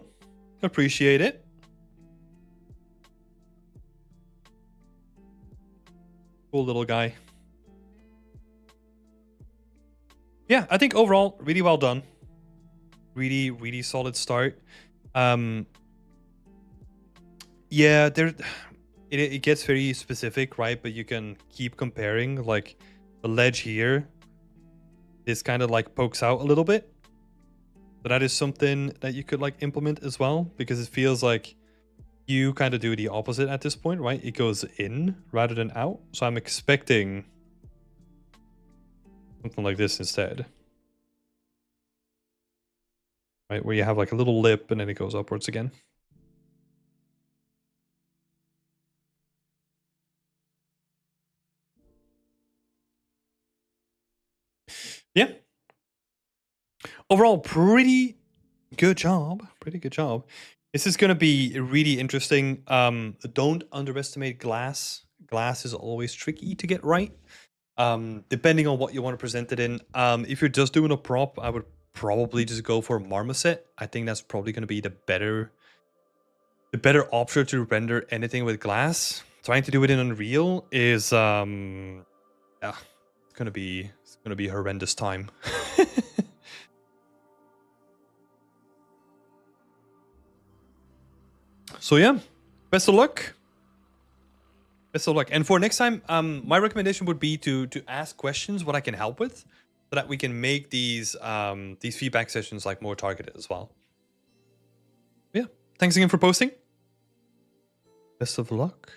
Appreciate it. Cool little guy. Yeah, I think overall, really well done. Really, really solid start. Yeah, it gets very specific, right? But you can keep comparing. Like the ledge here, this kind of like pokes out a little bit. So that is something that you could like implement as well, because it feels like you kind of do the opposite at this point, right? It goes in rather than out. So I'm expecting something like this instead. Right, where you have like a little lip and then it goes upwards again. Yeah. overall, pretty good job. Pretty good job. This is going to be really interesting. Don't underestimate glass. Glass is always tricky to get right. Depending on what you want to present it in. If you're just doing a prop, I would probably just go for marmoset. I think that's probably going to be the better option to render anything with glass. Trying to do it in Unreal is yeah, it's gonna be horrendous time. So yeah, best of luck. Best of luck. And for next time, my recommendation would be to ask questions what I can help with, so that we can make these feedback sessions like more targeted as well. Yeah. Thanks again for posting. Best of luck.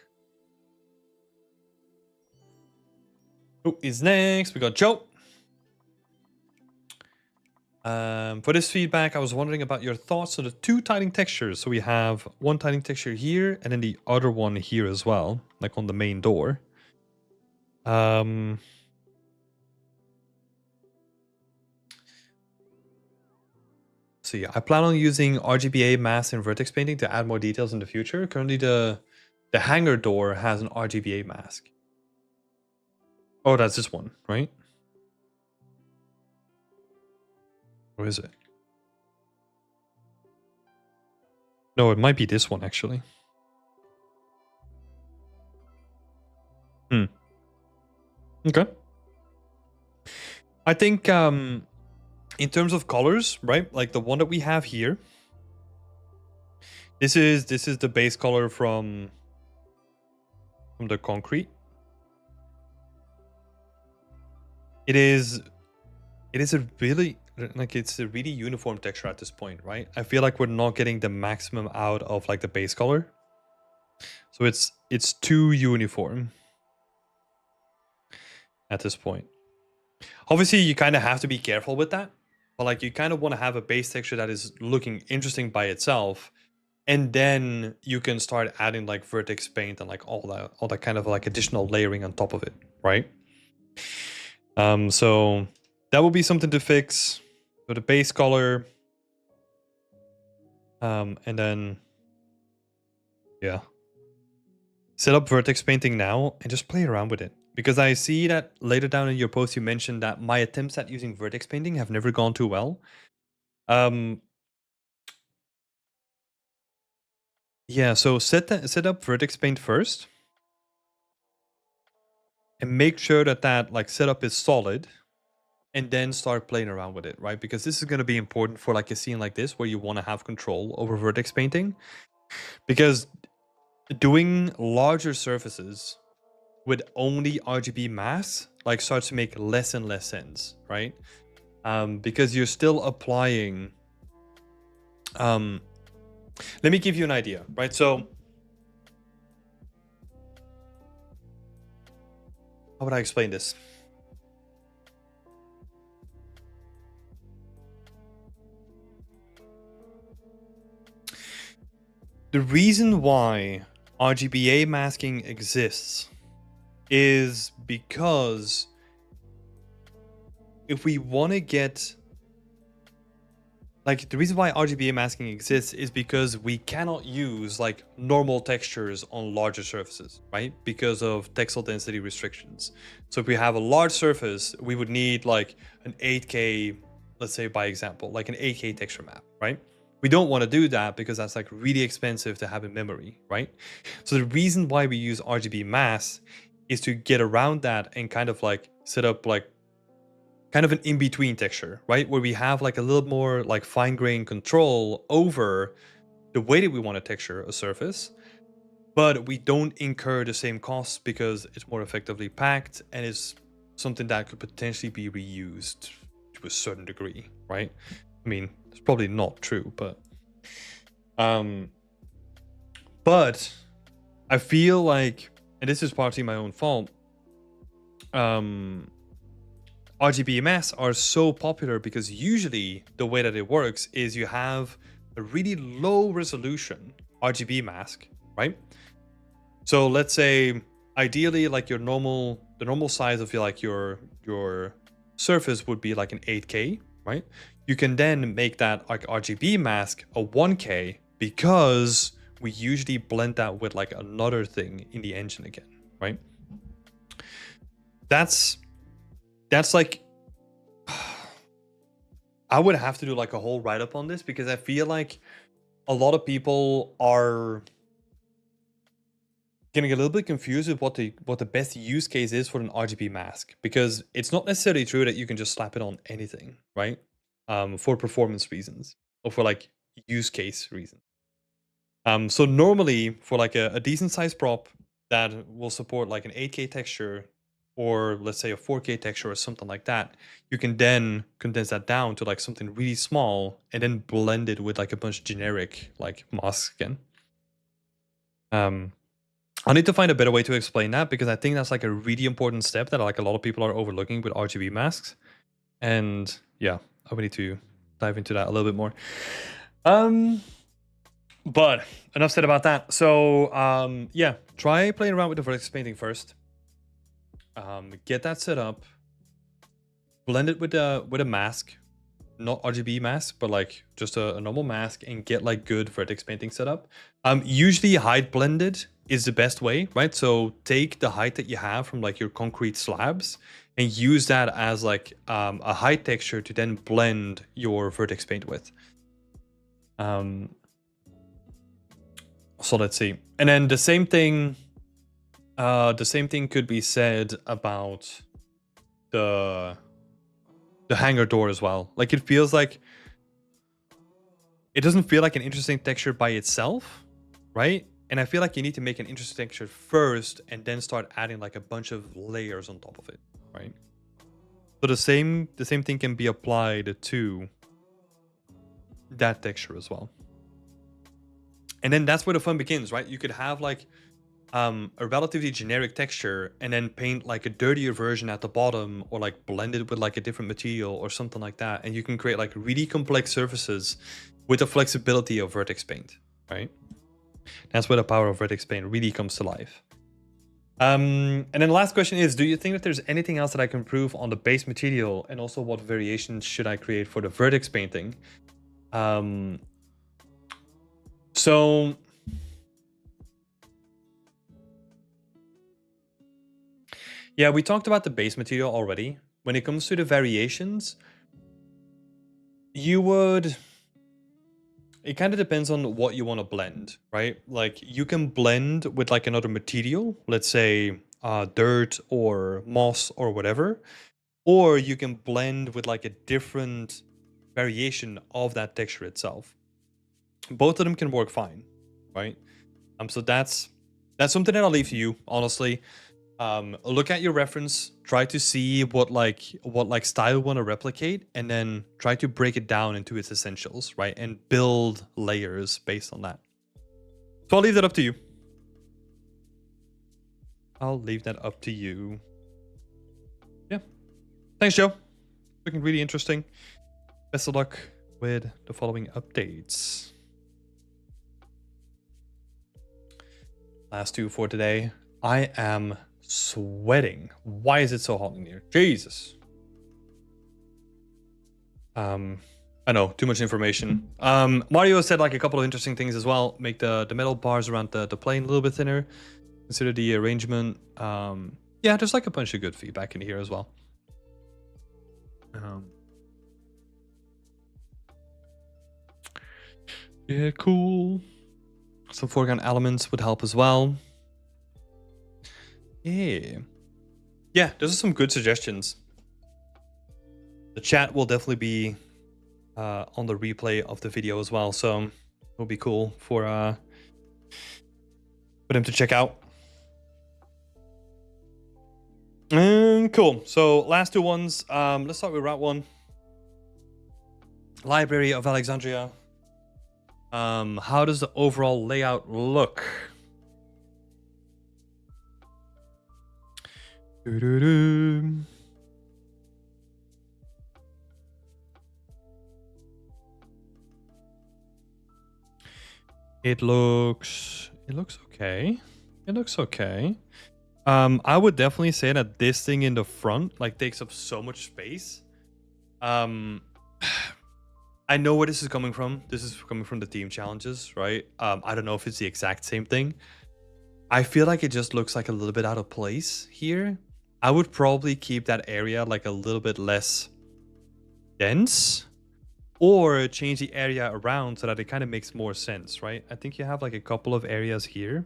Who is next? We got Joe. For this feedback, I was wondering about your thoughts on the two tiling textures. So we have one tiling texture here, and then the other one here as well, like on the main door. See, I plan on using RGBA mask and vertex painting to add more details in the future. Currently, the hangar door has an RGBA mask. Oh, that's this one, right? Or is it? No, it might be this one, actually. Okay. I think in terms of colors, right? Like the one that we have here. This is the base color from the concrete. It is a really, like, it's a really uniform texture at this point, right? I feel like we're not getting the maximum out of like the base color. So it's too uniform at this point. Obviously, you kind of have to be careful with that. But like you kind of want to have a base texture that is looking interesting by itself. And then you can start adding like vertex paint and like all that kind of like additional layering on top of it, right? So that will be something to fix. So the base color. And then, yeah. Set up vertex painting now and just play around with it. Because I see that later down in your post you mentioned that my attempts at using vertex painting have never gone too well. Yeah, so set up vertex paint first. And make sure that like setup is solid. And then start playing around with it, right? Because this is going to be important for like a scene like this where you want to have control over vertex painting. Because doing larger surfaces with only RGB masks like starts to make less and less sense, right? Because you're still applying. Let me give you an idea, right? So how would I explain this? The reason why RGBA masking exists is because if we want to get, like, the reason why RGBA masking exists is because we cannot use like normal textures on larger surfaces, right? Because of textile density restrictions. So if we have a large surface, we would need like an 8K, let's say by example, like an 8K texture map, right? We don't want to do that because that's like really expensive to have in memory, right? So the reason why we use RGB masks is to get around that and kind of like set up like kind of an in-between texture, right? Where we have like a little more like fine-grained control over the way that we want to texture a surface, but we don't incur the same costs because it's more effectively packed and is something that could potentially be reused to a certain degree, right? I mean, it's probably not true, but I feel like, and this is partly my own fault, RGB masks are so popular because usually the way that it works is you have a really low resolution RGB mask, right? So let's say ideally like the normal size of your surface would be like an 8K, right? you can then make that like RGB mask a 1K because we usually blend that with like another thing in the engine again, right? That's like, I would have to do like a whole write-up on this because I feel like a lot of people are getting a little bit confused with what the best use case is for an RGB mask, because it's not necessarily true that you can just slap it on anything, right? For performance reasons or for like use case reasons. So normally for like a decent sized prop that will support like an 8K texture or let's say a 4K texture or something like that, you can then condense that down to like something really small and then blend it with like a bunch of generic like masks again. I need to find a better way to explain that because I think that's like a really important step that like a lot of people are overlooking with RGB masks. And yeah, I would need to dive into that a little bit more. But enough said about that. So yeah, try playing around with the vertex painting first. Get that set up. Blend it with a mask, not RGB mask, but like just a normal mask, and get like good vertex painting set up. Usually height blended is the best way, right? So take the height that you have from like your concrete slabs and use that as like a height texture to then blend your vertex paint with. So let's see. And then the same thing could be said about the hangar door as well. Like it feels like it doesn't feel like an interesting texture by itself, right? And I feel like you need to make an interesting texture first and then start adding like a bunch of layers on top of it, right? So the same thing can be applied to that texture as well. And then that's where the fun begins, right? You could have like a relatively generic texture and then paint like a dirtier version at the bottom or like blend it with like a different material or something like that. And you can create like really complex surfaces with the flexibility of vertex paint, right? That's where the power of vertex paint really comes to life. And then the last question is, do you think that there's anything else that I can improve on the base material, and also what variations should I create for the vertex painting? So yeah, we talked about the base material already. When it comes to the variations, it kind of depends on what you want to blend, right? Like you can blend with like another material, let's say dirt or moss or whatever, or you can blend with like a different variation of that texture itself. Both of them can work fine, right? So that's something that I'll leave to you, honestly. Look at your reference, try to see what style you want to replicate, and then try to break it down into its essentials, right? And build layers based on that. So I'll leave that up to you. Yeah. Thanks, Joe. Looking really interesting. Best of luck with the following updates. Last two for today. I am sweating. Why is it so hot in here? Jesus. I know, too much information. Mario said like a couple of interesting things as well. Make the metal bars around the plane a little bit thinner. Consider the arrangement. Yeah, there's like a bunch of good feedback in here as well. Yeah, cool. Some foreground elements would help as well. Yeah, those are some good suggestions. The chat will definitely be on the replay of the video as well, so it'll be cool for them to check out. Cool. So last two ones. Let's start with Route 1. Library of Alexandria. How does the overall layout look? It looks okay. It looks okay. I would definitely say that this thing in the front like takes up so much space. I know where this is coming from. This is coming from the team challenges, right? I don't know if it's the exact same thing. I feel like it just looks like a little bit out of place here. I would probably keep that area like a little bit less dense, or change the area around so that it kind of makes more sense, right? I think you have like a couple of areas here.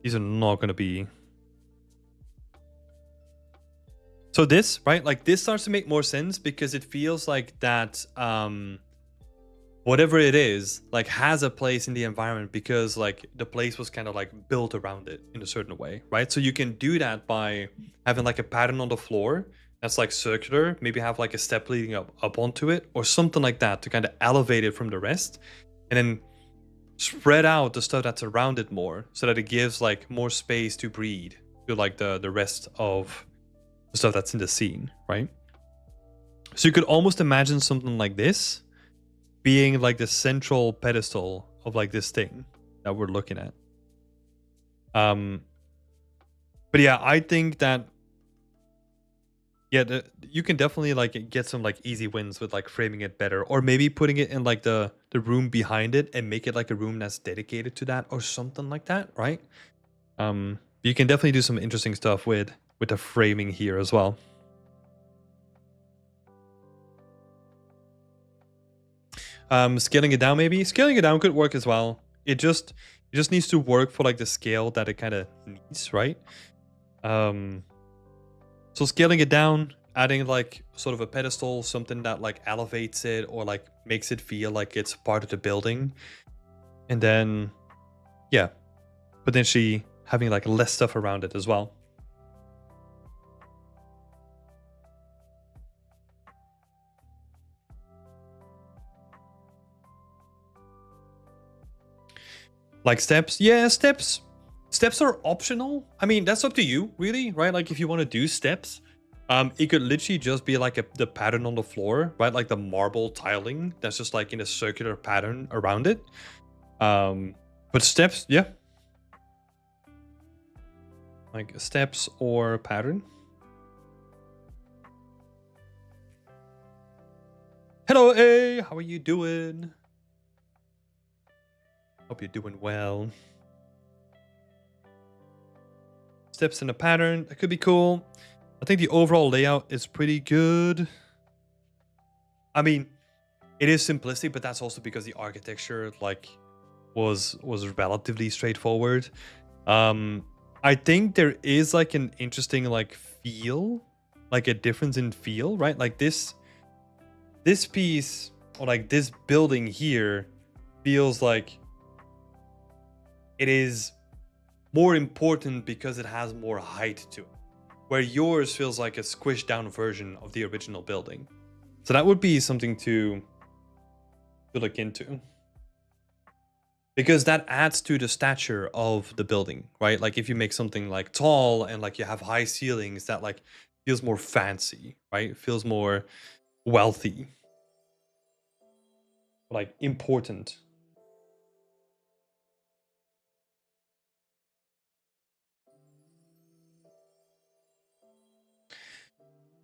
These are not going to be... So this, right? Like this starts to make more sense because it feels like that whatever it is, like has a place in the environment because like the place was kind of like built around it in a certain way, right? So you can do that by having like a pattern on the floor that's like circular, maybe have like a step leading up onto it or something like that to kind of elevate it from the rest, and then spread out the stuff that's around it more so that it gives like more space to breathe to like the rest of the stuff that's in the scene, right? So you could almost imagine something like this being like the central pedestal of like this thing that we're looking at. But yeah, I think that you can definitely like get some like easy wins with like framing it better, or maybe putting it in like the room behind it and make it like a room that's dedicated to that or something like that, right? You can definitely do some interesting stuff with the framing here as well. Scaling it down, maybe scaling it down could work as well. It just needs to work for like the scale that it kind of needs, right? So scaling it down, adding like sort of a pedestal, something that like elevates it or like makes it feel like it's part of the building, and then yeah, potentially having like less stuff around it as well. Like steps, yeah, steps are optional. I mean, that's up to you, really, right? Like if you want to do steps, it could literally just be like the pattern on the floor, right? Like the marble tiling that's just like in a circular pattern around it. But steps, yeah, like steps or pattern. Hello, A, how are you doing? Hope you're doing well. Steps in a pattern, that could be cool. I think the overall layout is pretty good. I mean, it is simplistic, but that's also because the architecture like was relatively straightforward. I think there is like an interesting like feel, like a difference in feel, right? Like this piece or like this building here feels like it is more important because it has more height to it, where yours feels like a squished down version of the original building. So that would be something to look into, because that adds to the stature of the building, right? Like if you make something like tall and like you have high ceilings, that like feels more fancy, right? Feels more wealthy, like important.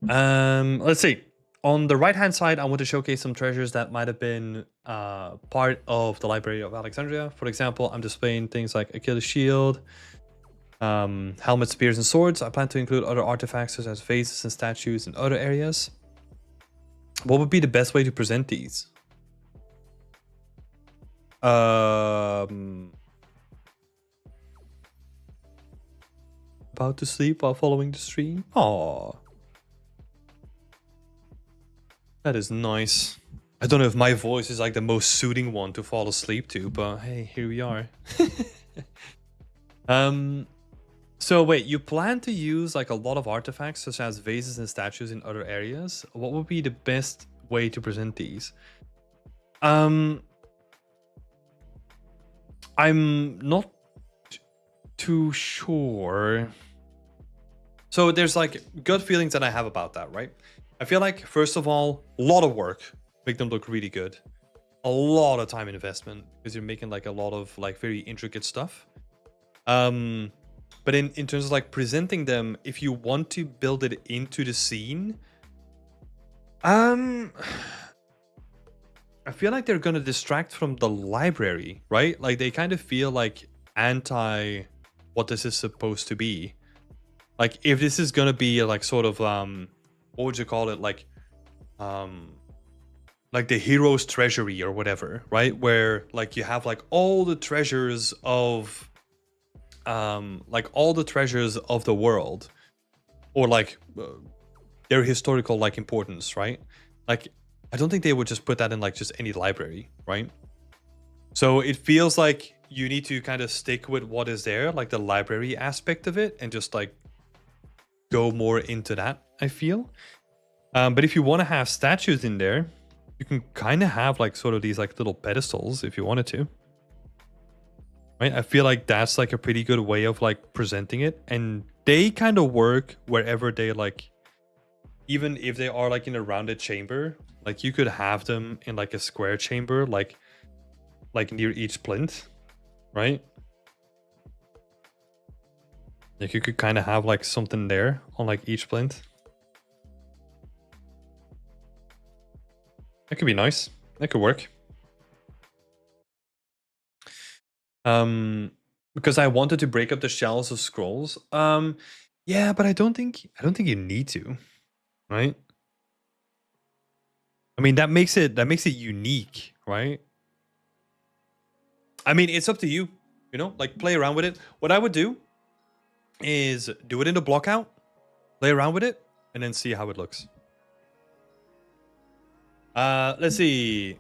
Let's see. On the right-hand side, I want to showcase some treasures that might have been part of the Library of Alexandria. For example, I'm displaying things like Achilles' shield, helmets, spears, and swords. I plan to include other artifacts such as vases and statues in other areas. What would be the best way to present these? About to sleep while following the stream? Aww. That is nice. I don't know if my voice is like the most soothing one to fall asleep to, but hey, here we are. So wait, you plan to use like a lot of artifacts such as vases and statues in other areas. What would be the best way to present these? I'm not too sure. So there's like gut feelings that I have about that, right? I feel like, first of all, a lot of work, make them look really good. A lot of time investment, because you're making like a lot of like very intricate stuff. But in terms of like presenting them, if you want to build it into the scene, Um, I feel like they're gonna distract from the library, right? Like they kind of feel like anti what this is supposed to be. Like if this is gonna be like sort of what would you call it? Um like the hero's treasury or whatever, right? Where like you have like all the treasures of the world, or like their historical like importance, right? Like I don't think they would just put that in like just any library, right? So it feels like you need to kind of stick with what is there, like the library aspect of it, and just like go more into that, I feel. But if you want to have statues in there, you can kind of have like sort of these like little pedestals if you wanted to. Right? I feel like that's like a pretty good way of like presenting it. And they kind of work wherever they like, even if they are like in a rounded chamber, like you could have them in like a square chamber, like near each plinth, right? Like you could kind of have like something there on like each plinth. That could be nice. That could work. Because I wanted to break up the shells of scrolls. Yeah, but I don't think you need to, right? I mean, that makes it unique, right? I mean, it's up to you, you know, like play around with it. What I would do is do it in the block out, play around with it, and then see how it looks. Let's see.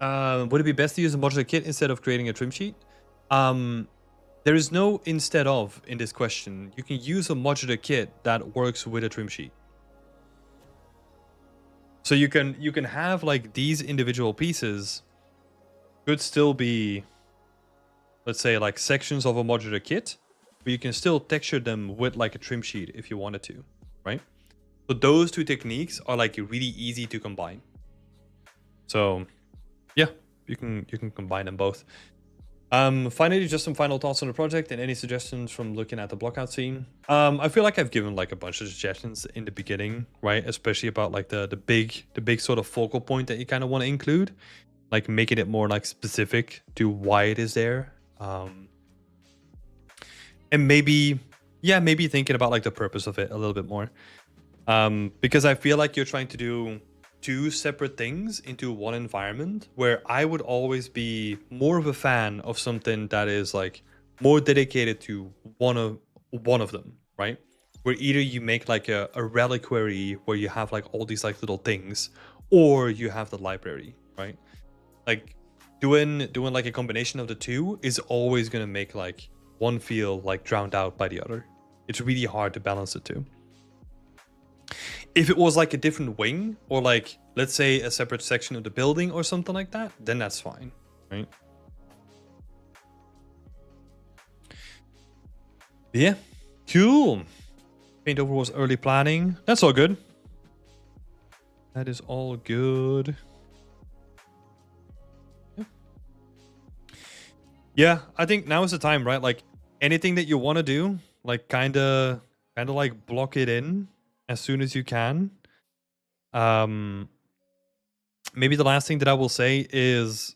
Would it be best to use a modular kit instead of creating a trim sheet? There is no instead of in this question. You can use a modular kit that works with a trim sheet. So you can have like these individual pieces could still be, let's say, like sections of a modular kit, but you can still texture them with like a trim sheet if you wanted to, right? So those two techniques are like really easy to combine. So yeah, you can combine them both. Finally, just some final thoughts on the project and any suggestions from looking at the blockout scene. I feel like I've given like a bunch of suggestions in the beginning, right? Especially about like the big sort of focal point that you kind of want to include, like making it more like specific to why it is there. And maybe thinking about like the purpose of it a little bit more. Because I feel like you're trying to do two separate things into one environment, where I would always be more of a fan of something that is like more dedicated to one of them, right? Where either you make like a reliquary where you have like all these like little things, or you have the library, right? Like doing like a combination of the two is always going to make like one feel like drowned out by the other. It's really hard to balance the two. If it was like a different wing, or like, let's say, a separate section of the building or something like that, then that's fine, right? Yeah, cool. Paint over was early planning. That's all good. That is all good. Yeah, I think now is the time, right? Like anything that you want to do, like kind of like block it in as soon as you can. Maybe the last thing that I will say is,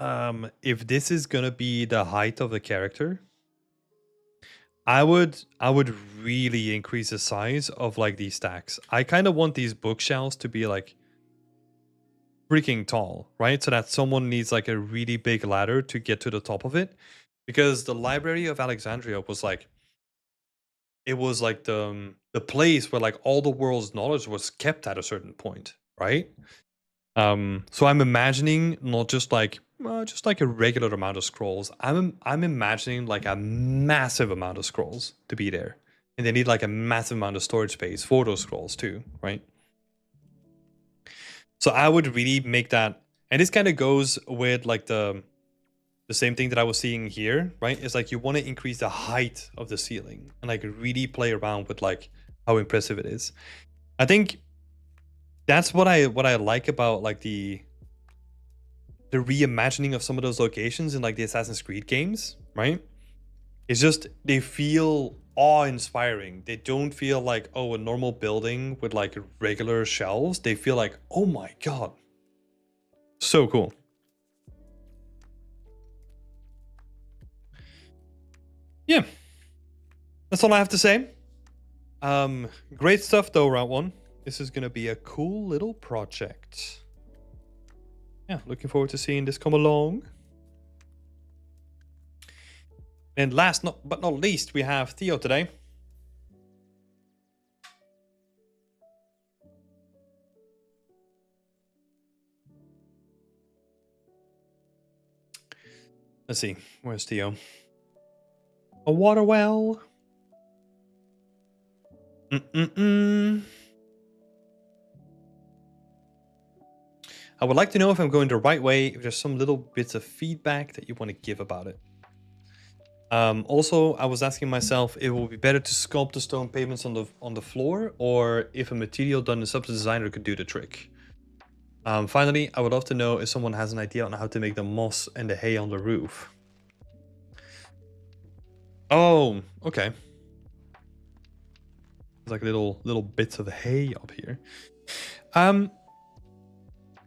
if this is gonna be the height of the character, I would really increase the size of like these stacks. I kind of want these bookshelves to be like freaking tall, right? So that someone needs like a really big ladder to get to the top of it. Because the Library of Alexandria was like, it was like the place where like all the world's knowledge was kept at a certain point, right? So I'm imagining not just like a regular amount of scrolls. I'm imagining like a massive amount of scrolls to be there, and they need like a massive amount of storage space for those scrolls too, right? So I would really make that, and this kind of goes with like the same thing that I was seeing here, right? It's like you want to increase the height of the ceiling and like really play around with like how impressive it is. I think that's what I like about like the reimagining of some of those locations in like the Assassin's Creed games, right? It's just they feel awe-inspiring. They don't feel like, oh, a normal building with like regular shelves. They feel like, oh my god, so cool. Yeah, that's all I have to say. Great stuff though, round one. This is gonna be a cool little project. Yeah, looking forward to seeing this come along. And last but not least, we have Theo today. Let's see, where's Theo? A water well. I would like to know if I'm going the right way, if there's some little bits of feedback that you want to give about it. Also, I was asking myself if it would be better to sculpt the stone pavements on the floor, or if a material done in Substance Designer could do the trick. Finally, I would love to know if someone has an idea on how to make the moss and the hay on the roof. Oh, okay. There's like little bits of hay up here.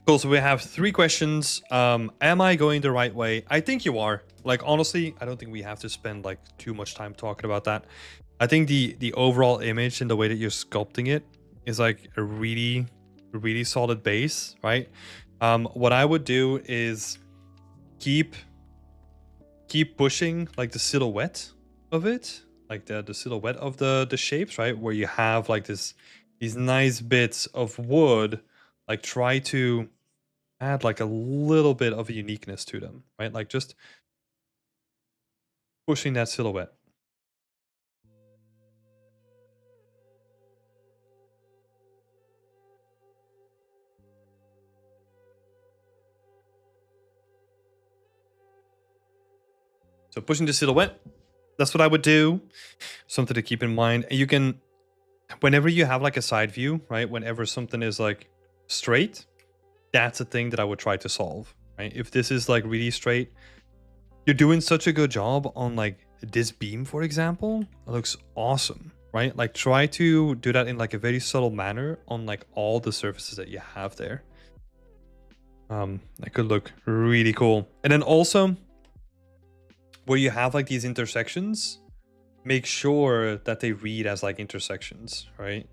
Cool, so we have 3 questions. Am I going the right way? I think you are. Like, honestly, I don't think we have to spend like too much time talking about that. I think the overall image and the way that you're sculpting it is like a really solid base, right? What I would do is keep pushing like the silhouette of it, like the silhouette of the shapes, right? Where you have like these nice bits of wood, like try to add like a little bit of a uniqueness to them, right? Like just pushing that silhouette. So pushing the silhouette, that's what I would do. Something to keep in mind. And you can, whenever you have like a side view, right? Whenever something is like straight, that's a thing that I would try to solve, right? If this is like really straight, you're doing such a good job on like this beam, for example. It looks awesome, right? Like try to do that in like a very subtle manner on like all the surfaces that you have there. That could look really cool. And then also, where you have like these intersections, make sure that they read as like intersections, right?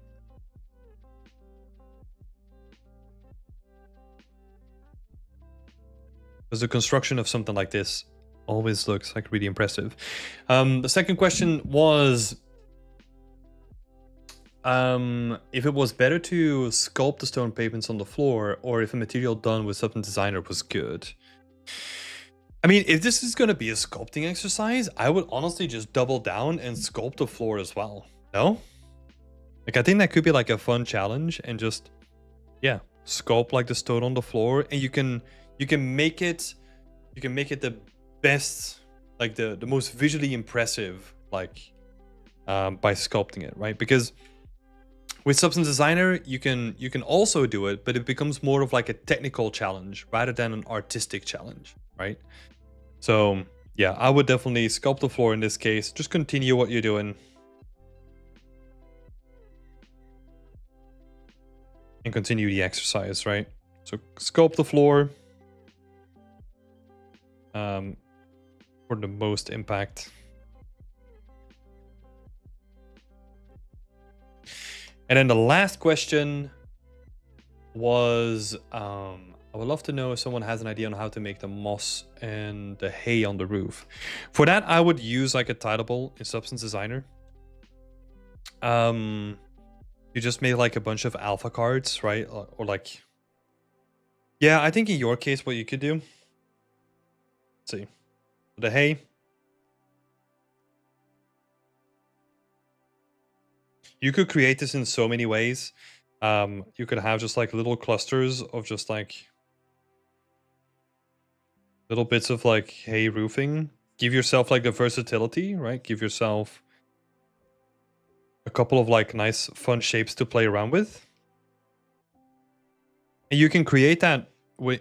Because the construction of something like this always looks like really impressive. The second question was if it was better to sculpt the stone pavements on the floor, or if a material done with Substance Designer was good. I mean, if this is going to be a sculpting exercise, I would honestly just double down and sculpt the floor as well. No? Like, I think that could be like a fun challenge, and just, yeah, sculpt like the stone on the floor, and you can make it the best, like the most visually impressive, like by sculpting it, right? Because with Substance Designer, you can also do it, but it becomes more of like a technical challenge rather than an artistic challenge, right? So yeah, I would definitely sculpt the floor in this case. Just continue what you're doing. And continue the exercise, right? So sculpt the floor for the most impact. And then the last question was, I would love to know if someone has an idea on how to make the moss and the hay on the roof. For that, I would use like a tileable in Substance Designer. You just made like a bunch of alpha cards, right? Or like, yeah, I think in your case, what you could do, let's see, the hay. You could create this in so many ways. You could have just like little clusters of just like little bits of like hay roofing. Give yourself like the versatility, right? Give yourself a couple of like nice fun shapes to play around with. And you can create that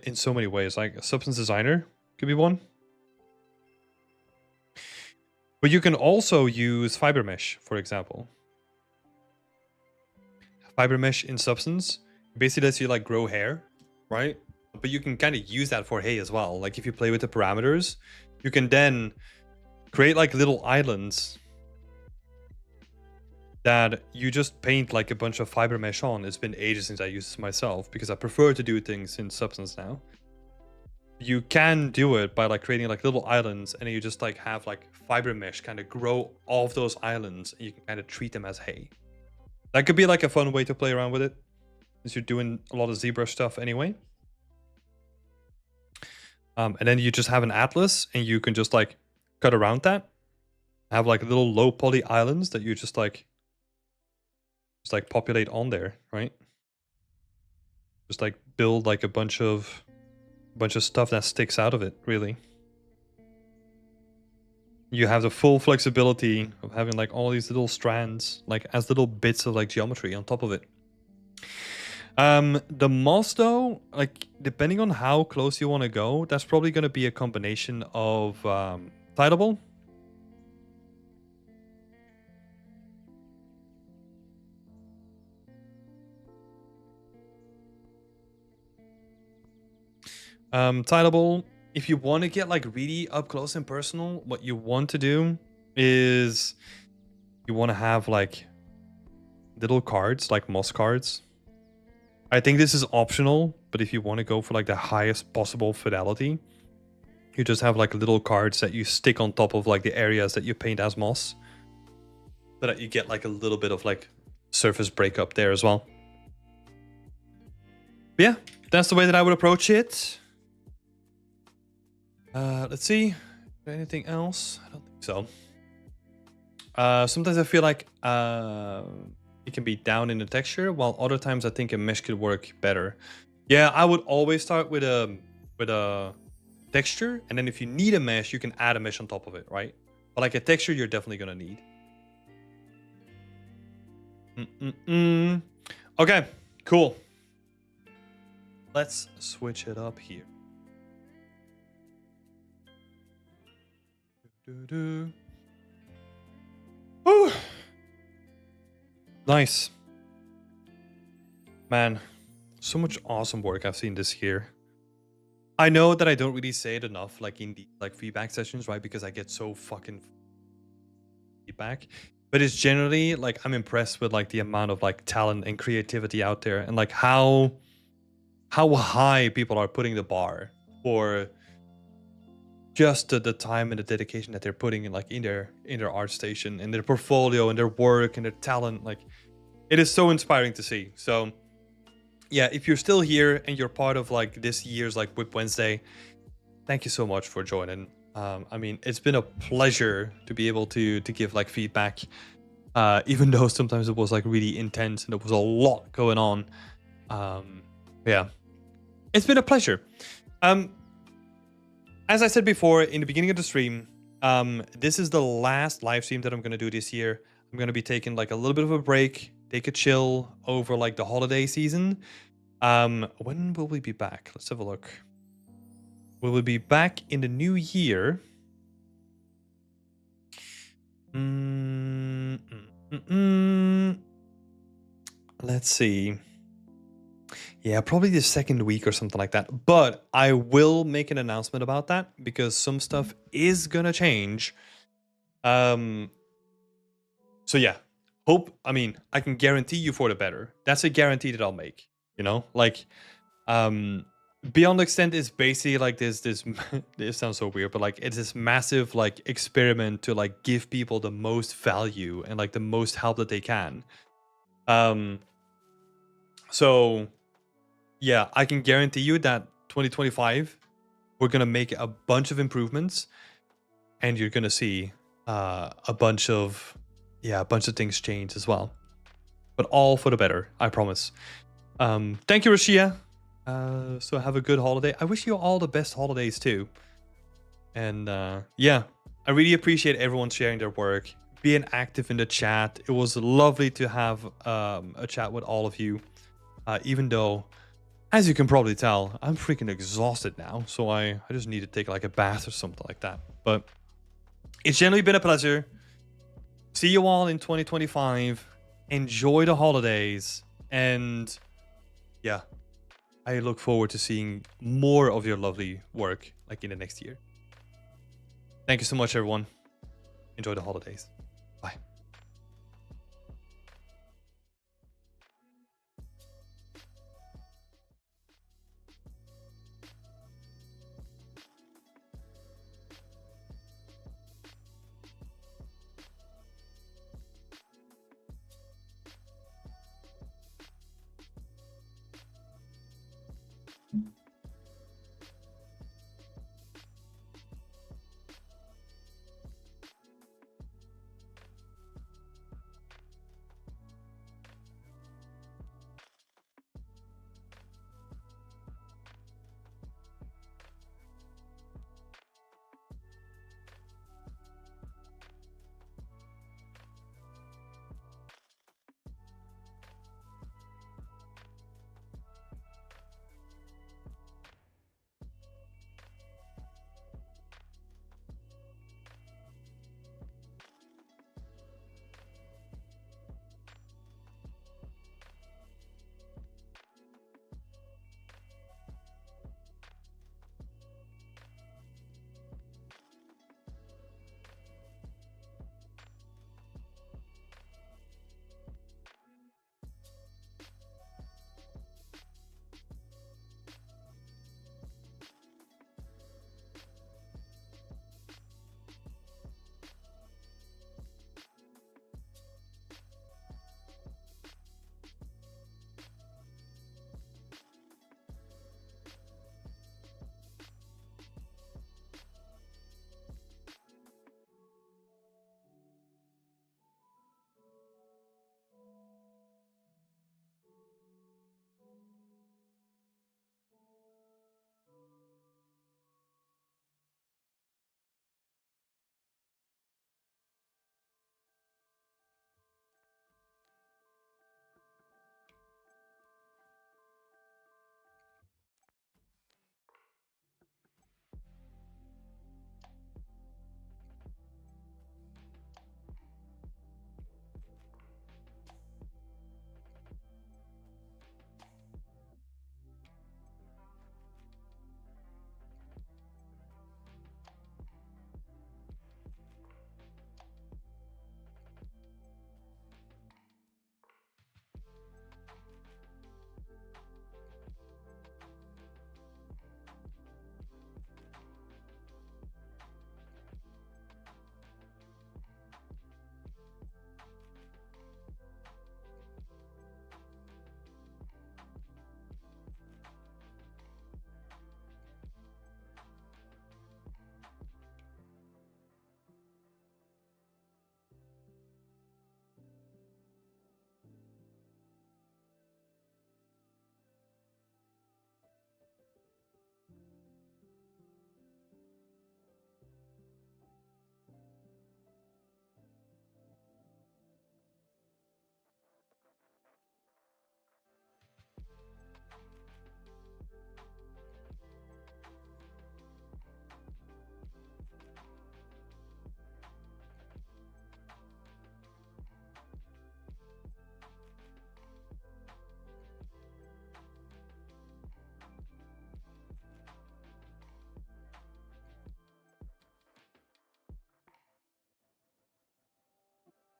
in so many ways. Like a Substance Designer could be one. But you can also use fiber mesh, for example. Fiber mesh in Substance basically lets you like grow hair, right? But you can kind of use that for hay as well. Like if you play with the parameters, you can then create like little islands that you just paint like a bunch of fiber mesh on. It's been ages since I used this myself because I prefer to do things in Substance now. You can do it by like creating like little islands, and then you just like have like fiber mesh kind of grow off those islands, and you can kind of treat them as hay. That could be like a fun way to play around with it, since you're doing a lot of ZBrush stuff anyway. And then you just have an atlas, and you can just like cut around that. Have like little low poly islands that you just like populate on there, right? Just like build like a bunch of stuff that sticks out of it, really. You have the full flexibility of having like all these little strands, like as little bits of like geometry on top of it. The moss though, like depending on how close you want to go, that's probably going to be a combination of Tidable. Tidable, if you want to get like really up close and personal, what you want to do is you want to have like little cards, like moss cards. I think this is optional, but if you want to go for like the highest possible fidelity, you just have like little cards that you stick on top of like the areas that you paint as moss, so that you get like a little bit of like surface breakup there as well. But yeah, that's the way that I would approach it. Let's see. Anything else? I don't think so. Sometimes I feel like it can be down in the texture, while other times I think a mesh could work better. Yeah, I would always start with a texture, and then if you need a mesh, you can add a mesh on top of it, right? But like a texture, you're definitely gonna need. Okay, cool. Let's switch it up here. Woo. Nice. Man, so much awesome work I've seen this year. I know that I don't really say it enough, like in the like feedback sessions, right? Because I get so fucking feedback. But it's generally like I'm impressed with like the amount of like talent and creativity out there, and like how high people are putting the bar for just the time and the dedication that they're putting in like in their ArtStation, in their portfolio, and their work and their talent. Like it is so inspiring to see. So yeah, if you're still here and you're part of like this year's like Whip Wednesday, thank you so much for joining. I mean, it's been a pleasure to be able to give like feedback, even though sometimes it was like really intense and there was a lot going on. Yeah, it's been a pleasure. As I said before in the beginning of the stream, this is the last live stream that I'm going to do this year. I'm going to be taking like a little bit of a break, take a chill over like the holiday season. When will we be back? Let's have a look. We will be back in the new year. Let's see. Yeah, probably the second week or something like that. But I will make an announcement about that because some stuff is gonna change. So yeah, I mean, I can guarantee you for the better. That's a guarantee that I'll make. You know, like, Beyond Extent is basically like this. This sounds so weird, but like it's this massive like experiment to like give people the most value and like the most help that they can. So yeah, I can guarantee you that 2025, we're gonna make a bunch of improvements, and you're gonna see a bunch of things change as well. But all for the better, I promise. Thank you, Rashia. So have a good holiday. I wish you all the best holidays too. And yeah, I really appreciate everyone sharing their work, being active in the chat. It was lovely to have a chat with all of you, even though, as you can probably tell, I'm freaking exhausted now. So I just need to take like a bath or something like that. But It's generally been a pleasure. See you all in 2025. Enjoy the holidays. And yeah, I look forward to seeing more of your lovely work like in the next year. Thank you so much, everyone. Enjoy the holidays. Bye.